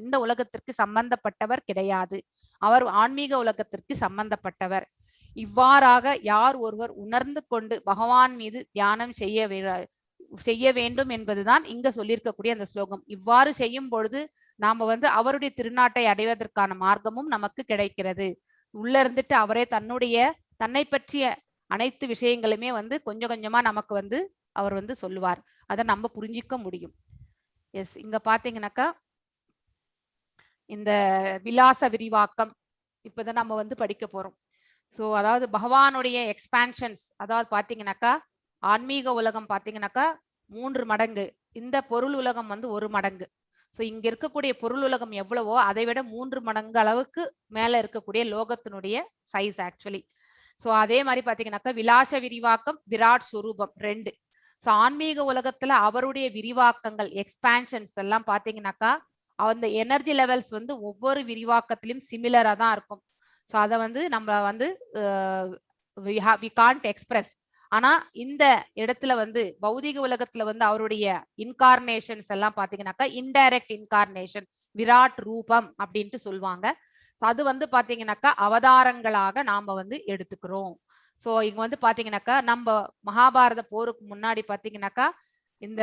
இந்த உலகத்திற்கு சம்பந்தப்பட்டவர் கிடையாது, அவர் ஆன்மீக உலகத்திற்கு சம்பந்தப்பட்டவர். இவ்வாறாக யார் ஒருவர் உணர்ந்து கொண்டு பகவான் மீது தியானம் செய்ய வேண்டும் என்பதுதான் இங்க சொல்லியிருக்கக்கூடிய அந்த ஸ்லோகம். இவ்வாறு செய்யும் பொழுது நாம வந்து அவருடைய திருநாட்டை அடைவதற்கான மார்க்கமும் நமக்கு கிடைக்கிறது. உள்ள இருந்துட்டு அவரே தன்னை பற்றிய அனைத்து விஷயங்களுமே வந்து கொஞ்சம் கொஞ்சமா நமக்கு வந்து அவர் வந்து சொல்லுவார். அதை நம்ம புரிஞ்சிக்க முடியும். எஸ், இங்க பாத்தீங்கன்னாக்கா இந்த விலாச விரிவாக்கம் இப்பதான் நம்ம வந்து படிக்க போறோம். ஸோ அதாவது பகவானுடைய எக்ஸ்பான்ஷன்ஸ், அதாவது பாத்தீங்கன்னாக்கா ஆன்மீக உலகம் பாத்தீங்கன்னாக்கா 3 மடங்கு, இந்த பொருள் உலகம் வந்து 1 மடங்கு. ஸோ இங்க இருக்கக்கூடிய பொருள் உலகம் எவ்வளவோ அதை விட 3 மடங்கு அளவுக்கு மேல இருக்கக்கூடிய லோகத்தினுடைய சைஸ் ஆக்சுவலி. ஸோ அதே மாதிரி பாத்தீங்கன்னாக்கா விலாச விரிவாக்கம், விராட் சுரூபம் 2. ஸோ ஆன்மீக உலகத்துல அவருடைய விரிவாக்கங்கள் எக்ஸ்பான்ஷன்ஸ் எல்லாம் பாத்தீங்கன்னாக்கா அந்த எனர்ஜி லெவல்ஸ் வந்து ஒவ்வொரு விரிவாக்கத்திலும் சிமிலரா தான் இருக்கும். ஸோ அதை வந்து நம்ம வந்து வி கான்ட் எக்ஸ்பிரஸ். ஆனா இந்த இடத்துல வந்து பௌதிக உலகத்துல வந்து அவருடைய இன்கார்னேஷன்ஸ் எல்லாம் பாத்தீங்கன்னாக்கா இன்டைரக்ட் இன்கார்னேஷன், விராட் ரூபம் அப்படின்ட்டு சொல்லுவாங்க. அது வந்து பாத்தீங்கன்னாக்கா அவதாரங்களாக நாம வந்து எடுத்துக்கிறோம். ஸோ இங்க வந்து பாத்தீங்கன்னாக்கா நம்ம மகாபாரத போருக்கு முன்னாடி பாத்தீங்கன்னாக்கா இந்த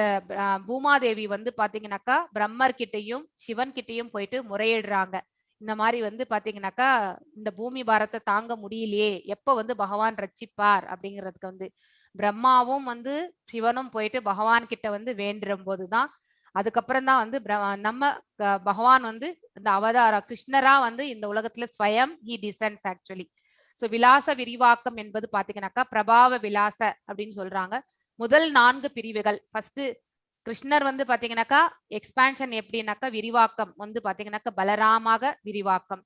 பூமாதேவி வந்து பாத்தீங்கன்னாக்கா பிரம்மர் கிட்டையும் சிவன் கிட்டையும் போயிட்டு முறையிடுறாங்க. இந்த மாதிரி வந்து பாத்தீங்கன்னாக்கா இந்த பூமி பாரத்தை தாங்க முடியலையே, எப்ப வந்து பகவான் ரட்சிப்பார் அப்படிங்கிறதுக்கு வந்து பிரம்மாவும் வந்து சிவனும் போயிட்டு பகவான் கிட்ட வந்து வேண்டுற போதுதான் அதுக்கப்புறம் தான் வந்து நம்ம பகவான் வந்து இந்த அவதார கிருஷ்ணரா வந்து இந்த உலகத்துல ஸ்வயம் ஹி டிசன்ஸ் ஆக்சுவலி. ஸோ விலாச விரிவாக்கம் என்பது பாத்தீங்கன்னாக்கா பிரபாவ விலாச அப்படின்னு சொல்றாங்க. முதல் 4 பிரிவுகள். ஃபர்ஸ்ட் கிருஷ்ணர் வந்து பாத்தீங்கன்னாக்கா எக்ஸ்பான்ஷன் எப்படின்னாக்கா விரிவாக்கம் வந்து பாத்தீங்கன்னாக்கா பலராமாக விரிவாக்கம்.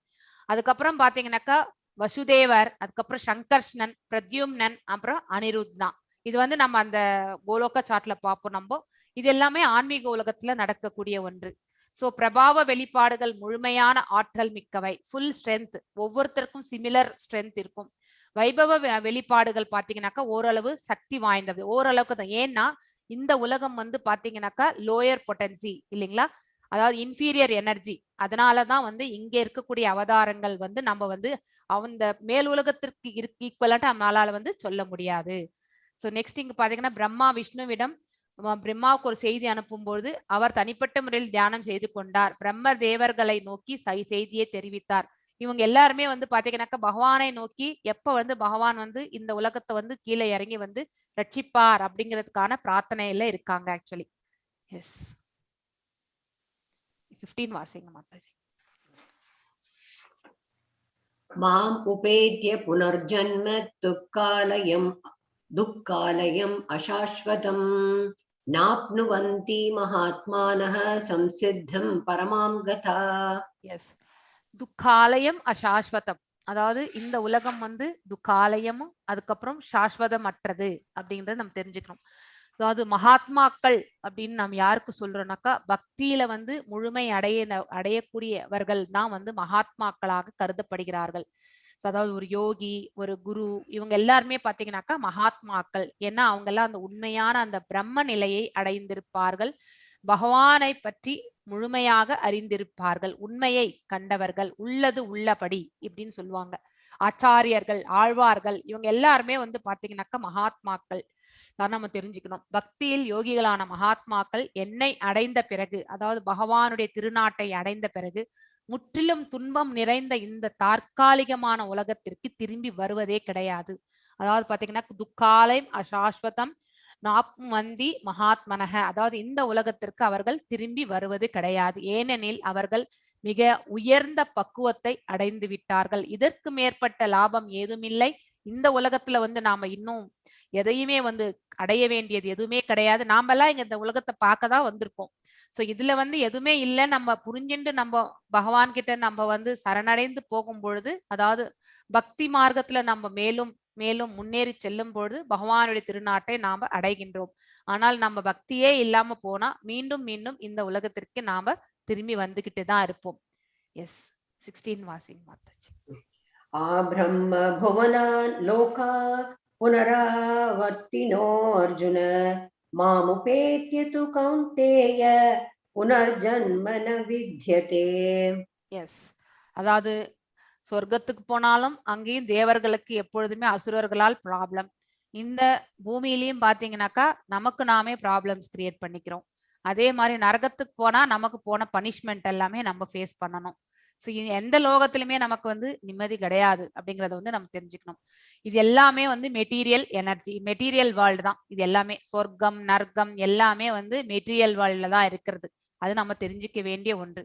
அதுக்கப்புறம் பாத்தீங்கன்னாக்கா வசுதேவர், அதுக்கப்புறம் சங்கர்ஷ்ணன், பிரத்யும்னன், அப்புறம் அனிருத்னா. இது வந்து நம்ம அந்த கோலோக சார்ட்ல பார்ப்போம் நம்ம. இது எல்லாமே ஆன்மீக உலகத்துல நடக்கக்கூடிய ஒன்று. சோ பிரபாவ வெளிப்பாடுகள் முழுமையான ஆற்றல் மிக்கவை, ஃபுல் ஸ்ட்ரென்த், ஒவ்வொருத்தருக்கும் சிமிலர் ஸ்ட்ரென்த் இருக்கும். வைபவ வெளிப்பாடுகள் பாத்தீங்கன்னாக்கா ஓரளவு சக்தி வாய்ந்தது, ஓரளவுக்கு தான். ஏன்னா இந்த உலகம் வந்து பாத்தீங்கன்னாக்கா லோயர் பொட்டன்சி இல்லைங்களா, அதாவது இன்ஃபீரியர் எனர்ஜி. அதனாலதான் வந்து இங்க இருக்கக்கூடிய அவதாரங்கள் வந்து நம்ம வந்து அந்த மேல் உலகத்திற்கு ஈக்குவலன்ட் நம்மளால வந்து சொல்ல முடியாது. ஸோ நெக்ஸ்ட் இங்க பாத்தீங்கன்னா பிரம்மா விஷ்ணுவிடம் பிரம்மாவுக்கு ஒரு செய்தி அனுப்பும்போது அவர் தனிப்பட்ட முறையில் தியானம் செய்து கொண்டார். பிரம்ம தேவர்களை நோக்கி செய்தியை தெரிவித்தார். இவங்க எல்லாருமே வந்து பாத்தீங்கன்னாக்கா பகவானை நோக்கி எப்ப வந்து பகவான் வந்து இந்த உலகத்தை வந்து கீழே இறங்கி வந்து ரட்சிப்பார் அப்படிங்கிறதுக்கான பிரார்த்தனையில இருக்காங்க ஆக்சுவலி. எஸ் 15 வாசிங்க மாதாஜி. மாம் உபேத்ய புனர்ஜன்ம துக்காலயம் அசாஸ்வதம் நாப்னுவந்தி மகாத்மானஹ சம்சித்தம் பரமாம் கதா. எஸ், துக்காலயம் அசாஸ்வதம், அதாவது இந்த உலகம் வந்து துக்காலயமும் அதுக்கப்புறம் சாஸ்வதம் அற்றது அப்படின்றத நம்ம தெரிஞ்சுக்கணும். அதாவது மகாத்மாக்கள் அப்படின்னு நாம் யாருக்கு சொல்றோம்னாக்கா பக்தியில வந்து முழுமை அடையக்கூடியவர்கள் தான் வந்து மகாத்மாக்களாக கருதப்படுகிறார்கள். அதாவது ஒரு யோகி, ஒரு குரு, இவங்க எல்லாருமே பாத்தீங்கன்னாக்கா மகாத்மாக்கள். ஏன்னா அவங்க எல்லாம் அந்த உண்மையான அந்த பிரம்ம நிலையை அடைந்திருப்பார்கள், பகவானை பற்றி முழுமையாக அறிந்திருப்பார்கள், உண்மையை கண்டவர்கள், உள்ளது உள்ளபடி இப்படின்னு சொல்லுவாங்க. ஆச்சாரியர்கள், ஆழ்வார்கள், இவங்க எல்லாருமே வந்து பாத்தீங்கன்னாக்கா மகாத்மாக்கள் தான் நம்ம தெரிஞ்சுக்கணும். பக்தியில் யோகிகளான மகாத்மாக்கள் என்னை அடைந்த பிறகு, அதாவது பகவானுடைய திருநாட்டை அடைந்த பிறகு முற்றிலும் துன்பம் நிறைந்த இந்த தற்காலிகமான உலகத்திற்கு திரும்பி வருவதே கிடையாது. அதாவது பாத்தீங்கன்னா துக்காலயம் அசாஸ்வதம் நாப்மந்தி மகாத்மனக, அதாவது இந்த உலகத்திற்கு அவர்கள் திரும்பி வருவது கிடையாது. ஏனெனில் அவர்கள் மிக உயர்ந்த பக்குவத்தை அடைந்து விட்டார்கள். இதற்கு மேற்பட்ட லாபம் ஏதுமில்லை. இந்த உலகத்துல வந்து நாம இன்னும் எதையுமே வந்து அடைய வேண்டியது எதுவுமே கிடையாது. நாம எல்லாம் இங்க இந்த உலகத்தை பார்க்கதான் வந்திருக்கோம். சோ இதுல வந்து எதுவுமே இல்லை, நம்ம புரிஞ்சுட்டு நம்ம பகவான் கிட்ட நம்ம வந்து சரணடைந்து போகும் பொழுது, அதாவது பக்தி மார்க்கத்துல நம்ம மேலும் மேலும் முன்னேறி செல்லும் பொழுது பகவானுடைய திருநாட்டை நாம அடைகின்றோம். ஆனால் நம்ம பக்தியே இல்லாம போனா மீண்டும் மீண்டும் இந்த உலகத்திற்கு நாம திரும்பி வந்துகிட்டு தான் இருப்போம். எஸ் 16 வாசிங் மாதாஜி. ஆப்ரஹ்ம புவனான் லோகா புனராவர்த்தினோ அர்ஜுன மாமுபேத்ய து கௌந்தேய புனர்ஜன்ம ந வித்யதே. எஸ், அதாவது சொர்க்கத்துக்கு போனாலும் அங்கேயும் தேவர்களுக்கு எப்பொழுதுமே அசுரர்களால் ப்ராப்ளம். இந்த பூமியிலையும் பாத்தீங்கன்னாக்கா நமக்கு நாமே ப்ராப்ளம்ஸ் கிரியேட் பண்ணிக்கிறோம். அதே மாதிரி நரகத்துக்கு போனா நமக்கு போன பனிஷ்மெண்ட் எல்லாமே நம்ம ஃபேஸ் பண்ணணும். ஸோ எந்த லோகத்திலுமே நமக்கு வந்து நிம்மதி கிடையாது அப்படிங்கறத வந்து நம்ம தெரிஞ்சுக்கணும். இது எல்லாமே வந்து மெட்டீரியல் எனர்ஜி, மெட்டீரியல் வேர்ல்டு தான் இது எல்லாமே. சொர்க்கம் நரகம் எல்லாமே வந்து மெட்டீரியல் வேர்ல்ட்ல தான் இருக்கிறது. அது நம்ம தெரிஞ்சுக்க வேண்டிய ஒன்று.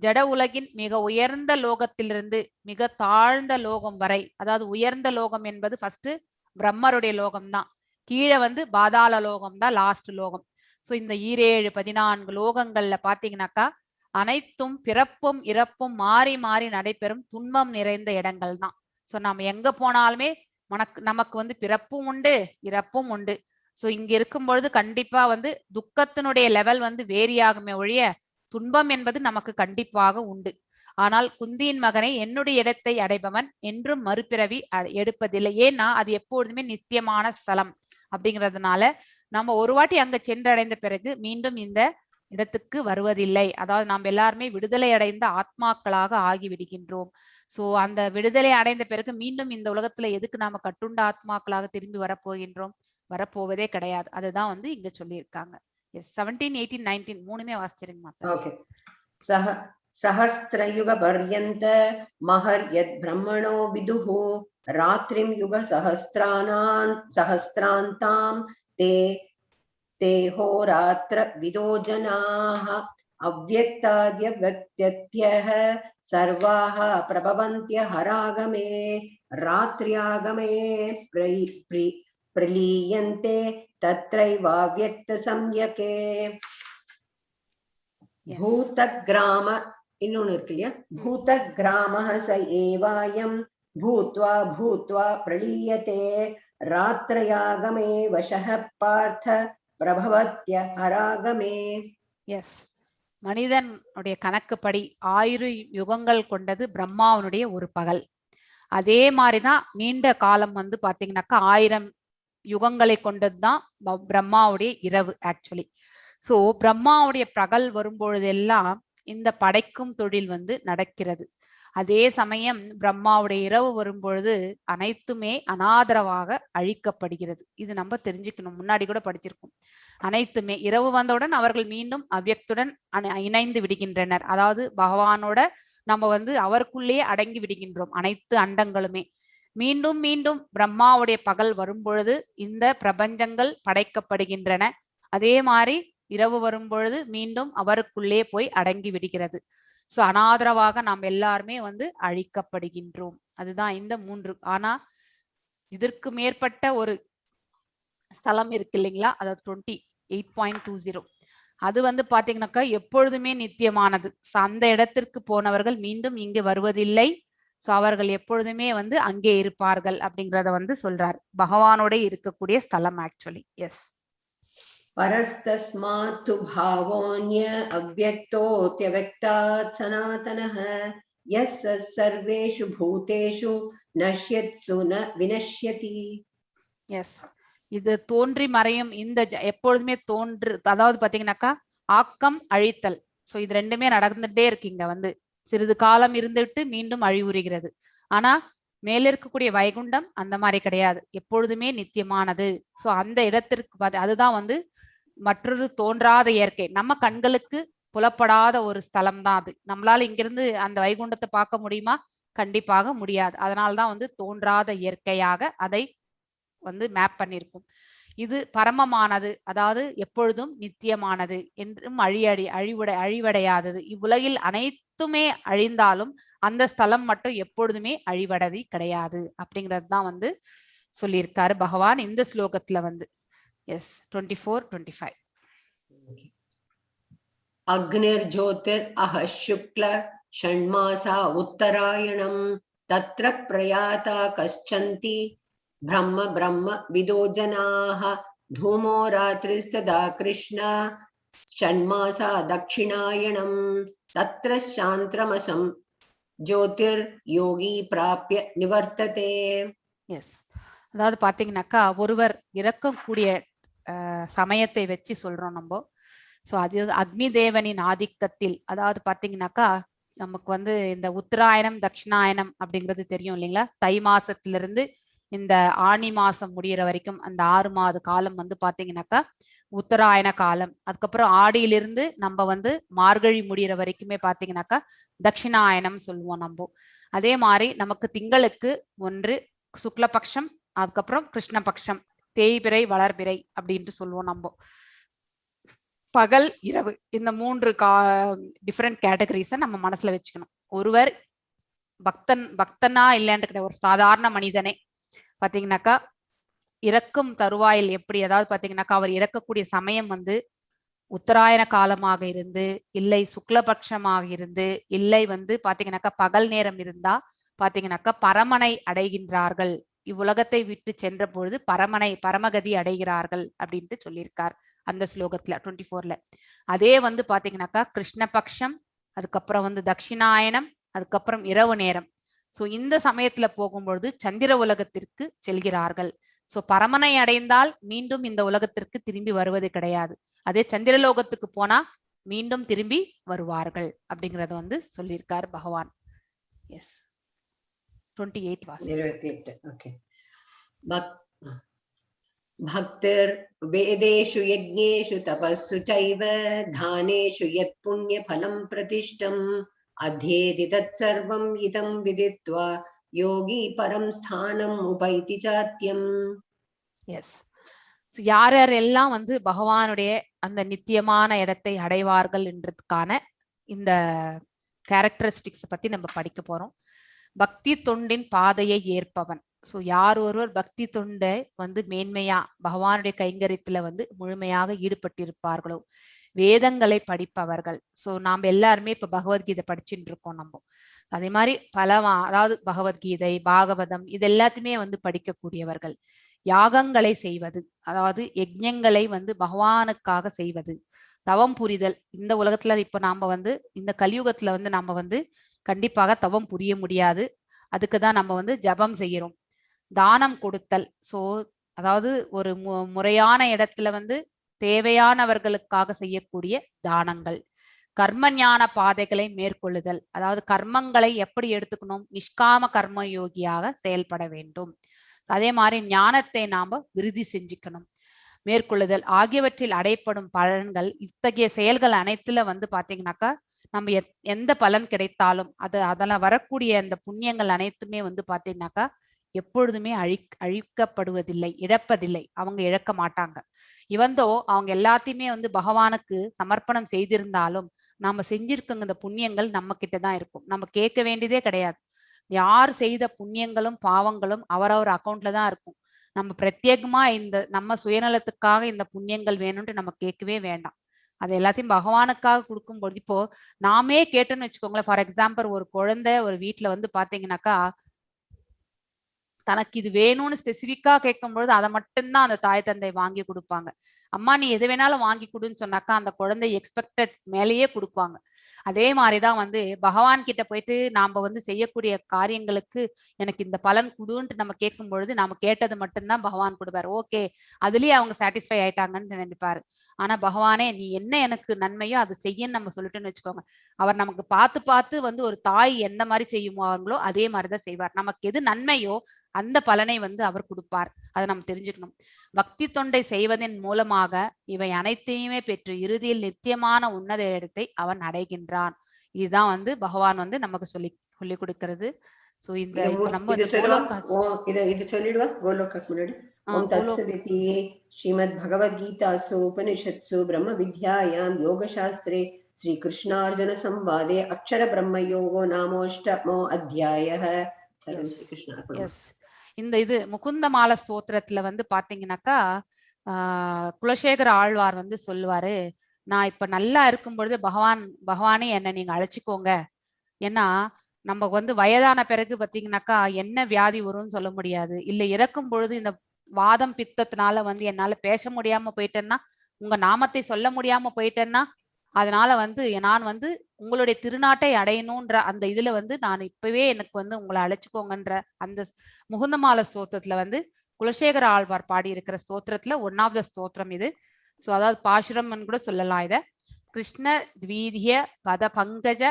ஜட உலகின் மிக உயர்ந்த லோகத்திலிருந்து மிக தாழ்ந்த லோகம் வரை, அதாவது உயர்ந்த லோகம் என்பது ஃபர்ஸ்ட் பிரம்மருடைய லோகம் தான், கீழே வந்து பாதாள லோகம் தான் லாஸ்ட் லோகம். ஸோ இந்த 14 லோகங்கள்ல பாத்தீங்கன்னாக்கா அனைத்தும் பிறப்பும் இறப்பும் மாறி மாறி நடைபெறும் துன்பம் நிறைந்த இடங்கள் தான். ஸோ நம்ம எங்க போனாலுமே நமக்கு வந்து பிறப்பும் உண்டு இறப்பும் உண்டு. ஸோ இங்க இருக்கும் பொழுது கண்டிப்பா வந்து துக்கத்தினுடைய லெவல் வந்து வேரியாகுமே ஒழிய துன்பம் என்பது நமக்கு கண்டிப்பாக உண்டு. ஆனால் குந்தியின் மகனை என்னுடைய இடத்தை அடைபவன் என்றும் மறுபிறவி எடுப்பதில்லை. ஏன்னா அது எப்பொழுதுமே நித்தியமான ஸ்தலம் அப்படிங்கிறதுனால நம்ம ஒரு வாட்டி அங்க சென்றடைந்த பிறகு மீண்டும் இந்த இடத்துக்கு வருவதில்லை. அதாவது நாம் எல்லாருமே விடுதலை அடைந்த ஆத்மாக்களாக ஆகிவிடுகின்றோம். சோ அந்த விடுதலை அடைந்த பிறகு மீண்டும் இந்த உலகத்துல எதுக்கு நாம கட்டுண்ட ஆத்மாக்களாக திரும்பி வரப்போகின்றோம்? வரப்போவதே கிடையாது. அதுதான் வந்து இங்க சொல்லியிருக்காங்க. 17, 18, 19 மூணுமே வாசிச்சிருங்க மாதா. ஓகே. சஹஸ்ரயுக பர்யந்த மஹர்யத் பிரம்மணோ விதுஹு ராத்ரிம் யுக சஹஸ்ராந்தாம் தே ஹோராத்ர விதோ ஜனாஹ அவ்யக்தாத்ய வக்த்யத்யஹ சர்வாஹ பிரபவந்த்ய ஹராகமே ராத்ர்யாகமே பிரலீயந்தே தத்ரைவாவ்யக்த சம்யகே. பூதக்ராம இன்னொன்னு இருக்கு இல்லையா, பூதக்ராமஹ ச ஏவாயம் பூத்வா பூத்வா பிரளீயதே ராத்ரயாகமே வசஹ பார்த்த பிரபவத்ய ஹராகமே. எஸ், மனிதனுடைய கணக்குப்படி 1000 யுகங்கள் கொண்டது பிரம்மாவனுடைய ஒரு பகல். அதே மாதிரிதான் நீண்ட காலம் வந்து பாத்தீங்கன்னாக்கா 1000 யுகங்களை கொண்டதுதான் பிரம்மாவுடைய இரவு ஆக்சுவலி. சோ பிரம்மாவுடைய பகல் வரும்பொழுதெல்லாம் இந்த படைக்கும் தொழில் வந்து நடக்கிறது. அதே சமயம் பிரம்மாவுடைய இரவு வரும்பொழுது அனைத்துமே அனாதரவாக அழிக்கப்படுகிறது. இது நம்ம தெரிஞ்சுக்கணும், முன்னாடி கூட படிச்சிருக்கோம். அனைத்துமே இரவு வந்தவுடன் அவர்கள் மீண்டும் அவ்யக்துடன் இணைந்து விடுகின்றனர். அதாவது பகவானோட நம்ம வந்து அவருக்குள்ளேயே அடங்கி விடுகின்றோம். அனைத்து அண்டங்களுமே மீண்டும் மீண்டும் பிரம்மாவுடைய பகல் வரும்பொழுது இந்த பிரபஞ்சங்கள் படைக்கப்படுகின்றன. அதே மாதிரி இரவு வரும்பொழுது மீண்டும் அவருக்குள்ளே போய் அடங்கி விடுகிறது. சோ அனாதரவாக நாம் எல்லாருமே வந்து அழிக்கப்படுகின்றோம். அதுதான் இந்த 3. ஆனா இதற்கு மேற்பட்ட ஒரு ஸ்தலம் இருக்கு இல்லைங்களா, அதாவது 28.20 அது வந்து பாத்தீங்கன்னாக்கா எப்பொழுதுமே நித்தியமானது. அந்த இடத்திற்கு போனவர்கள் மீண்டும் இங்கு வருவதில்லை. சோ அவர்கள் எப்பொழுதுமே வந்து அங்கே இருப்பார்கள் அப்படிங்கறத வந்து சொல்றாரு. பகவானோட இருக்கக்கூடிய ஸ்தலம் ஆக்சுவலி. எஸ். பரஸ்தஸ்மாத்து பாவோன்ய அவ்யக்தோத்யவக்தாத் சனாதனஹ யஸ் சர்வேஷு பூதேஷு நஷ்யத்சு ந வினஷ்யதி. எஸ், இது தோன்றி மறையும் இந்த எப்பொழுதுமே அதாவது பாத்தீங்கன்னாக்கா ஆக்கம் அழித்தல். சோ இது ரெண்டுமே நடந்துட்டே இருக்கு. இங்க வந்து சிறிது காலம் இருந்துவிட்டு மீண்டும் அழிவுறுகிறது. ஆனா மேல இருக்கக்கூடிய வைகுண்டம் அந்த மாதிரி கிடையாது, எப்பொழுதுமே நித்தியமானது. சோ அந்த இடத்திற்கு அதுதான் வந்து மற்றொரு தோன்றாத இயற்கை, நம்ம கண்களுக்கு புலப்படாத ஒரு ஸ்தலம் தான் அது. நம்மளால இங்கிருந்து அந்த வைகுண்டத்தை பார்க்க முடியுமா? கண்டிப்பாக முடியாது. அதனால்தான் வந்து தோன்றாத இயற்கையாக அதை வந்து மேப் பண்ணியிருக்கும். இது பரமமானது, அதாவது எப்பொழுதும் நித்தியமானது, என்றும் அழிவடையாதது. இவ்வுலகில் அனைத்துமே அழிந்தாலும் அந்த ஸ்தலம் மட்டும் எப்பொழுதுமே அழிவடதி கிடையாது அப்படிங்கிறது தான் வந்து சொல்லியிருக்காரு பகவான் இந்த ஸ்லோகத்துல வந்து. எஸ், 24-25. அக்னிர் ஜோதிர் அஹ சுக்ல ஷண்மாசா உத்தராயணம் தத்ர பிரயாதா கஷ்சந்தி பிரம்ம பிரம்ம விதோ ஜனாஹ தூமோ ராத்ரிஸ்ததா கிருஷ்ணா ஷண்மாசா தக்ஷிணாயணம் தத்ர சாந்திரமசம் ஜோதிர் யோகி பிராப்ய நிவர்த்ததே. எஸ், அதாவது பாத்தீங்கன்னாக்கா ஒருவர் இறக்கக்கூடிய சமயத்தை வச்சு சொல்றோம் நம்ம. சோ அது அக்னி தேவனின் ஆதிக்கத்தில், அதாவது பாத்தீங்கன்னாக்கா நமக்கு வந்து இந்த உத்தராயணம் தட்சிணாயனம் அப்படிங்கிறது தெரியும் இல்லைங்களா. தை மாசத்திலிருந்து இந்த ஆணி மாசம் முடிகிற வரைக்கும் அந்த 6 மாத காலம் வந்து பாத்தீங்கன்னாக்கா உத்தராயண காலம். அதுக்கப்புறம் ஆடியிலிருந்து நம்ம வந்து மார்கழி முடிகிற வரைக்குமே பாத்தீங்கன்னாக்கா தட்சிணாயனம் சொல்லுவோம் நம்ம. அதே மாதிரி நமக்கு திங்களுக்கு 1 சுக்லபக்ஷம், அதுக்கப்புறம் கிருஷ்ணபக்ஷம், தேய்பிறை வளர்பிறை அப்படின்ட்டு சொல்லுவோம் நம்ம. பகல் இரவு இந்த 3 டிஃப்ரெண்ட் கேட்டகரிஸை நம்ம மனசுல வச்சுக்கணும். ஒருவர் பக்தனா இல்லைன்னு கிடையாது, ஒரு சாதாரண மனிதனே பாத்தீங்கன்னாக்கா இறக்கும் தருவாயில் எப்படி, அதாவது பாத்தீங்கன்னாக்கா அவர் இறக்கக்கூடிய சமயம் வந்து உத்தராயண காலமாக இருந்து, இல்லை சுக்லபட்சமாக இருந்து, இல்லை வந்து பாத்தீங்கன்னாக்கா பகல் நேரம் இருந்தா பாத்தீங்கன்னாக்கா பரமனை அடைகின்றார்கள். இவ்வுலகத்தை விட்டு சென்ற பொழுது பரமகதி அடைகிறார்கள் அப்படின்ட்டு சொல்லியிருக்கார் அந்த ஸ்லோகத்துல 24ல. அதே வந்து பாத்தீங்கன்னாக்கா கிருஷ்ணபக்ஷம், அதுக்கப்புறம் வந்து தட்சிணாயனம், அதுக்கப்புறம் இரவு நேரம். சோ இந்த சமயத்துல போகும்பொழுது சந்திர உலகத்திற்கு செல்கிறார்கள். சோ பரமனை அடைந்தால் மீண்டும் இந்த உலகத்திற்கு திரும்பி வருவது கிடையாது. அதே சந்திரலோகத்துக்கு போனா மீண்டும் திரும்பி வருவார்கள் அப்படிங்கறத வந்து சொல்லியிருக்கார் பகவான். எஸ் 28 வாசி. 28. ஓகே. भक्तिर् वेदेषु यज्ञेषु तपस्सु चैव दानेषु यत् पुण्यफलं प्रतिष्ठम् अध्येति तत्सर्वम् इदं विदित्वा योगी परं स्थानम् उपैति चात्यम्. எஸ். யார் யாரெல்லாம் வந்து பகவானுடைய அந்த நித்தியமான இடத்தை அடைவார்கள் என்றதுக்கான இந்த கேரக்டரிஸ்டிக்ஸ் பத்தி நம்ம படிக்க போறோம். பக்தி தொண்டின் பாதையை ஏற்பவன். சோ யார் ஒருவர் பக்தி தொண்டை வந்து மேன்மையா பகவானுடைய கைங்கரியத்துல வந்து முழுமையாக ஈடுபட்டிருப்பார்களோ, வேதங்களை படிப்பவர்கள். சோ நாம எல்லாருமே இப்ப பகவத்கீதை படிச்சுட்டு இருக்கோம் நம்ம. அதே மாதிரி அதாவது பகவத்கீதை, பாகவதம் இது எல்லாத்தையுமே வந்து படிக்கக்கூடியவர்கள். யாகங்களை செய்வது, அதாவது யஜ்ஞங்களை வந்து பகவானுக்காக செய்வது, தவம் புரிதல். இந்த உலகத்துல இப்ப நாம வந்து இந்த கலியுகத்துல வந்து நாம வந்து கண்டிப்பாக தவம் புரிய முடியாது. அதுக்குதான் நம்ம வந்து ஜபம் செய்யறோம். தானம் கொடுத்தல். சோ அதாவது ஒரு முறையான இடத்துல வந்து தேவையானவர்களுக்காக செய்யக்கூடிய தானங்கள். கர்ம ஞான பாதைகளை மேற்கொள்ளுதல், அதாவது கர்மங்களை எப்படி எடுத்துக்கணும், நிஷ்காம கர்ம யோகியாக செயல்பட வேண்டும். அதே மாதிரி ஞானத்தை நாம விருதி செஞ்சுக்கணும். மேற்கொள்ளுதல் ஆகியவற்றில் அடைப்படும் பலன்கள். இத்தகைய செயல்கள் அனைத்துல வந்து பாத்தீங்கன்னாக்கா நம்ம எந்த பலன் கிடைத்தாலும் அதெல்லாம் வரக்கூடிய அந்த புண்ணியங்கள் அனைத்துமே வந்து பாத்தீங்கன்னாக்கா எப்பொழுதுமே அழிக்கப்படுவதில்லை, இழப்பதில்லை. அவங்க இழக்க மாட்டாங்க. இவந்தோ அவங்க எல்லாத்தையுமே வந்து பகவானுக்கு சமர்ப்பணம் செய்திருந்தாலும் நாம செஞ்சிருக்கங்க இந்த புண்ணியங்கள் நம்ம கிட்டதான் இருக்கும். நம்ம கேட்க வேண்டியதே கிடையாது. யார் செய்த புண்ணியங்களும் பாவங்களும் அவரவர் அக்கௌண்ட்ல தான் இருக்கும். நம்ம பிரத்யேகமா இந்த நம்ம சுயநலத்துக்காக இந்த புண்ணியங்கள் வேணும்னு நம்ம கேட்கவே வேண்டாம். அது எல்லாத்தையும் பகவானுக்காக கொடுக்கும்போது, இப்போ நாமே கேட்டோன்னு வச்சுக்கோங்களேன். ஃபார் எக்ஸாம்பிள், ஒரு குழந்தை ஒரு வீட்டுல வந்து பாத்தீங்கன்னாக்கா தனக்கு இது வேணும்னு ஸ்பெசிபிக்கா கேட்கும்பொழுது அதை மட்டும்தான் அந்த தாய் தந்தை வாங்கி கொடுப்பாங்க. அம்மா நீ எது வேணாலும் வாங்கி கொடுன்னு சொன்னாக்கா அந்த குழந்தை எக்ஸ்பெக்டட் மேலேயே கொடுப்பாங்க. அதே மாதிரிதான் வந்து பகவான் கிட்ட போயிட்டு நாம வந்து செய்யக்கூடிய காரியங்களுக்கு எனக்கு இந்த பலன் கொடுன்ட்டு நம்ம கேட்கும் பொழுது நாம கேட்டது மட்டும்தான் பகவான் கொடுப்பாரு. ஓகே, அதுலயே அவங்க சாட்டிஸ்ஃபை ஆயிட்டாங்கன்னு நினைப்பாரு. ஆனா பகவானே நீ என்ன எனக்கு நன்மையோ அது செய்யன்னு நம்ம சொல்லிட்டோன்னு வச்சுக்கோங்க, அவர் நமக்கு பார்த்து பார்த்து வந்து ஒரு தாய் எந்த மாதிரி செய்யுவாங்களோ அதே மாதிரிதான் செய்வார். நமக்கு எது நன்மையோ அந்த பலனை வந்து அவர் கொடுப்பார். அதை நம்ம தெரிஞ்சுக்கணும். பக்தி தொண்டை செய்வதன் மூலமாக இவை அனைத்தையுமே பெற்று இறுதியில் நித்தியமான உன்னத இடத்தை அவன் அடைகின்றான். இதுதான் வந்து பகவான் வந்து நமக்கு சொல்லி கொடுக்கிறது. சோ இந்த இப்ப நம்ம இது சொல்லிடுவா கோலோகாக்கு முன்னாடி. ஓம் தத்சதிதி ஸ்ரீமத் பகவத்கீதாசு உபனிஷத்சு பிரம்ம வித்யாயாம் யோகசாஸ்திரே ஸ்ரீ கிருஷ்ணார்ஜுன சம்வாதே அக்ஷர பிரம்ம யோகோ நாமோஷ்டமோ அத்தியாயः. இந்த இது முகுந்தமால ஸ்தோத்திரத்துல வந்து பாத்தீங்கன்னாக்கா குலசேகர ஆழ்வார் வந்து சொல்லுவாரு, நான் இப்ப நல்லா இருக்கும் பொழுது பகவானே என்ன நீங்க அழைச்சிக்கோங்க. ஏன்னா நம்ம வந்து வயதான பிறகு பாத்தீங்கன்னாக்கா என்ன வியாதி வரும்னு சொல்ல முடியாது. இல்ல இறக்கும் பொழுது இந்த வாதம் பித்தத்தினால வந்து என்னால பேச முடியாம போயிட்டேன்னா, உங்க நாமத்தை சொல்ல முடியாம போயிட்டேன்னா, அதனால வந்து நான் வந்து உங்களுடைய திருநாட்டை அடையணும்ன்ற அந்த இதுல வந்து நான் இப்பவே எனக்கு வந்து உங்களை அழைச்சுக்கோங்கன்ற அந்த முகுந்தமால ஸ்தோத்திரத்துல வந்து குலசேகர ஆழ்வார் பாடி இருக்கிற ஸ்தோத்திரத்துல ஒன் ஆஃப் த ஸ்தோத்திரம் இது. சோ அதாவது பாசுரம்னு கூட சொல்லலாம் இத. கிருஷ்ண த்வீதிய பத பங்கஜ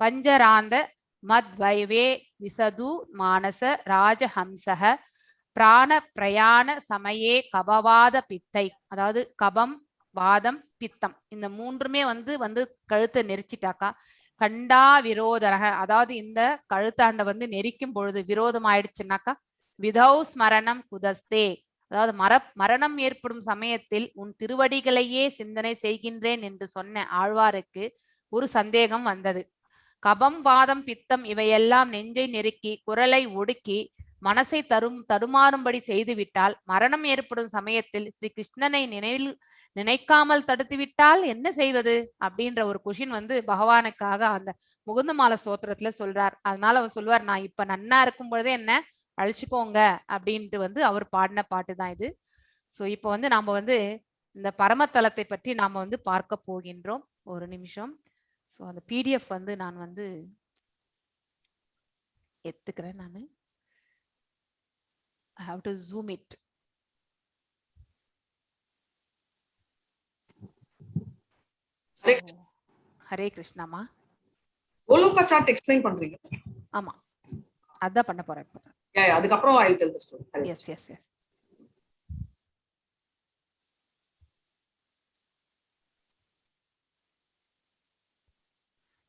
பஞ்சராந்த மத் வைவே விசது மானச ராஜஹம்சக பிராண பிரயாண சமயே கபவாத பித்தை. அதாவது கபம், வாதம், பித்தம் இந்த மூன்றுமே வந்து கழுத்தை நெரிச்சிட்டாக்கா கண்டா விரோதரக, அதாவது இந்த கழுத்தாண்ட வந்து நெரிக்கும் பொழுது விரோதம் ஆயிடுச்சுன்னாக்கா விதௌ ஸ்மரணம் குதஸ்தே, அதாவது மரணம் ஏற்படும் சமயத்தில் உன் திருவடிகளையே சிந்தனை செய்கின்றேன் என்று சொன்ன ஆழ்வாருக்கு ஒரு சந்தேகம் வந்தது. கபம் வாதம் பித்தம் இவையெல்லாம் நெஞ்சை நெருக்கி குரலை ஒடுக்கி மனசை தடுமாறும்படி செய்துவிட்டால் மரணம் ஏற்படும் சமயத்தில் ஸ்ரீ கிருஷ்ணனை நினைக்காமல் தடுத்து விட்டால் என்ன செய்வது அப்படின்ற ஒரு கொஷின் வந்து பகவானுக்காக அந்த முகுந்தமாலை ஸ்தோத்திரத்துல சொல்றார். அதனால அவர் சொல்வார், நான் இப்ப நன்னா இருக்கும் பொழுதே என்ன அழிச்சுக்கோங்க அப்படின்ட்டு வந்து அவர் பாடின பாட்டு தான் இது. ஸோ இப்போ வந்து நாம வந்து இந்த பரமத்தலத்தை பற்றி நாம வந்து பார்க்க போகின்றோம். ஒரு நிமிஷம். ஸோ அந்த பிடிஎஃப் வந்து நான் வந்து எடுத்துக்கிறேன். நான் I have to zoom it. So, ஹரே கிருஷ்ணாமா. கோலோகா சார்ட் எக்ஸ்பிளைன் பண்றீங்க? ஆமா, அதான் பண்ண போறேன் இப்போ. அதுக்கப்புறம் I will tell the story. Yes yes yes.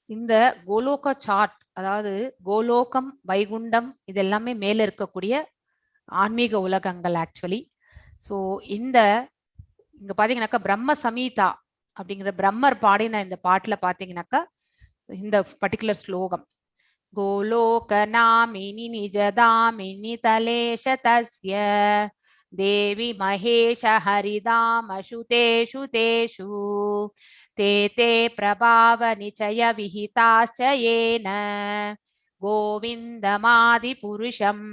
இந்த கோலோக சார்ட், அதாவது கோலோகம், வைகுண்டம், இது எல்லாமே மேல இருக்கக்கூடிய ஆன்மீக உலகங்கள் ஆக்சுவலி. ஸோ இங்க பாத்தீங்கன்னாக்கா பிரம்ம சமீதா அப்படிங்கிற பிரம்மர் பாடின இந்த பாட்டுல பாத்தீங்கன்னாக்கா இந்த பர்டிகுலர் ஸ்லோகம், கோலோக நாமினி நிஜதாமினி தலேஷ தஸ்ய தேவி மகேஷ ஹரிதாமசு தேஷு தேஷு தே தே பிரபாவ நிச்சய விஹிதாச்ச ஏன கோவிந்தமாதி புருஷம்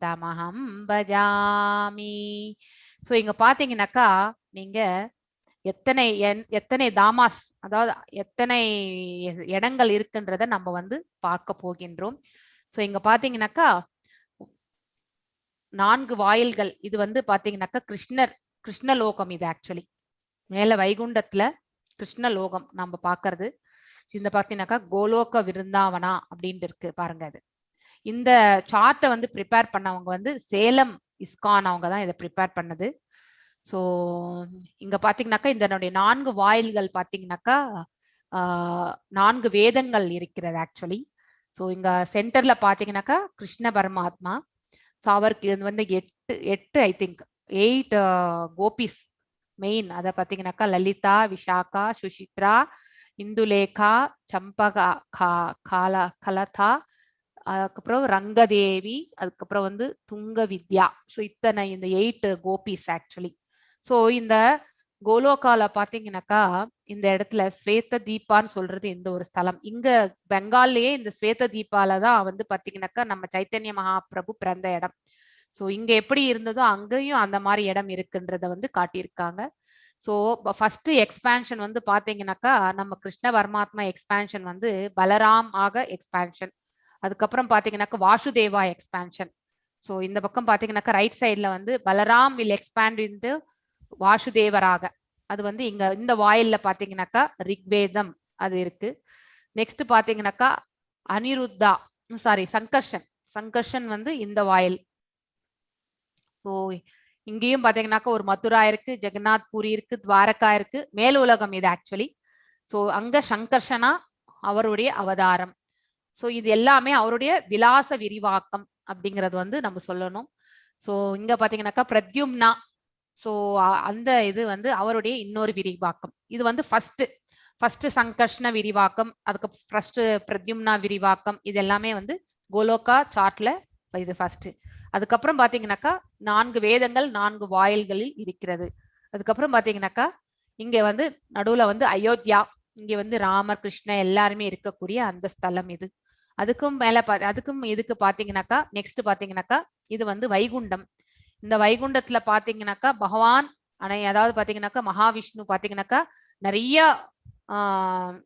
தமஹம் பஜாமி. ஸோ இங்க பாத்தீங்கன்னாக்கா நீங்க எத்தனை தாமாஸ், அதாவது எத்தனை இடங்கள் இருக்குன்றத நம்ம வந்து பார்க்க போகின்றோம். ஸோ இங்க பாத்தீங்கன்னாக்கா 4 வாயில்கள். இது வந்து பாத்தீங்கன்னாக்கா கிருஷ்ணலோகம். இது ஆக்சுவலி மேல வைகுண்டத்துல கிருஷ்ணலோகம் நம்ம பாக்குறது. இந்த பாத்தீங்கன்னாக்கா கோலோக விருந்தாவனா அப்படின்ட்டு இருக்கு பாருங்க. இது இந்த சார்ட்டை வந்து ப்ரிப்பேர் பண்ணவங்க வந்து சேலம் இஸ்கான், அவங்க தான் இதை ப்ரிப்பேர் பண்ணது. ஸோ இங்க பாத்தீங்கன்னாக்கா இந்த 4 வாயில்கள் பாத்தீங்கன்னாக்கா 4 வேதங்கள் இருக்கிறது ஆக்சுவலி. ஸோ இங்க சென்டர்ல பாத்தீங்கன்னாக்கா கிருஷ்ண பரமாத்மா. ஸோ அவருக்கு இது வந்து 8 ஐ திங்க் 8 கோபிஸ் மெயின். அதை பாத்தீங்கன்னாக்கா லலிதா, விஷாகா, சுசித்ரா, இந்துலேகா, சம்பகா, கலதா, அதுக்கப்புறம் ரங்கதேவி, அதுக்கப்புறம் வந்து துங்க வித்யா. ஸோ இத்தனை இந்த 8 கோபிஸ் ஆக்சுவலி. ஸோ இந்த கோலோகால பாத்தீங்கன்னாக்கா இந்த இடத்துல ஸ்வேத தீபான்னு சொல்றது இந்த ஒரு ஸ்தலம். இங்க பெங்கால்லயே இந்த ஸ்வேத தீபால தான் வந்து பாத்தீங்கன்னாக்கா நம்ம சைத்தன்ய மகாபிரபு பிறந்த இடம். ஸோ இங்க எப்படி இருந்ததோ அங்கேயும் அந்த மாதிரி இடம் இருக்குன்றத வந்து காட்டியிருக்காங்க. ஸோ ஃபர்ஸ்ட் எக்ஸ்பேன்ஷன் வந்து பாத்தீங்கன்னாக்கா நம்ம கிருஷ்ண பரமாத்மா எக்ஸ்பேன்ஷன் வந்து பலராம் ஆக எக்ஸ்பேன்ஷன். அதுக்கப்புறம் பாத்தீங்கன்னாக்கா வாசுதேவா எக்ஸ்பேன்ஷன். ஸோ இந்த பக்கம் பாத்தீங்கன்னாக்கா ரைட் சைட்ல வந்து பலராம் வில் எக்ஸ்பேண்ட் இந்த வாசுதேவராக. அது வந்து இங்க இந்த வாயில்ல பாத்தீங்கன்னாக்கா ரிக்வேதம் அது இருக்கு. நெக்ஸ்ட் பாத்தீங்கன்னாக்கா அனிருத்தா, சாரி சங்கர்ஷன் வந்து இந்த வாயில். ஸோ இங்கேயும் பாத்தீங்கன்னாக்கா ஒரு மதுரா இருக்கு, ஜெகநாத் பூரி இருக்கு, துவாரகா இருக்கு, மேல் உலகம் இது ஆக்சுவலி. ஸோ அங்க சங்கர்ஷனா அவருடைய அவதாரம். ஸோ இது எல்லாமே அவருடைய விலாச விரிவாக்கம் அப்படிங்கிறது வந்து நம்ம சொல்லணும். ஸோ இங்க பாத்தீங்கன்னாக்கா பிரத்யும்னா, ஸோ அந்த இது வந்து அவருடைய இன்னொரு விரிவாக்கம். இது வந்து ஃபர்ஸ்ட் சங்கர்ஷ்ண விரிவாக்கம், அதுக்கு ஃபர்ஸ்ட் பிரத்யும்னா விரிவாக்கம். இது எல்லாமே வந்து கோலோகா சார்ட்ல இது ஃபர்ஸ்ட். அதுக்கப்புறம் பாத்தீங்கன்னாக்கா 4 வேதங்கள் 4 வாயில்களில் இருக்கிறது. அதுக்கப்புறம் பாத்தீங்கன்னாக்கா இங்க வந்து நடுவுல வந்து அயோத்தியா, இங்க வந்து ராமர் கிருஷ்ண எல்லாருமே இருக்கக்கூடிய அந்த ஸ்தலம் இது. அதுக்கும் மேல அதுக்கும் இதுக்கு பாத்தீங்கன்னாக்கா நெக்ஸ்ட் பாத்தீங்கன்னாக்கா இது வந்து வைகுண்டம். இந்த வைகுண்டத்துல பாத்தீங்கன்னாக்கா பகவான் அதாவது பாத்தீங்கன்னாக்கா மகாவிஷ்ணு பாத்தீங்கன்னாக்கா நிறைய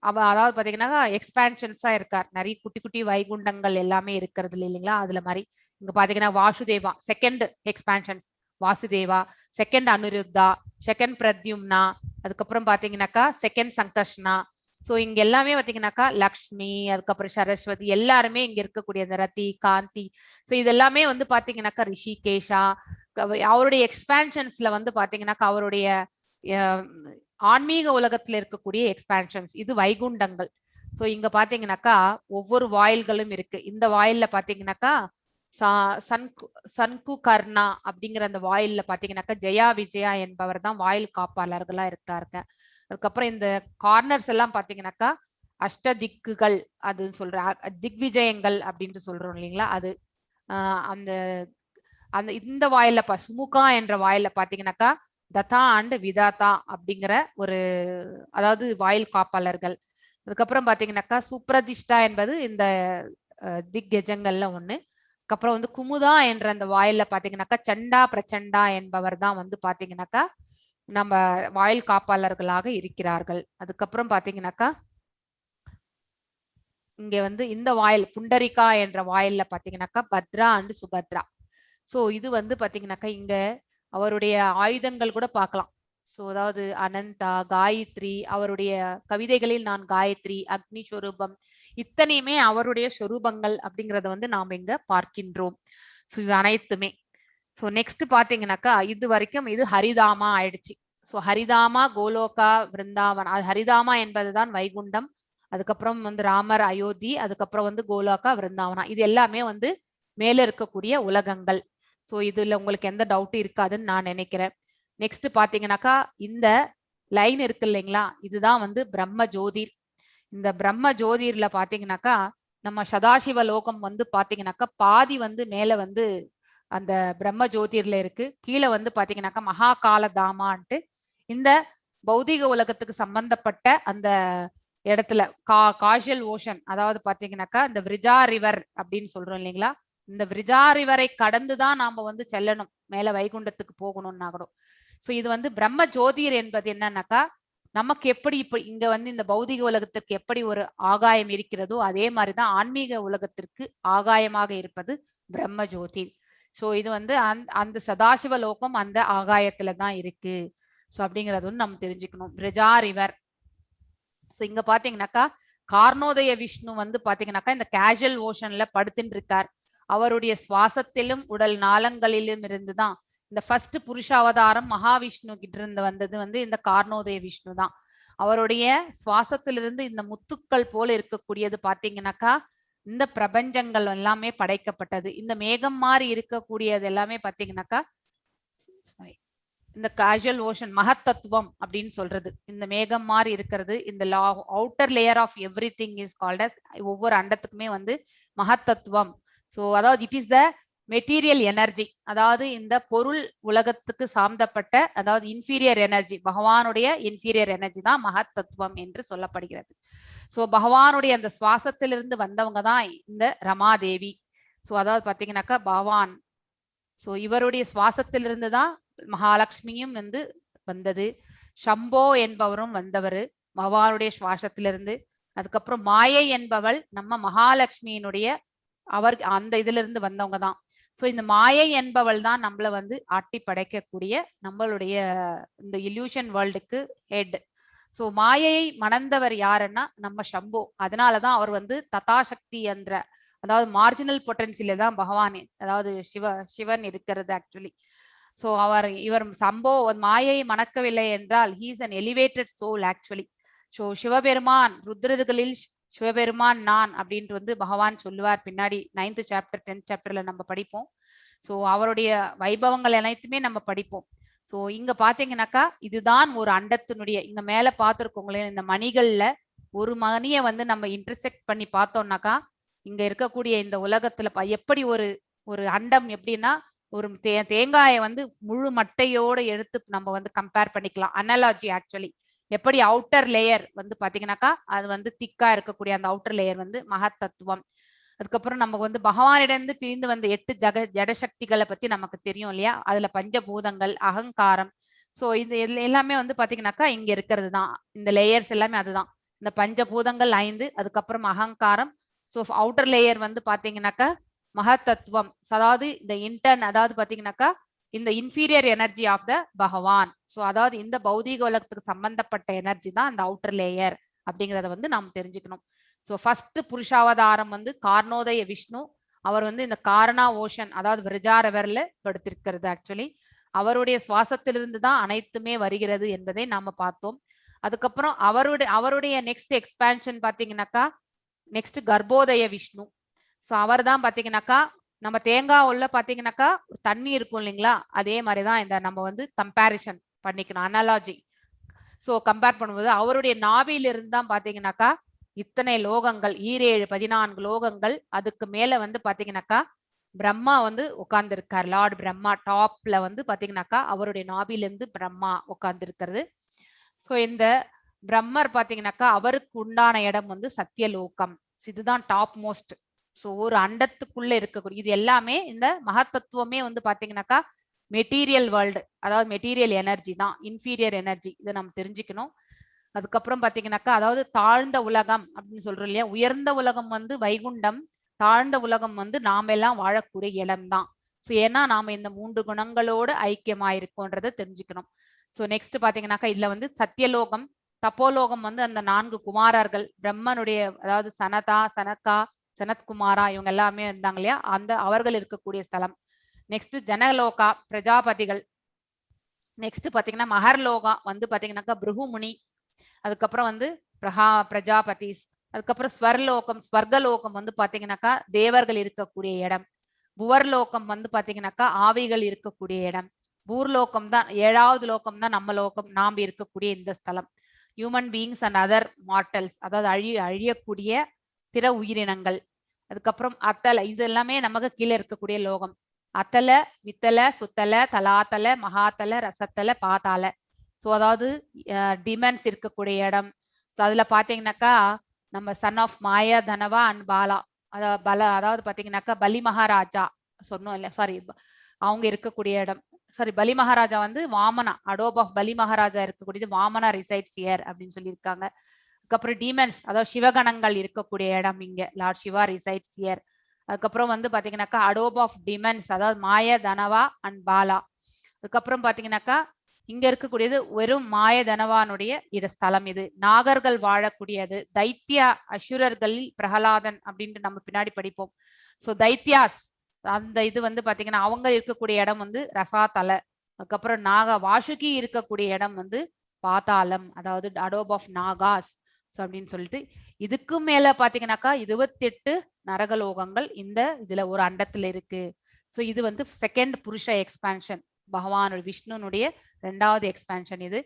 அதாவது பாத்தீங்கன்னாக்கா எக்ஸ்பேன்ஷன்ஸா இருக்கார். நிறைய குட்டி குட்டி வைகுண்டங்கள் எல்லாமே இருக்கிறது இல்லைங்களா, அதுல மாதிரி இங்க பாத்தீங்கன்னா Vasudeva second expansions, Vasudeva second, Aniruddha second, Pradyumna, அதுக்கப்புறம் பாத்தீங்கன்னாக்கா செகண்ட் சங்கர்ஷ்ணா. ஸோ இங்க எல்லாமே பாத்தீங்கன்னாக்கா லக்ஷ்மி, அதுக்கப்புறம் சரஸ்வதி எல்லாருமே இங்க இருக்கக்கூடிய அந்த ரதி, காந்தி. ஸோ இது எல்லாமே வந்து பாத்தீங்கன்னாக்கா ரிஷிகேஷா அவருடைய எக்ஸ்பேன்ஷன்ஸ்ல வந்து பாத்தீங்கன்னாக்கா அவருடைய ஆன்மீக உலகத்துல இருக்கக்கூடிய எக்ஸ்பேன்ஷன்ஸ். இது வைகுண்டங்கள். ஸோ இங்க பாத்தீங்கன்னாக்கா ஒவ்வொரு வாயில்களும் இருக்கு. இந்த வாயில்ல பாத்தீங்கன்னாக்கா சன்கு கர்ணா அப்படிங்கிற அந்த வாயில்ல பாத்தீங்கன்னாக்கா ஜெயா விஜயா என்பவர் தான் வாயில் காப்பாளர்களா இருக்கிறாருங்க. அதுக்கப்புறம் இந்த கார்னர்ஸ் எல்லாம் பாத்தீங்கன்னாக்கா அஷ்ட திக்குகள் அது சொல்ற திக்விஜயங்கள் அப்படின்ட்டு சொல்றோம் இல்லைங்களா, அது அந்த அந்த இந்த வாயில சுமுகா என்ற வாயில பாத்தீங்கன்னாக்கா ததா அண்ட் விதாதா அப்படிங்கிற ஒரு அதாவது வாயில் காப்பாளர்கள். அதுக்கப்புறம் பாத்தீங்கன்னாக்கா சுப்ரதிஷ்டா என்பது இந்த திக்கஜங்கள்ல ஒண்ணு. அதுக்கப்புறம் வந்து குமுதா என்ற அந்த வாயில பாத்தீங்கன்னாக்கா சண்டா பிரச்சண்டா என்பவர் தான் வந்து பாத்தீங்கன்னாக்கா நம்ம வாயில் காப்பாளர்களாக இருக்கிறார்கள். அதுக்கப்புறம் பாத்தீங்கன்னாக்கா இங்க வந்து இந்த வாயில் புண்டரிகா என்ற வாயில்ல பாத்தீங்கன்னாக்கா பத்ரா அண்ட் சுபத்ரா. சோ இது வந்து பாத்தீங்கன்னாக்கா இங்க அவருடைய ஆயுதங்கள் கூட பார்க்கலாம். சோ அதாவது அனந்தா, காயத்ரி, அவருடைய கவிதைகளில் நான் காயத்ரி, அக்னி ஸ்வரூபம், இத்தனையுமே அவருடைய ஸ்வரூபங்கள் அப்படிங்கறத வந்து நாம் இங்க பார்க்கின்றோம். சோ இது அனைத்துமே. சோ நெக்ஸ்ட் பாத்தீங்கன்னாக்கா இது வரைக்கும் இது ஹரிதாமா ஆயிடுச்சு. சோ ஹரிதாமா, கோலோகா, விருந்தாவன். ஹரிதாமா என்பதுதான் வைகுண்டம். அதுக்கப்புறம் வந்து ராமர், அயோத்தி, அதுக்கப்புறம் வந்து கோலாக்கா, விருந்தாவனா. இது எல்லாமே வந்து மேல இருக்கக்கூடிய உலகங்கள். சோ இதுல உங்களுக்கு எந்த டவுட் இருக்காதுன்னு நான் நினைக்கிறேன். நெக்ஸ்ட் பாத்தீங்கன்னாக்கா இந்த லைன் இருக்கு இல்லைங்களா, இதுதான் வந்து பிரம்ம ஜோதிர். இந்த பிரம்ம ஜோதிர்ல பாத்தீங்கன்னாக்கா நம்ம சதாசிவ லோகம் வந்து பாத்தீங்கன்னாக்கா பாதி வந்து மேல வந்து அந்த பிரம்ம ஜோதிர்ல இருக்கு, கீழே வந்து பாத்தீங்கன்னாக்கா மகாகால தாமான்ட்டு இந்த பௌதிக உலகத்துக்கு சம்பந்தப்பட்ட அந்த இடத்துல காஷியல் ஓஷன், அதாவது பாத்தீங்கன்னாக்கா இந்த விரிஜா ரிவர் அப்படின்னு சொல்றோம் இல்லைங்களா, இந்த விரிஜா ரிவரை கடந்துதான் நாம வந்து செல்லணும் மேல வைகுண்டத்துக்கு போகணும்னா கூட. சோ இது வந்து பிரம்ம ஜோதிர் என்பது என்னன்னாக்கா நமக்கு எப்படி இப்ப இங்க வந்து இந்த பௌதிக உலகத்திற்கு எப்படி ஒரு ஆகாயம் இருக்கிறதோ அதே மாதிரிதான் ஆன்மீக உலகத்திற்கு ஆகாயமாக இருப்பது பிரம்ம ஜோதி. சோ இது வந்து அந்த சதாசிவ லோகம் அந்த ஆகாயத்துல தான் இருக்கு. சோ அப்படிங்கறது வந்து நம்ம தெரிஞ்சுக்கணும். விரிஜா ரிவர். சோ இங்க பாத்தீங்கன்னாக்கா கார்ணோதய விஷ்ணு வந்து பாத்தீங்கன்னாக்கா இந்த கேஷுவல் ஓஷன்ல படுத்துட்டு இருக்கார். அவருடைய சுவாசத்திலும் உடல் நாளங்களிலும் இருந்துதான் இந்த ஃபர்ஸ்ட் புருஷ அவதாரம் மகாவிஷ்ணு கிட்ட இருந்து வந்தது வந்து இந்த கார்ணோதய விஷ்ணு தான். அவருடைய சுவாசத்திலிருந்து இந்த முத்துக்கள் போல இருக்கக்கூடியது பாத்தீங்கன்னாக்கா இந்த பிரபஞ்சங்கள் எல்லாமே படைக்கப்பட்டது. இந்த மேகம் மாதிரி இருக்கக்கூடியது எல்லாமே பாத்தீங்கன்னாக்கா இந்த கேஷுவல் ஓஷன் மகத்தத்துவம் அப்படின்னு சொல்றது. இந்த மேகம் மாதிரி இருக்கிறது இந்த outer layer of everything is called as, ஒவ்வொரு அண்டத்துக்குமே வந்து மகத்தத்துவம். சோ அதாவது it is the material energy, அதாவது இந்த பொருள் உலகத்துக்கு சார்ந்தப்பட்ட அதாவது இன்ஃபீரியர் எனர்ஜி, பகவானுடைய இன்ஃபீரியர் எனர்ஜி தான் மகத்தத்துவம் என்று சொல்லப்படுகிறது. சோ பகவானுடைய அந்த சுவாசத்திலிருந்து வந்தவங்க தான் இந்த ரமாதேவி. சோ அதாவது பாத்தீங்கன்னாக்கா பகவான், சோ இவருடைய சுவாசத்திலிருந்து தான் மகாலட்சுமியும் வந்து வந்தது. சம்போ என்பவரும் வந்தவர் பகவானுடைய சுவாசத்திலிருந்து. அதுக்கப்புறம் மாயை என்பவள் நம்ம மகாலட்சுமியினுடைய அந்த இதுல இருந்து வந்தவங்க தான். சோ இந்த மாயை என்பவள் தான் நம்மள வந்து ஆட்டி படைக்கக்கூடிய நம்மளுடைய இந்த இல்யூஷன் வேர்ல்டுக்கு ஹெட். சோ மாயையை மணந்தவர் யாருன்னா நம்ம சம்போ. அதனாலதான் அவர் வந்து ததாசக்தி என்ற அதாவது மார்ஜினல் பொட்டன்சியில தான் பகவான் அதாவது சிவன் இருக்கிறது ஆக்சுவலி. சோ இவர் சம்போ மாயையை மணக்கவில்லை என்றால் he is an elevated soul actually. So Sivaperuman ருத்ரர்களில் சிவபெருமான் நான் அப்படின்ட்டு வந்து பகவான் சொல்லுவார் பின்னாடி 9th சாப்டர் 10th சாப்டர்ல நம்ம படிப்போம். சோ அவருடைய வைபவங்கள் அனைத்துமே நம்ம படிப்போம். சோ இங்க பாத்தீங்கன்னாக்கா இதுதான் ஒரு அண்டத்தினுடைய இங்க மேல பார்த்திருக்கோங்களே இந்த மணிகள்ல ஒரு மணியை வந்து நம்ம இன்டர்செக்ட் பண்ணி பார்த்தோம்னாக்கா இங்க இருக்கக்கூடிய இந்த உலகத்துல எப்படி ஒரு அண்டம் எப்படின்னா ஒரு தேங்காயை வந்து முழு மட்டையோட எடுத்து நம்ம வந்து கம்பேர் பண்ணிக்கலாம். அனாலஜி ஆக்சுவலி எப்படி அவுட்டர் லேயர் வந்து பாத்தீங்கன்னாக்கா அது வந்து திக்கா இருக்கக்கூடிய அந்த அவுட்டர் லேயர் வந்து மகத்தத்துவம். அதுக்கப்புறம் நமக்கு வந்து பகவானிடந்து பிரிந்து வந்த 8 ஜடசக்திகளை பத்தி நமக்கு தெரியும் இல்லையா, அதுல பஞ்சபூதங்கள், அகங்காரம். சோ இது எல்லாமே வந்து பாத்தீங்கன்னாக்கா இங்க இருக்கிறது தான் இந்த லேயர்ஸ் எல்லாமே. அதுதான் இந்த பஞ்சபூதங்கள் 5, அதுக்கப்புறம் அகங்காரம். சோ அவுட்டர் லேயர் வந்து பாத்தீங்கன்னாக்கா மகத்தத்துவம், அதாவது இந்த இன்டர்ன் அதாவது பாத்தீங்கன்னாக்கா இந்த இன்ஃபீரியர் எனர்ஜி ஆஃப் த பகவான். சோ அதாவது இந்த பௌதிக உலகத்துக்கு சம்பந்தப்பட்ட எனர்ஜி தான் இந்த அவுட்டர் லேயர் அப்படிங்கறத வந்து நாம் தெரிஞ்சுக்கணும். சோ ஃபர்ஸ்ட் புருஷாவதாரம் வந்து கார்ணோதய விஷ்ணு. அவர் வந்து இந்த காரணா ஓஷன் அதாவது விரஜாரவர்ல படுத்திருக்கிறது ஆக்சுவலி. அவருடைய சுவாசத்திலிருந்து தான் அனைத்துமே வருகிறது என்பதை நாம பார்த்தோம். அதுக்கப்புறம் அவருடைய நெக்ஸ்ட் எக்ஸ்பான்ஷன் பாத்தீங்கன்னாக்கா நெக்ஸ்ட் கர்ப்போதய விஷ்ணு. சோ அவர் தான் பாத்தீங்கன்னாக்கா நம்ம தேங்காய் உள்ள பாத்தீங்கன்னாக்கா தண்ணி இருக்கும் இல்லைங்களா, அதே மாதிரிதான் இந்த நம்ம வந்து கம்பேரிசன் பண்ணிக்கணும், அனாலஜி. சோ கம்பேர் பண்ணும்போது அவருடைய நாபியில இருந்து தான் பாத்தீங்கன்னாக்கா இத்தனை லோகங்கள் 14 லோகங்கள், அதுக்கு மேல வந்து பாத்தீங்கன்னாக்கா பிரம்மா வந்து உட்கார்ந்து இருக்கார். லார்ட் பிரம்மா டாப்ல வந்து பாத்தீங்கன்னாக்கா அவருடைய நாபில இருந்து பிரம்மா உட்கார்ந்து இருக்கிறது. சோ இந்த பிரம்மர் பாத்தீங்கன்னாக்கா அவருக்கு உண்டான இடம் வந்து சத்தியலோகம். இதுதான் டாப் மோஸ்ட். ஸோ ஒரு அண்டத்துக்குள்ள இருக்கக்கூடிய இது எல்லாமே இந்த மகத்தத்துவமே வந்து பாத்தீங்கன்னாக்கா மெட்டீரியல் வேர்ல்டு, அதாவது மெட்டீரியல் எனர்ஜி தான், இன்ஃபீரியர் எனர்ஜி. இதை நம்ம தெரிஞ்சுக்கணும். அதுக்கப்புறம் பாத்தீங்கன்னாக்கா அதாவது தாழ்ந்த உலகம் அப்படின்னு சொல்றோம் இல்லையா, உயர்ந்த உலகம் வந்து வைகுண்டம், தாழ்ந்த உலகம் வந்து நாம எல்லாம் வாழக்கூடிய இடம் தான். ஸோ ஏன்னா நாம இந்த 3 குணங்களோடு ஐக்கியமாயிருக்கோன்றதை தெரிஞ்சுக்கணும். ஸோ நெக்ஸ்ட் பாத்தீங்கன்னாக்கா இதுல வந்து சத்தியலோகம், தப்போலோகம் வந்து அந்த 4 குமாரர்கள் பிரம்மனுடைய, அதாவது சனதா, சனக்கா, சனத்குமாரா இவங்க எல்லாமே இருந்தாங்க இல்லையா, அந்த அவர்கள் இருக்கக்கூடிய ஸ்தலம். நெக்ஸ்ட் ஜனலோகா பிரஜாபதிகள். நெக்ஸ்ட் பாத்தீங்கன்னா மகர்லோகா வந்து பாத்தீங்கன்னாக்கா பிருகுமுனி. அதுக்கப்புறம் வந்து பிரஜாபதிஸ். அதுக்கப்புறம் ஸ்வர்லோகம், ஸ்வர்கலோகம் வந்து பாத்தீங்கன்னாக்கா தேவர்கள் இருக்கக்கூடிய இடம். புவர்லோகம் வந்து பாத்தீங்கன்னாக்கா ஆவிகள் இருக்கக்கூடிய இடம். பூர்லோகம் தான் 7வது லோகம் தான் நம்ம லோகம், நாம் இருக்கக்கூடிய இந்த ஸ்தலம். Human beings and other mortals, அதாவது அழியக்கூடிய பிற உயிரினங்கள். அதுக்கப்புறம் அத்தல, இது எல்லாமே நமக்கு கீழே இருக்கக்கூடிய லோகம். அத்தல, வித்தல, சுத்தல, தலாத்தல, மகாத்தல, ரசத்தல, பாத்தால. ஸோ அதாவது டிமென்ஸ் இருக்கக்கூடிய இடம். ஸோ அதுல பாத்தீங்கன்னாக்கா நம்ம son of Maya, Danava and Bala, அதாவது பாத்தீங்கன்னாக்கா பலி மகாராஜா சொன்னோம் இல்ல, சாரி அவங்க இருக்கக்கூடிய இடம். சாரி பலி மகாராஜா வந்து வாமனா, அடோப் ஆஃப் பலி மகாராஜா இருக்கக்கூடியது வாமனா ரிசைட்ஸ் ஹியர் அப்படின்னு சொல்லியிருக்காங்க. அதுக்கப்புறம் டீமன்ஸ், அதாவது சிவகணங்கள் இருக்கக்கூடிய இடம் இங்க, லார்ட் சிவா ரிசைட்ஸ் ஹியர். அதுக்கப்புறம் வந்து பாத்தீங்கன்னாக்கா அடோப் ஆஃப் டிமென்ஸ், அதாவது மாய, தனவா அண்ட் பாலா. அதுக்கப்புறம் பாத்தீங்கன்னாக்கா இங்க இருக்கக்கூடியது வெறும் மாய தனவானுடைய ஸ்தலம். இது நாகர்கள் வாழக்கூடியது. தைத்திய அசுரர்களில் பிரகலாதன் அப்படின்ட்டு நம்ம பின்னாடி படிப்போம். ஸோ தைத்தியாஸ் அந்த இது வந்து பாத்தீங்கன்னா அவங்க இருக்கக்கூடிய இடம் வந்து ரசாத்தல. அதுக்கப்புறம் வாசுகி இருக்கக்கூடிய இடம் வந்து பாத்தாளம், அதாவது அடோப் ஆஃப் நாகாஸ் அப்படின்னு சொல்லிட்டு. இதுக்கு மேல பாத்தீங்கன்னாக்கா 28 நரகலோகங்கள் இந்த இதுல ஒரு அண்டத்துல இருக்கு. ஸோ இது வந்து செகண்ட் புருஷ எக்ஸ்பான்ஷன், பகவான் விஷ்ணுனுடைய 2வது எக்ஸ்பான்ஷன். இது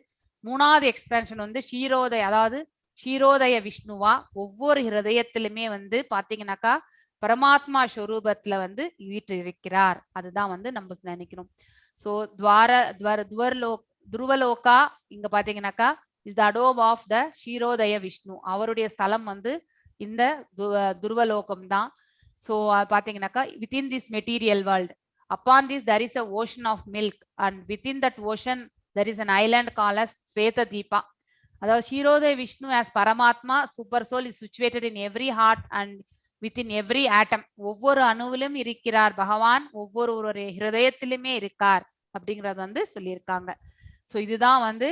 3வது எக்ஸ்பான்ஷன் வந்து ஷீரோதய, அதாவது ஷீரோதய விஷ்ணுவா ஒவ்வொரு ஹிருதயத்திலுமே வந்து பாத்தீங்கன்னாக்கா பரமாத்மா ஸ்வரூபத்துல வந்து வீட்டு இருக்கிறார். அதுதான் வந்து நம்ம நினைக்கணும். ஸோ துருவலோகா இங்க பாத்தீங்கன்னாக்கா இஸ் த அடோப் ஆஃப் த ஷீரோதய விஷ்ணு. அவருடைய ஸ்தலம் வந்து இந்த துருவலோகம் தான். ஸோ பாத்தீங்கன்னாக்கா within this material world, upon this there is a ocean of milk, and within that ocean there is an island called as Svetadeepa. அதாவது ஷீரோதய விஷ்ணு as பரமாத்மா super soul is situated in every heart and within every atom. ஒவ்வொரு அணுவிலும் இருக்கிறார் பகவான், ஒவ்வொரு ஹிருதயத்திலுமே இருக்கார் அப்படிங்கறது வந்து சொல்லியிருக்காங்க. ஸோ இதுதான் வந்து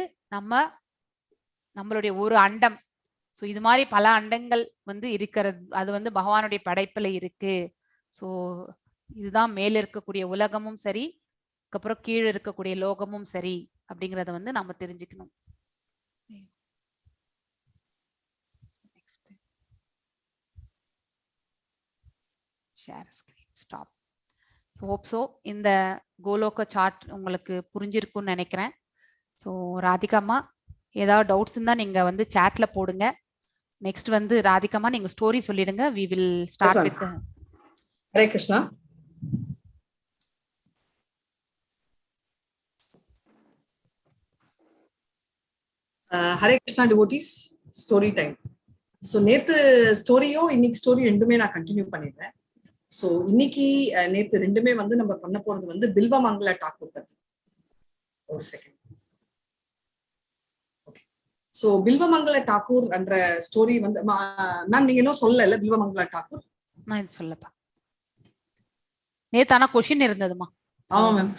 நம்மளுடைய ஒரு அண்டம். ஸோ இது மாதிரி பல அண்டங்கள் வந்து இருக்கிறது, அது வந்து பகவானுடைய படைப்புல இருக்கு. ஸோ இதுதான் மேல இருக்கக்கூடிய உலகமும் சரி, அதுக்கப்புறம் கீழே இருக்கக்கூடிய லோகமும் சரி அப்படிங்கறத வந்து நம்ம தெரிஞ்சுக்கணும். Share screen stop. So hope so இந்த கோலோக சார்ட் உங்களுக்கு புரிஞ்சிருக்கும்னு நினைக்கிறேன். ஸோ ராதிகாமா ஏதாவது டவுட்ஸ் இருந்தா நீங்க வந்து சாட்ல போடுங்க. நெக்ஸ்ட் வந்து ராதிகாமா நீங்க ஸ்டோரி சொல்லிடுங்க. we will start with the Hare Krishna. Hare Krishna devotees, story time. So நேத்து ஸ்டோரியும் இன்னைக்கு ஸ்டோரி ரெண்டுமே நான் கண்டினியூ பண்ணிடுறேன். ஸோ இன்னைக்கு நேத்து ரெண்டுமே வந்து நம்ம பண்ண போறது வந்து பில்வமங்கல டாக்கூர் பத்தி. ஒரு second. Okay. So Bilvamangal Thakur என்ற ஸ்டோரி வந்து மேம் நீங்க இன்னும் சொல்லல பில்வமங்கல டாக்கூர்? நான் இது சொல்லப்பா. நேத்து ஆனா கொஸ்டின் இருந்ததுமா. ஆமா ma'am.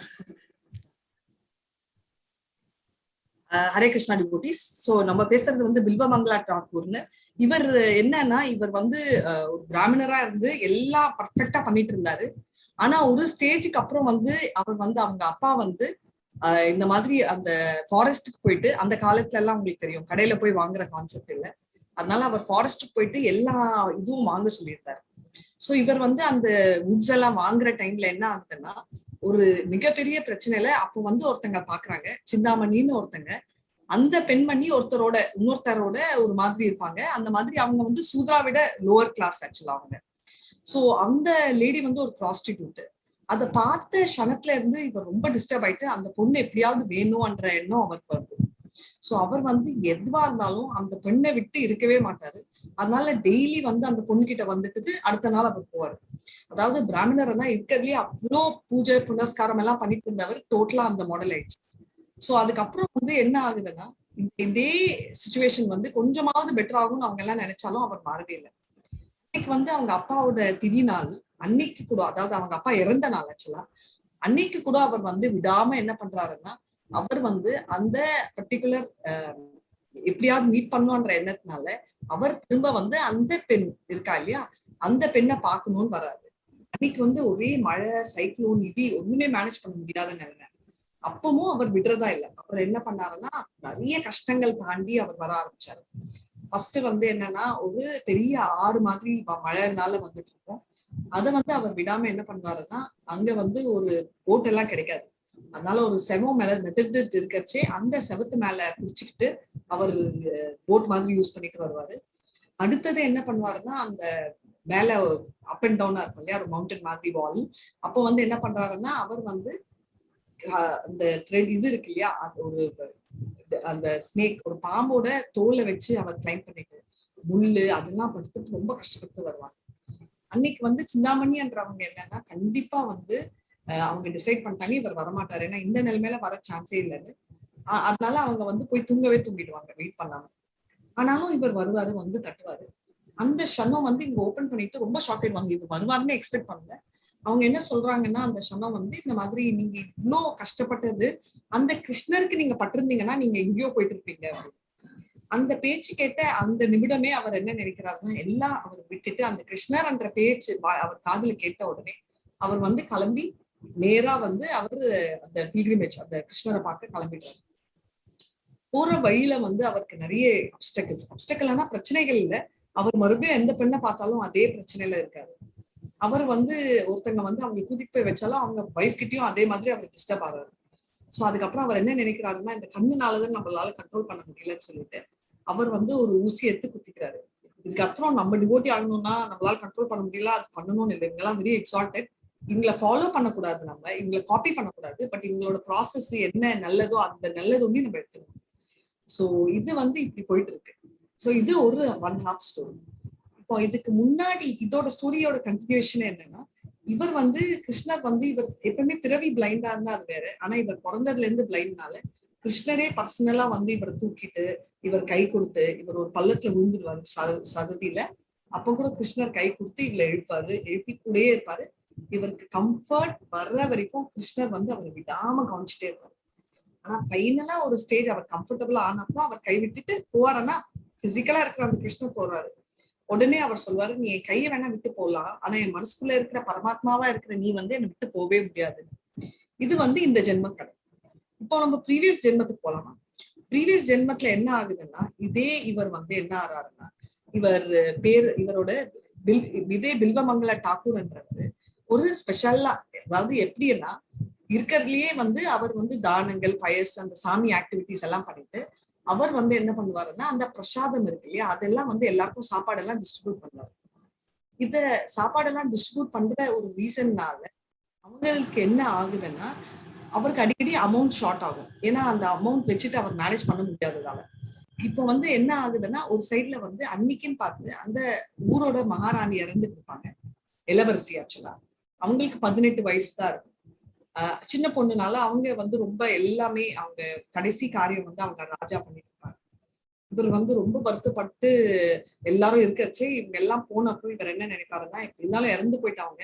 Hare Krishna devotees. So நம்ம பேசுறது வந்து பில்வமங்கலா டாக்கூர்னு. இவர் என்னன்னா, இவர் வந்து ஒரு பிராமணரா இருந்து எல்லாம் பர்ஃபெக்டா பண்ணிட்டு இருந்தாரு. ஆனா ஒரு ஸ்டேஜுக்கு அப்புறம் வந்து அவர் வந்து அவங்க அப்பா வந்து இந்த மாதிரி அந்த ஃபாரஸ்டுக்கு போயிட்டு, அந்த காலத்துல எல்லாம் உங்களுக்கு தெரியும் கடையில போய் வாங்குற கான்செப்ட் இல்லை, அதனால அவர் ஃபாரஸ்டுக்கு போயிட்டு எல்லா இதுவும் வாங்க சொல்லியிருந்தாரு. சோ இவர் வந்து அந்த குட்ஸ் எல்லாம் வாங்குற டைம்ல என்ன ஆகுதுன்னா ஒரு மிகப்பெரிய பிரச்சனையில அப்போ வந்து ஒருத்தங்க பாக்குறாங்க, சிந்தாமணின்னு ஒருத்தங்க. அந்த பெண்மணி இன்னொருத்தரோட ஒரு மாதிரி இருப்பாங்க. அந்த மாதிரி அவங்க வந்து சூத்ரா விட லோவர் கிளாஸ் ஆக்சுவலா அவங்க. சோ அந்த லேடி வந்து ஒரு ப்ராஸ்டிடியூட். அதை பார்த்த க்ஷணத்துல இருந்து இவர் ரொம்ப டிஸ்டர்ப் ஆயிட்டு அந்த பொண்ணு எப்படியாவது வேணும்ன்ற எண்ணம் அவருக்கு வருது. சோ அவர் வந்து எதுவா இருந்தாலும் அந்த பெண்ணை விட்டு இருக்கவே மாட்டாரு. அதனால டெய்லி வந்து அந்த பொண்ணு கிட்ட வந்துட்டு அடுத்த நாள் அவர் போவாரு. அதாவது பிராமணர்னா இருக்கிறதுலயே அவ்வளோ பூஜை புனஸ்காரம் எல்லாம் பண்ணிட்டு இருந்தவர் டோட்டலா அந்த மாடல் ஆயிடுச்சு. சோ அதுக்கப்புறம் வந்து என்ன ஆகுதுன்னா இதே சிச்சுவேஷன் வந்து கொஞ்சமாவது பெட்டர் ஆகும்னு அவங்க எல்லாம் நினைச்சாலும் அவர் மாறவே இல்லை. இன்னைக்கு வந்து அவங்க அப்பாவோட திதி நாள் அன்னைக்கு கூட, அதாவது அவங்க அப்பா இறந்த நாள் ஆக்சுவலா, அன்னைக்கு கூட அவர் வந்து விடாம என்ன பண்றாருன்னா அவர் வந்து அந்த பர்டிகுலர் எப்படியாவது மீட் பண்ணுன்ற எண்ணத்தினால அவர் திரும்ப வந்து அந்த பெண் இருக்கா இல்லையா அந்த பெண்ணை பார்க்கணும்னு வராரு. அன்னைக்கு வந்து ஒரே மழை, சைக்ளோன், இடி, ஒண்ணுமே மேனேஜ் பண்ண முடியாத நிலைமை. அப்பவும் அவர் விடுறதா இல்லை. அவர் என்ன பண்ணாருன்னா நிறைய கஷ்டங்கள் தாண்டி அவர் வர ஆரம்பிச்சாரு. ஃபர்ஸ்ட் வந்து என்னன்னா ஒரு பெரிய ஆறு மாதிரி மழைனால வந்துட்டு இருக்கோம். அதை வந்து அவர் விடாம என்ன பண்ணுவாருன்னா அங்க வந்து ஒரு போட் எல்லாம் கிடைக்காது. அதனால ஒரு செவம் மேல மெத்தட் இருக்கச்சே அந்த செவத்து மேல பிடிச்சுக்கிட்டு அவர் போட் மாதிரி யூஸ் பண்ணிட்டு வருவாரு. அடுத்தது என்ன பண்ணுவாருன்னா அந்த மேல அப் அண்ட் டவுனா இருக்கும் இல்லையா ஒரு மவுண்டன் மாதிரி வால். அப்போ வந்து என்ன பண்றாருன்னா அவர் வந்து அந்த த்ரெட் இது இருக்கு இல்லையா ஒரு அந்த ஸ்னேக் ஒரு பாம்போட தோலை வச்சு அவர் கிளைம் பண்ணிட்டு முள்ளு அதெல்லாம் படுத்துட்டு ரொம்ப கஷ்டப்பட்டு வருவாங்க. அன்னைக்கு வந்து சிந்தாமணின்றவங்க என்னன்னா கண்டிப்பா வந்து அவங்க டிசைட் பண்ணிட்டாங்க இவர் வரமாட்டாரு, ஏன்னா இந்த நிலைமையில வர சான்ஸே இல்லைன்னு. அதனால அவங்க வந்து போய் தூங்கிடுவாங்க வெயிட் பண்ணாம. ஆனாலும் இவர் வருவாரு, வந்து தட்டுவாரு. அந்த ஷனம் வந்து இங்க ஓபன் பண்ணிட்டு ரொம்ப ஷாக் ஆயிடுவாங்க, இவர் வருவாருன்னு எக்ஸ்பெக்ட் பண்ணல. அவங்க என்ன சொல்றாங்கன்னா அந்த ஷனம் வந்து இந்த மாதிரி நீங்க இவ்வளோ கஷ்டப்பட்டது அந்த கிருஷ்ணருக்கு நீங்க பட்டிருந்தீங்கன்னா நீங்க எங்கேயோ போயிட்டு இருப்பீங்க. அந்த பேச்சு கேட்ட அந்த நிமிடமே அவர் என்ன நினைக்கிறாருன்னா எல்லாம் அவர் விட்டுட்டு அந்த கிருஷ்ணர் என்ற பேச்சு அவர் காதுல கேட்ட உடனே அவர் வந்து கிளம்பி நேரா வந்து அவரு அந்த பில்கிரிமேஜ் அந்த கிருஷ்ணரை பார்க்க கிளம்பிடுறாரு. போற வழியில வந்து அவருக்கு நிறைய அப்டக்கிள்னா பிரச்சனைகள் இல்லை. அவர் மறுபடியும் எந்த பெண்ணை பார்த்தாலும் அதே பிரச்சனையில இருக்காரு. அவர் வந்து ஒருத்தங்க வந்து அவங்க கூட்டிட்டு போய் வச்சாலும் அவங்க வைஃப் கிட்டயும் அதே மாதிரி அவர் டிஸ்டர்ப் ஆகிறாரு. சோ அதுக்கப்புறம் அவர் என்ன நினைக்கிறாருன்னா இந்த கண்ணுனாலதான் நம்மளால கண்ட்ரோல் பண்ண முடியலன்னு சொல்லிட்டு அவர் வந்து ஒரு ஊசி எடுத்து குத்திக்கிறாரு. இதுக்கப்புறம் நம்ம டிவோட்டி ஆகணும்னா நம்மளால கண்ட்ரோல் பண்ண முடியல, அது பண்ணணும்னு இல்லை. இவங்கெல்லாம் வெரி எக்ஸால்டட், இவங்களை ஃபாலோ பண்ணக்கூடாது, நம்ம இவங்களை காப்பி பண்ணக்கூடாது. பட் இவங்களோட ப்ராசஸ் என்ன நல்லதோ அந்த நல்லது ஒண்ணு நம்ம எடுத்துக்கணும். சோ இது வந்து இப்படி போயிட்டு இருக்கு. சோ இது ஒரு 1/2 ஸ்டோரி. இப்போ இதுக்கு முன்னாடி இதோட ஸ்டோரியோட கண்டினியூஷன் என்னன்னா இவர் வந்து கிருஷ்ணர் வந்து இவர் எப்பவுமே பிறவி பிளைண்டா இருந்தா அது வேற. ஆனா இவர் பிறந்ததுல இருந்து பிளைண்ட்னால கிருஷ்ணரே பர்சனலா வந்து இவர் தூக்கிட்டு இவர் கை கொடுத்து இவர் ஒரு பள்ளத்துல விழுந்துருவாரு சததியில. அப்ப கூட கிருஷ்ணர் கை கொடுத்து இவரை எழுப்பாரு, எழுப்பி கூடயே இருப்பாரு. இவருக்கு கம்ஃபர்ட் வர்ற வரைக்கும் கிருஷ்ணர் வந்து அவர் விடாம கவனிச்சுட்டே இருப்பாரு. ஆனா ஃபைனலா ஒரு ஸ்டேஜ் அவர் கம்ஃபர்டபுளா ஆனப்போ அவர் கை விட்டுட்டு போவாருன்னா பிசிக்கலா இருக்கிற அந்த கிருஷ்ணர் போறாரு. உடனே அவர் சொல்வாரு நீ என் கையை வேணா விட்டு போகலாம், ஆனா என் மனசுக்குள்ள இருக்கிற பரமாத்மாவா இருக்கிற நீ வந்து என்னை விட்டு போகவே முடியாது. இது வந்து இந்த ஜென்ம கதை. இப்போ நம்ம ப்ரீவியஸ் ஜென்மத்துக்கு போலாமா? ப்ரீவியஸ் ஜென்மத்துல என்ன ஆகுதுன்னா இதே இவர் வந்து என்ன ஆறாருன்னா இவர் இவரோட இதே பில்வமங்கல டாக்கூர் என்றவர் ஒரு ஸ்பெஷலா, அதாவது எப்படின்னா இருக்கிறதுலயே வந்து அவர் வந்து தானங்கள் பயஸ் அந்த சாமி ஆக்டிவிட்டிஸ் எல்லாம் பண்ணிட்டு அவர் வந்து என்ன பண்ணுவாருன்னா அந்த பிரசாதம் இருக்கு இல்லையா அதெல்லாம் வந்து எல்லாருக்கும் சாப்பாடெல்லாம் டிஸ்ட்ரிபியூட் பண்ணுவாரு. இத சாப்பாடெல்லாம் டிஸ்ட்ரிபியூட் பண்ற ஒரு ரீசன்னால அவங்களுக்கு என்ன ஆகுதுன்னா அவருக்கு அடிக்கடி அமௌண்ட் ஷார்ட் ஆகும். ஏன்னா அந்த அமௌண்ட் வச்சுட்டு அவர் மேனேஜ் பண்ண முடியாததால. இப்போ வந்து என்ன ஆகுதுன்னா ஒரு சைட்ல வந்து அன்னைக்குன்னு பார்த்து அந்த ஊரோட மகாராணி இறந்துட்டு இருப்பாங்க, இளவரசி. ஆக்சுவலா அவங்களுக்கு 18 வயசு தான் இருக்கும். சின்ன பொண்ணுனால அவங்க வந்து ரொம்ப எல்லாமே அவங்க கடைசி காரியம் வந்து அவங்க ராஜா பண்ணிட்டு இருப்பாங்க. இவர் வந்து ரொம்ப வருத்தப்பட்டு எல்லாரும் இருக்கச்சே இவங்க எல்லாம் போனப்போ இவர் என்ன நினைப்பாருன்னா இப்படி இருந்தாலும் இறந்து போயிட்டாங்க,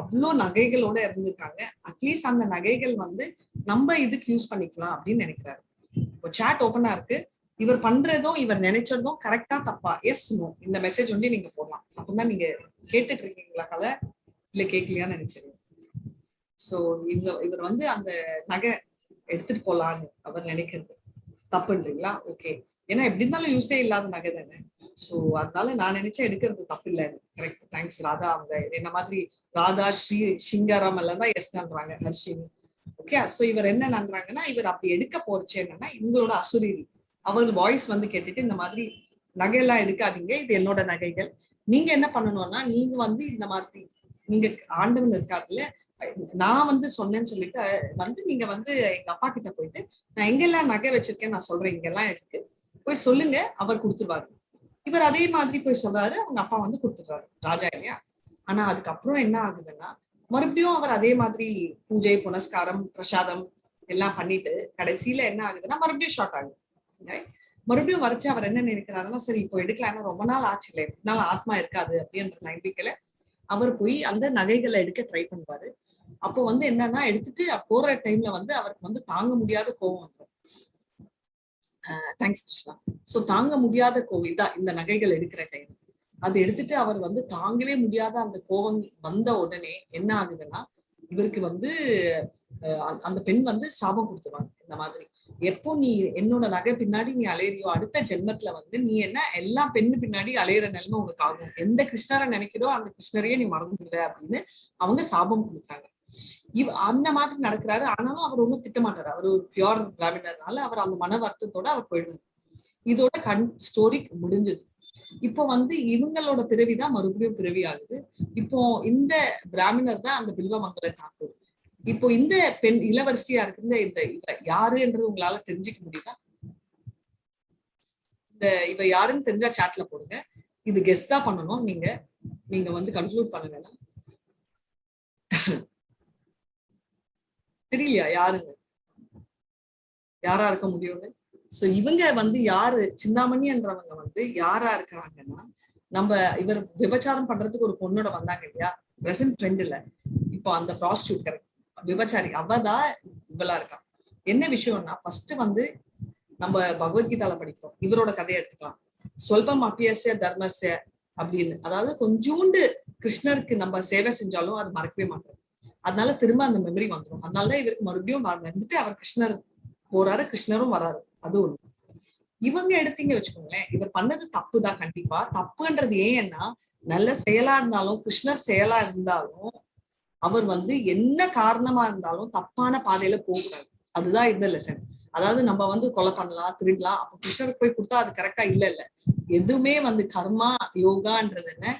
அவ்வளோ நகைகளோட இருந்திருக்காங்க, அட்லீஸ்ட் அந்த நகைகள் வந்து நம்ம இதுக்கு யூஸ் பண்ணிக்கலாம் அப்படின்னு நினைக்கிறாரு. இப்போ சாட் ஓப்பனா இருக்கு. இவர் பண்றதும் இவர் நினைச்சதும் கரெக்டா தப்பா, எஸ் நோ இந்த மெசேஜ் வந்து நீங்க போடலாம். அப்பதான் நீங்க கேட்டுட்டு இருக்கீங்களா கதை இல்ல கேட்கலையான்னு எனக்கு தெரியும். சோ இவர் வந்து அந்த நகை எடுத்துட்டு போலான்னு அவர் நினைக்கிறது தப்புன்றீங்களா? ஓகே, ஏன்னா எப்படி இருந்தாலும் யூஸே இல்லாத நகை தானே. சோ அதனால நான் நினைச்சேன் எடுக்கிறது தப்பு இல்லை. Correct, thanks Radha. அவங்க என்ன மாதிரி ராதா ஸ்ரீ சிங்காராம் எல்லாம் தான் எஸ் நன்றாங்க, ஹர்ஷினி. ஓகே, சோ இவர் என்ன நன்றாங்கன்னா, இவர் அப்படி எடுக்க போறச்சு என்னன்னா இவங்களோட அசுரீரி அவர் வாய்ஸ் வந்து கேட்டுட்டு இந்த மாதிரி நகையெல்லாம் எடுக்காதீங்க, இது என்னோட நகைகள். நீங்க என்ன பண்ணணும்னா, நீங்க வந்து இந்த மாதிரி நீங்க ஆண்டவன் இருக்காருல்ல, நான் வந்து சொன்னேன்னு சொல்லிட்டு வந்து நீங்க வந்து எங்க அப்பா கிட்ட போயிட்டு நான் எங்கெல்லாம் நகை வச்சிருக்கேன் நான் சொல்றேன், இங்கெல்லாம் இருக்கு, போய் சொல்லுங்க, அவர் கொடுத்துருவாரு. இவர் அதே மாதிரி போய் சொல்றாரு, அவங்க அப்பா வந்து கொடுத்துடுறாரு, ராஜா இல்லையா. ஆனா அதுக்கப்புறம் என்ன ஆகுதுன்னா, மறுபடியும் அவர் அதே மாதிரி பூஜை புனஸ்காரம் பிரசாதம் எல்லாம் பண்ணிட்டு கடைசியில என்ன ஆகுதுன்னா மறுபடியும் ஷார்ட் ஆகுது. மறுபடியும் வரைச்சு அவர் என்ன நினைக்கிறாருன்னா, சரி இப்போ எடுக்கலாம்னா ரொம்ப நாள் ஆச்சு இல்லை, என்னால ஆத்மா இருக்காது அப்படின்ற நம்பிக்கையில அவர் போய் அந்த நகைகளை எடுக்க ட்ரை பண்ணுவாரு. அப்போ வந்து என்னன்னா, எடுத்துட்டு போற டைம்ல வந்து அவருக்கு வந்து தாங்க முடியாத கோவம் வந்துடும். தேங்க்ஸ் கிருஷ்ணா. சோ தாங்க முடியாத கோவம் இதான் இந்த நகைகள் எடுக்கிற டைம். அதை எடுத்துட்டு அவர் வந்து தாங்கவே முடியாத அந்த கோவம் வந்த உடனே என்ன ஆகுதுன்னா, இவருக்கு வந்து அந்த பெண் வந்து சாபம் கொடுத்துருவாங்க. இந்த மாதிரி எப்போ நீ என்னோட நகை பின்னாடி நீ அலையறியோ, அடுத்த ஜென்மத்துல வந்து நீ என்ன எல்லா பெண்ணு பின்னாடி அலையிற நிலைமை உனக்கு ஆகும், எந்த கிருஷ்ணரை நினைக்கிறோ அந்த கிருஷ்ணரையே நீ மறந்துடுற அப்படின்னு அவங்க சாபம் கொடுத்தாங்க. அந்த மாதிரி நடக்கிறாரு. ஆனாலும் அவர் ஒன்றும் திட்டமாட்டாரு, அவர் ஒரு பியூர் பிராமணர்னால அவர் அந்த மன வருத்தத்தோட அவர் போயிடுவார். இதோட ஸ்டோரி முடிஞ்சது. இப்போ வந்து இவங்களோட பிறவிதான் மறுபடியும் பிறவி ஆகுது. இப்போ இந்த பிராமணர் தான் அந்த பில்வமங்கல டாக்கூர். இப்போ இந்த பெண் இளவரசியா இருக்கிற இந்த யாருன்றது உங்களால தெரிஞ்சுக்க முடியுதா? இந்த இவ யாருன்னு தெரிஞ்சா சாட்ல போடுங்க. இது கெஸ் தான் பண்ணணும். நீங்க வந்து கன்க்ளூட் பண்ணுங்கன்னா தெரியலையா யாருங்க, யாரா இருக்க முடியும்னு? சோ இவங்க வந்து யாரு, சிந்தாமணி என்றவங்க வந்து யாரா இருக்கிறாங்கன்னா, நம்ம இவர் விபச்சாரம் பண்றதுக்கு ஒரு பொண்ணோட வந்தாங்க இல்லையா, பிரசன்ட் ஃப்ரெண்ட் இல்ல, இப்போ அந்த ப்ராஸ்டியூட் கரெக்ட் விபச்சாரி அவதான் இவளா இருக்கா. என்ன விஷயம்னா, ஃபர்ஸ்ட் வந்து நம்ம பகவத்கீதால படிக்கிறோம், இவரோட கதையை எடுத்துக்கலாம். சொல்பம் அப்பியசிய தர்மசிய அப்படின்னு, அதாவது கொஞ்சோண்டு கிருஷ்ணருக்கு நம்ம சேவை செஞ்சாலும் அது மறக்கவே மாட்டோம். அதனால திரும்ப அந்த மெமரி வந்துடும். அதனாலதான் இவருக்கு மறுபடியும் வந்துட்டு அவர் கிருஷ்ணர் போறாரு, கிருஷ்ணரும் வராரு. அது ஒண்ணு. இவங்க எடுத்தீங்க வச்சுக்கோங்களேன், இவர் பண்ணது தப்பு தான். கண்டிப்பா தப்புன்றது ஏன்னா, நல்ல செயலா இருந்தாலும் கிருஷ்ணர் செயலா இருந்தாலும் அவர் வந்து என்ன காரணமா இருந்தாலும் தப்பான பாதையில போகக்கூடாது. அதுதான் இந்த லெசன். அதாவது நம்ம வந்து கொலை பண்ணலாம், திருடலாம், அப்ப கிருஷ்ணருக்கு போய் கொடுத்தா அது கரெக்டா இல்ல எதுவுமே வந்து கர்மா யோகான்றது என்ன,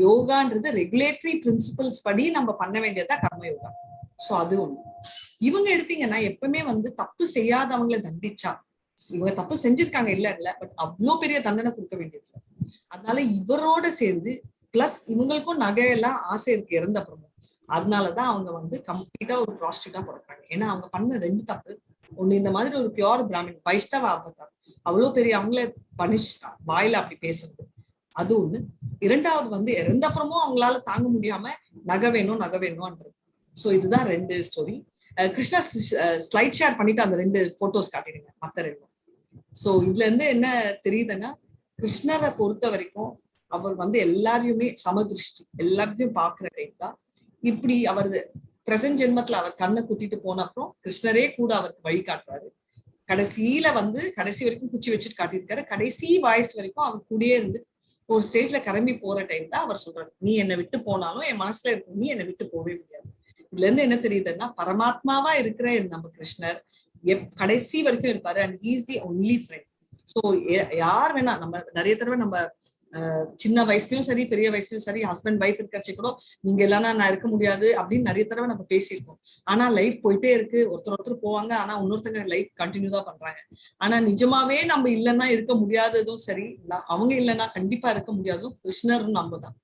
யோகான்றது ரெகுலேட்டரி பிரின்சிபல்ஸ் படி நம்ம பண்ண வேண்டியதுதான் கர்ம யோகா. சோ அது ஒண்ணு. இவங்க எடுத்தீங்கன்னா எப்பவுமே வந்து தப்பு செய்யாதவங்களை தண்டிச்சா, இவங்க தப்பு செஞ்சிருக்காங்க இல்ல பட் அவ்வளவு பெரிய தண்டனை கொடுக்க வேண்டியது. அதனால இவரோட சேர்ந்து பிளஸ் இவங்களுக்கும் நகையெல்லாம் ஆசை இருக்கு இறந்த அப்புறமும். அதனாலதான் அவங்க வந்து கம்ப்ளீட்டா ஒரு ப்ராஸ்டியூட்டா பிறப்பாங்க. ஏன்னா அவங்க பண்ண ரெண்டு தப்பு. ஒண்ணு இந்த மாதிரி ஒரு பியோர் பிராமின் வைஷ்ணவ ஆபத்தார் அவ்வளவு பெரிய அவங்கள பனிஷ் வாயில அப்படி பேசுறது, அது ஒண்ணு. இரண்டாவது வந்து இறந்த அப்புறமும் அவங்களால தாங்க முடியாம நகை வேணும்ன்றது. சோ இதுதான் ரெண்டு ஸ்டோரி. கிருஷ்ணா ஸ்லைட் ஷேர் பண்ணிட்டு அந்த ரெண்டு போட்டோஸ் காட்டிடுங்க, மத்த ரெண்டும். சோ இதுல இருந்து என்ன தெரியுதுன்னா, கிருஷ்ணரை பொறுத்த வரைக்கும் அவர் வந்து எல்லாரையுமே சமதிருஷ்டி, எல்லாத்தையும் பாக்குற டைப் தான். இப்படி அவர் பிரசன்ட் ஜென்மத்துல அவர் கண்ணை குத்திட்டு போன அப்புறம் கிருஷ்ணரே கூட அவருக்கு வழி காட்டுறாரு. கடைசியில வந்து கடைசி வரைக்கும் குச்சி வச்சுட்டு காட்டியிருக்காரு. கடைசி வாய்ஸ் வரைக்கும் அவர் கூடயே இருந்து ஒரு ஸ்டேஜ்ல கிளம்பி போற டைம் தான் அவர் சொல்றாரு, நீ என்னை விட்டு போனாலும் என் மனசுல இருக்கும், நீ என்னை விட்டு போகவே முடியாது. இதுல இருந்து என்ன தெரியுதுன்னா, பரமாத்மாவா இருக்கிற நம்ம கிருஷ்ணர் கடைசி வரைக்கும் இருப்பாரு. And he is the only friend. So யார் வேணா, நம்ம நிறைய தடவை நம்ம சின்ன வயசுலயும் சரி பெரிய வயசுலயும் சரி ஹஸ்பண்ட் வைஃப் இருக்கச்சு கூட நீங்க இல்லைன்னா நான் இருக்க முடியாது அப்படின்னு நிறைய தடவை நம்ம பேசியிருக்கோம். ஆனா லைஃப் போயிட்டே இருக்கு, ஒருத்தர் போவாங்க, ஆனா இன்னொருத்தங்க லைஃப் கண்டினியூ தான் பண்றாங்க. ஆனா நிஜமாவே நம்ம இல்லைன்னா இருக்க முடியாததும் சரி, அவங்க இல்லைன்னா கண்டிப்பா இருக்க முடியாததும் கிருஷ்ணரும் நம்ம தான்.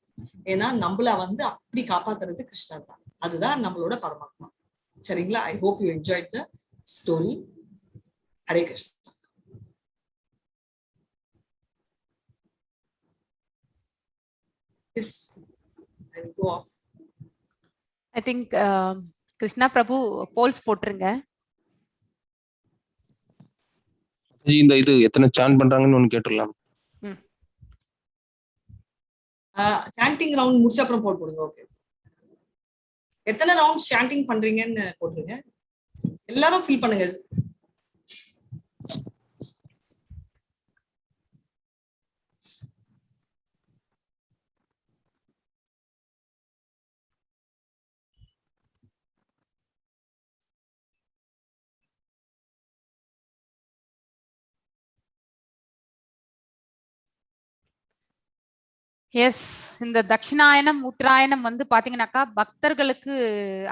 ஏன்னா நம்மள வந்து அப்படி காப்பாத்துறது கிருஷ்ணர் தான். அதுதான் நம்மளோட பரமாத்மா. சரிங்களா? I hope you enjoyed the story. Hare Krishna. I will go off. I think Krishna Prabhu போல்ஸ் போட்டுருங்க. இந்த இது எத்தனை சாண்ட் பண்றாங்கன்னு ஒன்னு கேட்டுடலாம். சாண்டிங் ரவுண்ட் முடிச்ச அப்புறம் போடுங்க. ஓகே, எத்தனை ரவுண்ட் சாண்டிங் பண்றீங்கன்னு போட்டுருங்க. எல்லாரும் ஃபீல் பண்ணுங்க. எஸ், இந்த தட்சிணாயனம் உத்தராயணம் வந்து பாத்தீங்கன்னாக்கா பக்தர்களுக்கு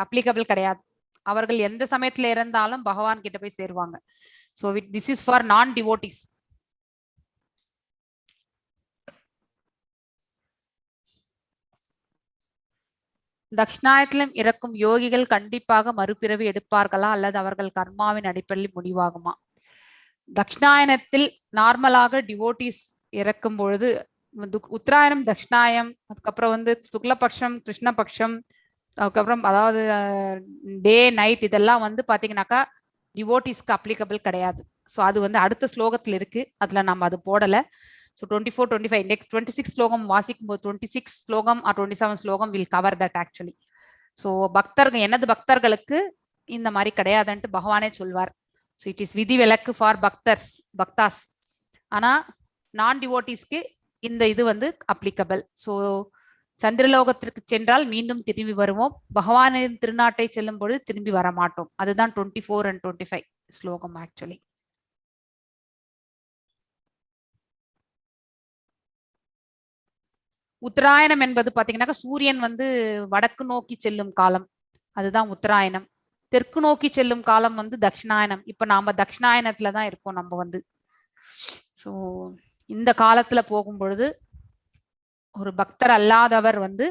அப்ளிகபிள் கிடையாது. அவர்கள் எந்த சமயத்துல இருந்தாலும் பகவான் கிட்ட போய் சேருவாங்க. ஸோ திஸ் இஸ் ஃபார் நான் டிவோட்டிஸ். தட்சிணாயத்திலும் இறக்கும் யோகிகள் கண்டிப்பாக மறுபிறவி எடுப்பார்களா அல்லது அவர்கள் கர்மாவின் அடிப்படையில் முடிவாகுமா? தட்சிணாயனத்தில் நார்மலாக டிவோட்டிஸ் இறக்கும் பொழுது உத்தராயணம் தட்சிணாயம், அதுக்கப்புறம் வந்து சுக்லபக்ஷம் கிருஷ்ணபக்ஷம், அதுக்கப்புறம் அதாவது டே நைட் இதெல்லாம் வந்து பாத்தீங்கன்னாக்கா டிவோட்டிஸ்க்கு அப்ளிகபிள் கிடையாது. ஸோ அது வந்து அடுத்த ஸ்லோகத்தில் இருக்கு, அதுல நம்ம அது போடல. ஸோ 24, 25 நெக்ஸ்ட் 26 ஸ்லோகம் வாசிக்கும் போது 26 ஸ்லோகம் ஆர் 27 ஸ்லோகம் will cover that actually. So பக்தர்கள் எனது பக்தர்களுக்கு இந்த மாதிரி கிடையாதுன்ட்டு பகவானே சொல்வார். ஸோ இட் இஸ் விதி விலக்கு ஃபார் பக்தாஸ். ஆனா நான் டிவோட்டிஸ்க்கு இந்த இது வந்து அப்ளிகபிள். ஸோ சந்திரலோகத்திற்கு சென்றால் மீண்டும் திரும்பி வருவோம், பகவானின் திருநாட்டை செல்லும் பொழுது திரும்பி வர மாட்டோம். அதுதான் 24 and 25 ஸ்லோகம் ஆக்சுவலி. உத்தராயணம் என்பது பாத்தீங்கன்னாக்கா சூரியன் வந்து வடக்கு நோக்கி செல்லும் காலம், அதுதான் உத்தராயணம். தெற்கு நோக்கி செல்லும் காலம் வந்து தட்சிணாயனம். இப்ப நாம தட்சிணாயனத்துல தான் இருக்கோம் நம்ம வந்து. ஸோ இந்த காலத்துல போகும் பொழுது ஒரு பக்தர் அல்லாதவர் வந்து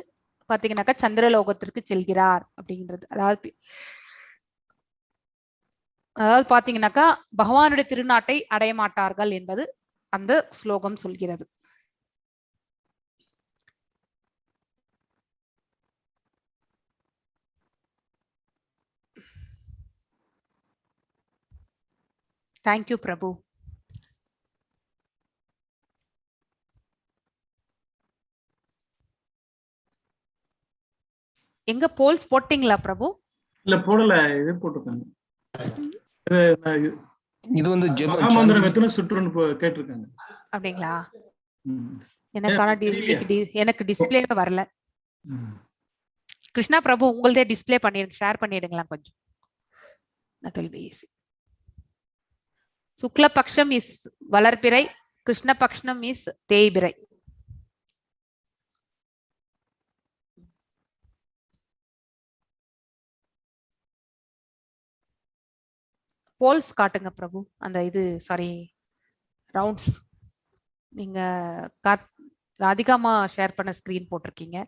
பாத்தீங்கன்னாக்கா சந்திரலோகத்திற்கு செல்கிறார் அப்படின்றது. அதாவது பாத்தீங்கன்னாக்கா பகவானுடைய திருநாட்டை அடைய மாட்டார்கள் என்பது அந்த ஸ்லோகம் சொல்கிறது. தேங்க்யூ பிரபு. எங்க போல்ஸ் போட்டீங்களா பிரபு? இல்ல போடல, இது போட்டிருக்காங்க. இது வந்து மகாமந்திரம் எத்தனை சுற்றுன்னு கேட்டிருக்காங்க. அப்படிங்களா? எனக்கு டிஸ்பிளே வரல. கிருஷ்ணா பிரபு உங்களதே டிஸ்பிளே பண்ணிடுங்க, ஷேர் பண்ணிடுங்களா கொஞ்சம். That will be easy. சுக்லபக்ஷம் இஸ் வளர்பிறை, கிருஷ்ணபக்ஷம் இஸ் தேய்பிறை. போல்ஸ் காட்டுங்க பிரபு. அந்த இது சாரி ரவுண்ட்ஸ் நீங்க ராதிகாமா ஷேர் பண்ண ஸ்கிரீன் போட்டிருக்கீங்க,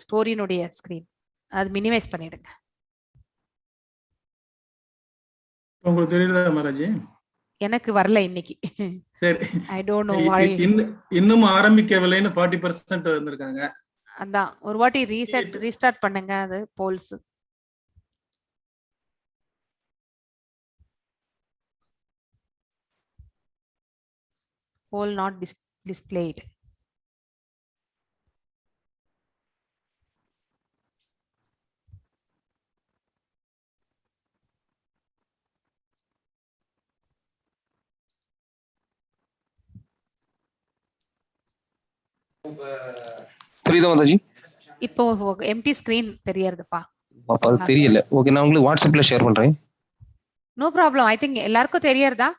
ஸ்டோரியினுடைய ஸ்கிரீன், அது மினிமைஸ் பண்ணிடுங்க. உங்களுக்கு தெரியுதா மகாராஜி? எனக்கு வரல இன்னைக்கு. சரி, ஐ டோன்ட் நோ why. இன்னும் ஆரம்பிக்கவில்லைன்னு 40% வந்திருக்காங்க. அதான் ஒரு வாட்டி ரீஸ்டார்ட் பண்ணுங்க அது போல்ஸ். Poll not displayed. புரியுதா மாதாஜி? இப்போ எம்டி ஸ்கிரீன் தெரியறதுப்பா. அது தெரியல. ஓகே, நான் உங்களுக்கு வாட்ஸ்அப்ல ஷேர் பண்றேன். No problem. ஐ திங்க் எல்லாருக்கும் தெரியறதா?